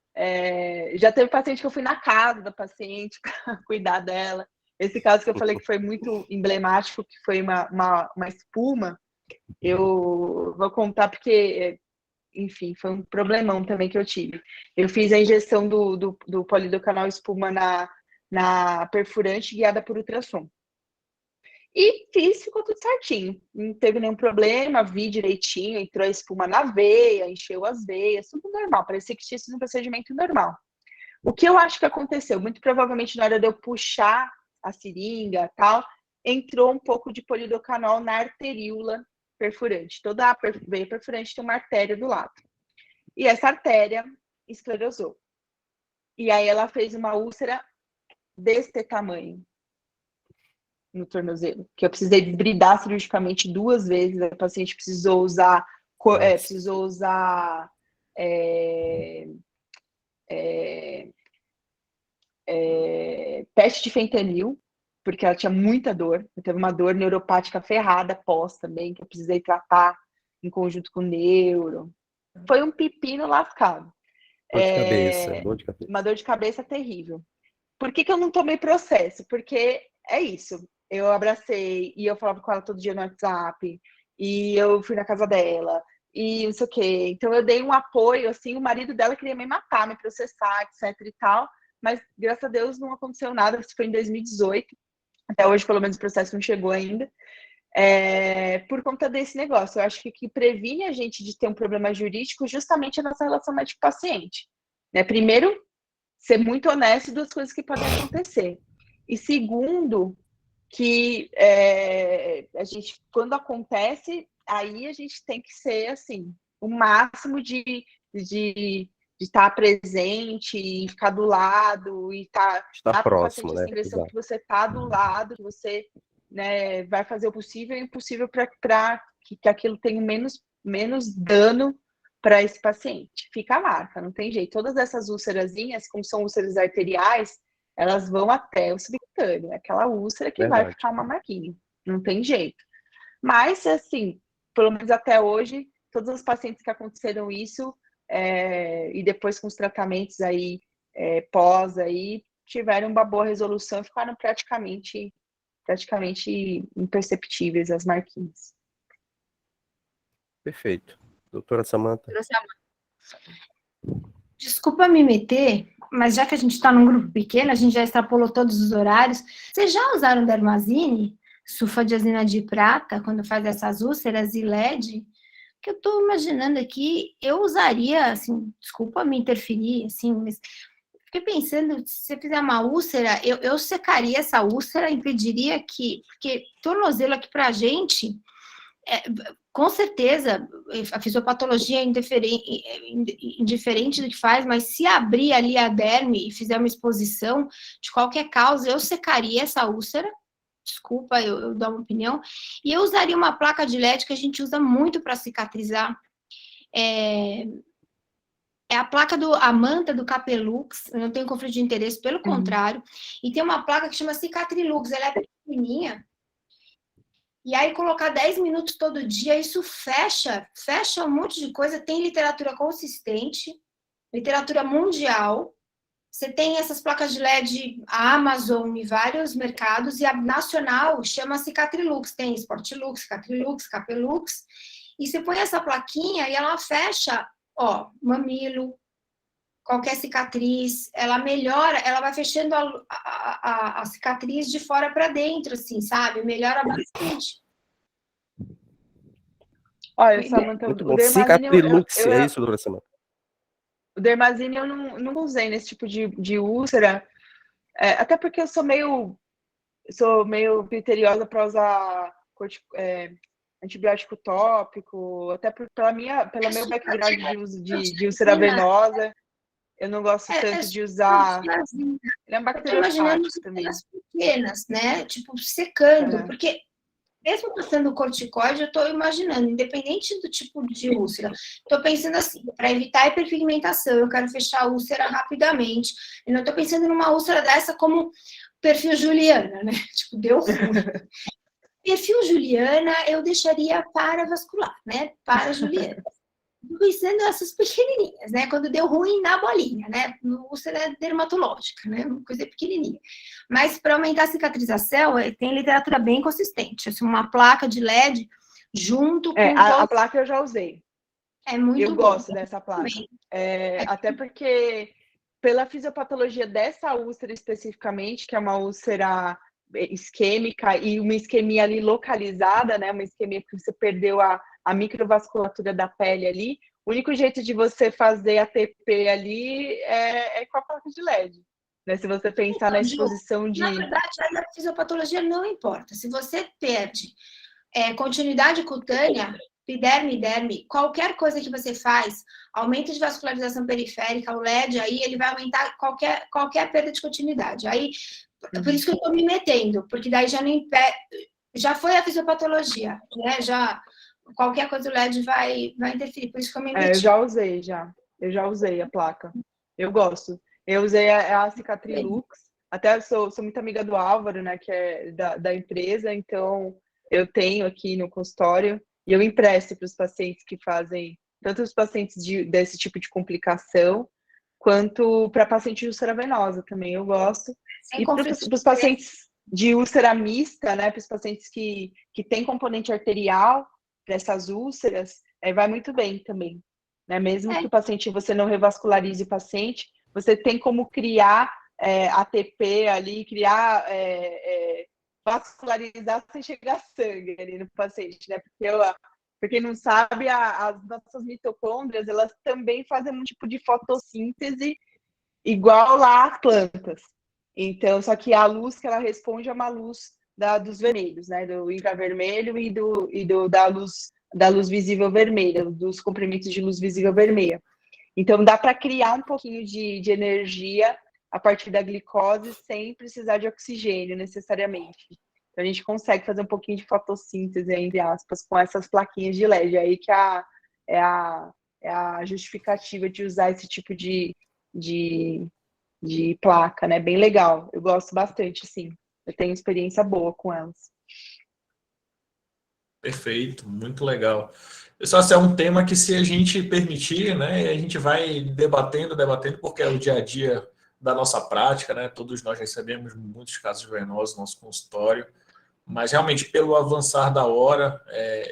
Já teve paciente que eu fui na casa da paciente para cuidar dela. Esse caso que eu falei que foi muito emblemático, que foi uma espuma, eu vou contar porque, enfim, foi um problemão também que eu tive. Eu fiz a injeção do polidocanol espuma na perfurante guiada por ultrassom. E ficou tudo certinho. Não teve nenhum problema, vi direitinho, entrou a espuma na veia, encheu as veias, tudo normal. Parecia que tinha sido um procedimento normal. O que eu acho que aconteceu? Muito provavelmente na hora de eu puxar a seringa tal, entrou um pouco de polidocanol na arteríola perfurante. Toda a veia perfurante tem uma artéria do lado. E essa artéria esclerosou. E aí ela fez uma úlcera deste tamanho no tornozelo, que eu precisei bridar cirurgicamente 2 vezes. A paciente precisou usar teste de fentanil, porque ela tinha muita dor. Eu teve uma dor neuropática ferrada pós também, que eu precisei tratar em conjunto com o neuro. Foi um pepino lascado. Dor de cabeça. Uma dor de cabeça terrível. Por que eu não tomei processo? Porque é isso. Eu abracei e eu falava com ela todo dia no WhatsApp, e eu fui na casa dela, e não sei o quê. Então eu dei um apoio, assim, o marido dela queria me matar, me processar, etc e tal, mas graças a Deus não aconteceu nada. Isso foi em 2018. Até hoje, pelo menos, o processo não chegou ainda. Por conta desse negócio. Eu acho que o que previne a gente de ter um problema jurídico justamente é a nossa relação médico-paciente. Né? Primeiro, ser muito honesto das coisas que podem acontecer. E segundo, que a gente, quando acontece, aí a gente tem que ser, assim, o máximo de estar presente, e ficar do lado, e estar próximo, né? A impressão que você está do lado, que você né, vai fazer o possível e o impossível para que aquilo tenha menos dano para esse paciente. Fica a marca, não tem jeito. Todas essas úlcerazinhas, como são úlceras arteriais, elas vão até o subcutâneo. É aquela úlcera que vai ficar uma marquinha. Não tem jeito. Mas, assim, pelo menos até hoje, todos os pacientes que aconteceram isso, e depois com os tratamentos aí, pós aí, tiveram uma boa resolução e ficaram praticamente imperceptíveis as marquinhas. Perfeito. Doutora Samantha. Desculpa me meter, mas já que a gente está num grupo pequeno, a gente já extrapolou todos os horários. Vocês já usaram dermazine, sulfadiazina de prata, quando faz essas úlceras e LED? Que eu estou imaginando aqui, eu usaria, assim, desculpa me interferir, assim, mas fiquei pensando, se você fizer uma úlcera, eu secaria essa úlcera, impediria que, porque tornozelo aqui pra gente, com certeza, a fisiopatologia é indiferente do que faz, mas se abrir ali a derme e fizer uma exposição de qualquer causa, eu secaria essa úlcera, desculpa, eu dou uma opinião, e eu usaria uma placa de LED que a gente usa muito para cicatrizar, é a placa a manta do Capelux, eu não tenho conflito de interesse, pelo contrário, e tem uma placa que chama Cicatrilux, ela é pequenininha, e aí colocar 10 minutos todo dia, isso fecha um monte de coisa, tem literatura consistente, literatura mundial, você tem essas placas de LED, a Amazon e vários mercados, e a nacional chama Cicatrilux, tem Sportlux, Cicatrilux, Capelux, e você põe essa plaquinha e ela fecha, ó, mamilo, qualquer cicatriz, ela melhora, ela vai fechando a cicatriz de fora para dentro, assim, sabe? Melhora bastante. Olha, Samantha, muito bom. Cicatrilux, é isso, doutora Samantha? O dermazine eu não usei nesse tipo de úlcera, até porque eu sou meio criteriosa para usar antibiótico tópico, até pelo meu background de uso de úlcera venosa, eu não gosto tanto de usar. Ele é um bacteriofágico também. Pequenas, né? Tipo, secando, porque mesmo passando corticoide, eu estou imaginando, independente do tipo de úlcera, estou pensando assim, para evitar hiperpigmentação, eu quero fechar a úlcera rapidamente, eu não estou pensando numa úlcera dessa como perfil Juliana, né? Tipo, deu ruim. Perfil Juliana, eu deixaria paravascular, né? Para Juliana. Estou pensando essas pequenininhas, né? Quando deu ruim na bolinha, né? Úlcera dermatológica, né? Uma coisa pequenininha. Mas para aumentar a cicatrização, tem literatura bem consistente. Assim, uma placa de LED junto com... A placa eu já usei. É muito Eu bom. gosto dessa placa. Até porque, pela fisiopatologia dessa úlcera especificamente, que é uma úlcera isquêmica e uma isquemia ali localizada, né? Uma isquemia que você perdeu a microvasculatura da pele ali, o único jeito de você fazer a TP ali é com a placa de LED. Né? Se você pensar na exposição de... Na verdade, a fisiopatologia não importa. Se você perde continuidade cutânea, epiderme, qualquer coisa que você faz, aumento de vascularização periférica, o LED, aí ele vai aumentar qualquer perda de continuidade. Aí, por isso que eu estou me metendo, porque daí já não impede... Já foi a fisiopatologia, né? Qualquer coisa o LED vai interferir, por isso que eu me meti. Eu já usei a placa. Eu gosto. Eu usei a Cicatrilux, até sou muito amiga do Álvaro, né, que é da empresa, então eu tenho aqui no consultório e eu empresto para os pacientes que fazem, tanto os pacientes desse tipo de complicação, quanto para paciente de úlcera venosa também, eu gosto. E para os pacientes de úlcera mista, né, para os pacientes que têm componente arterial, para essas úlceras, vai muito bem também. Né? Mesmo que o paciente, você não revascularize o paciente, você tem como criar ATP ali, vascularizar sem chegar sangue ali no paciente, né? Porque quem não sabe, as nossas mitocôndrias, elas também fazem um tipo de fotossíntese igual lá às plantas. Então, só que a luz que ela responde é uma luz dos vermelhos, né? Do infravermelho e da luz visível vermelha, dos comprimidos de luz visível vermelha. Então, dá para criar um pouquinho de energia a partir da glicose sem precisar de oxigênio necessariamente. Então, a gente consegue fazer um pouquinho de fotossíntese, entre aspas, com essas plaquinhas de LED. Aí que é a justificativa de usar esse tipo de placa, né? Bem legal. Eu gosto bastante, sim. Eu tenho experiência boa com elas. Perfeito, muito legal. Pessoal, esse é um tema que, se a gente permitir, né, a gente vai debatendo, porque é o dia a dia da nossa prática, né? Todos nós recebemos muitos casos venosos no nosso consultório, mas realmente, pelo avançar da hora,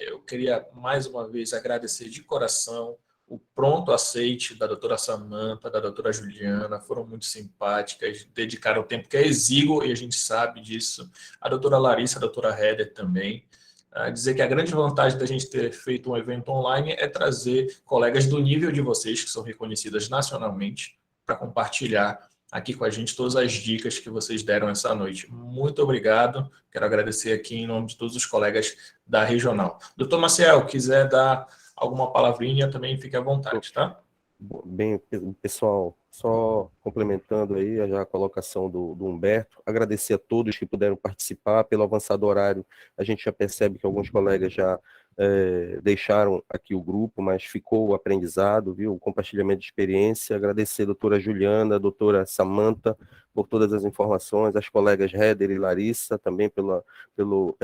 eu queria mais uma vez agradecer de coração o pronto aceite da doutora Samanta, da doutora Juliana, foram muito simpáticas, dedicaram o tempo que é exíguo, e a gente sabe disso. A doutora Larissa, a doutora Heather também. Dizer que a grande vantagem da gente ter feito um evento online é trazer colegas do nível de vocês, que são reconhecidas nacionalmente, para compartilhar aqui com a gente todas as dicas que vocês deram essa noite. Muito obrigado. Quero agradecer aqui em nome de todos os colegas da Regional. Doutor Maciel, quiser dar alguma palavrinha, também fique à vontade, tá? Bem, pessoal, só complementando aí já a colocação do Humberto, agradecer a todos que puderam participar. Pelo avançado horário, a gente já percebe que alguns colegas já deixaram aqui o grupo, mas ficou o aprendizado, viu? O compartilhamento de experiência. Agradecer a doutora Juliana, a doutora Samanta, por todas as informações, as colegas Heather e Larissa, também pela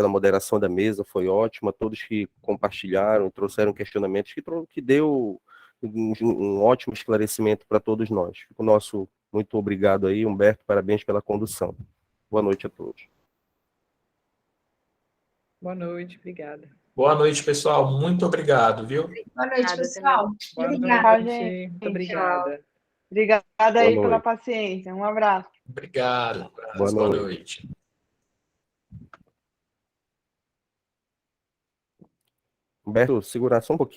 moderação da mesa, foi ótima. Todos que compartilharam, trouxeram questionamentos, que deu um ótimo esclarecimento para todos nós. O nosso muito obrigado aí, Humberto, parabéns pela condução. Boa noite a todos. Boa noite, obrigada. Boa noite, pessoal. Muito obrigado, viu? Boa noite, pessoal. Boa Obrigada. noite, muito obrigada. Obrigada aí Boa pela noite. paciência. Um abraço. Obrigado. Boa Boa noite. noite. Humberto, segurar só um pouquinho.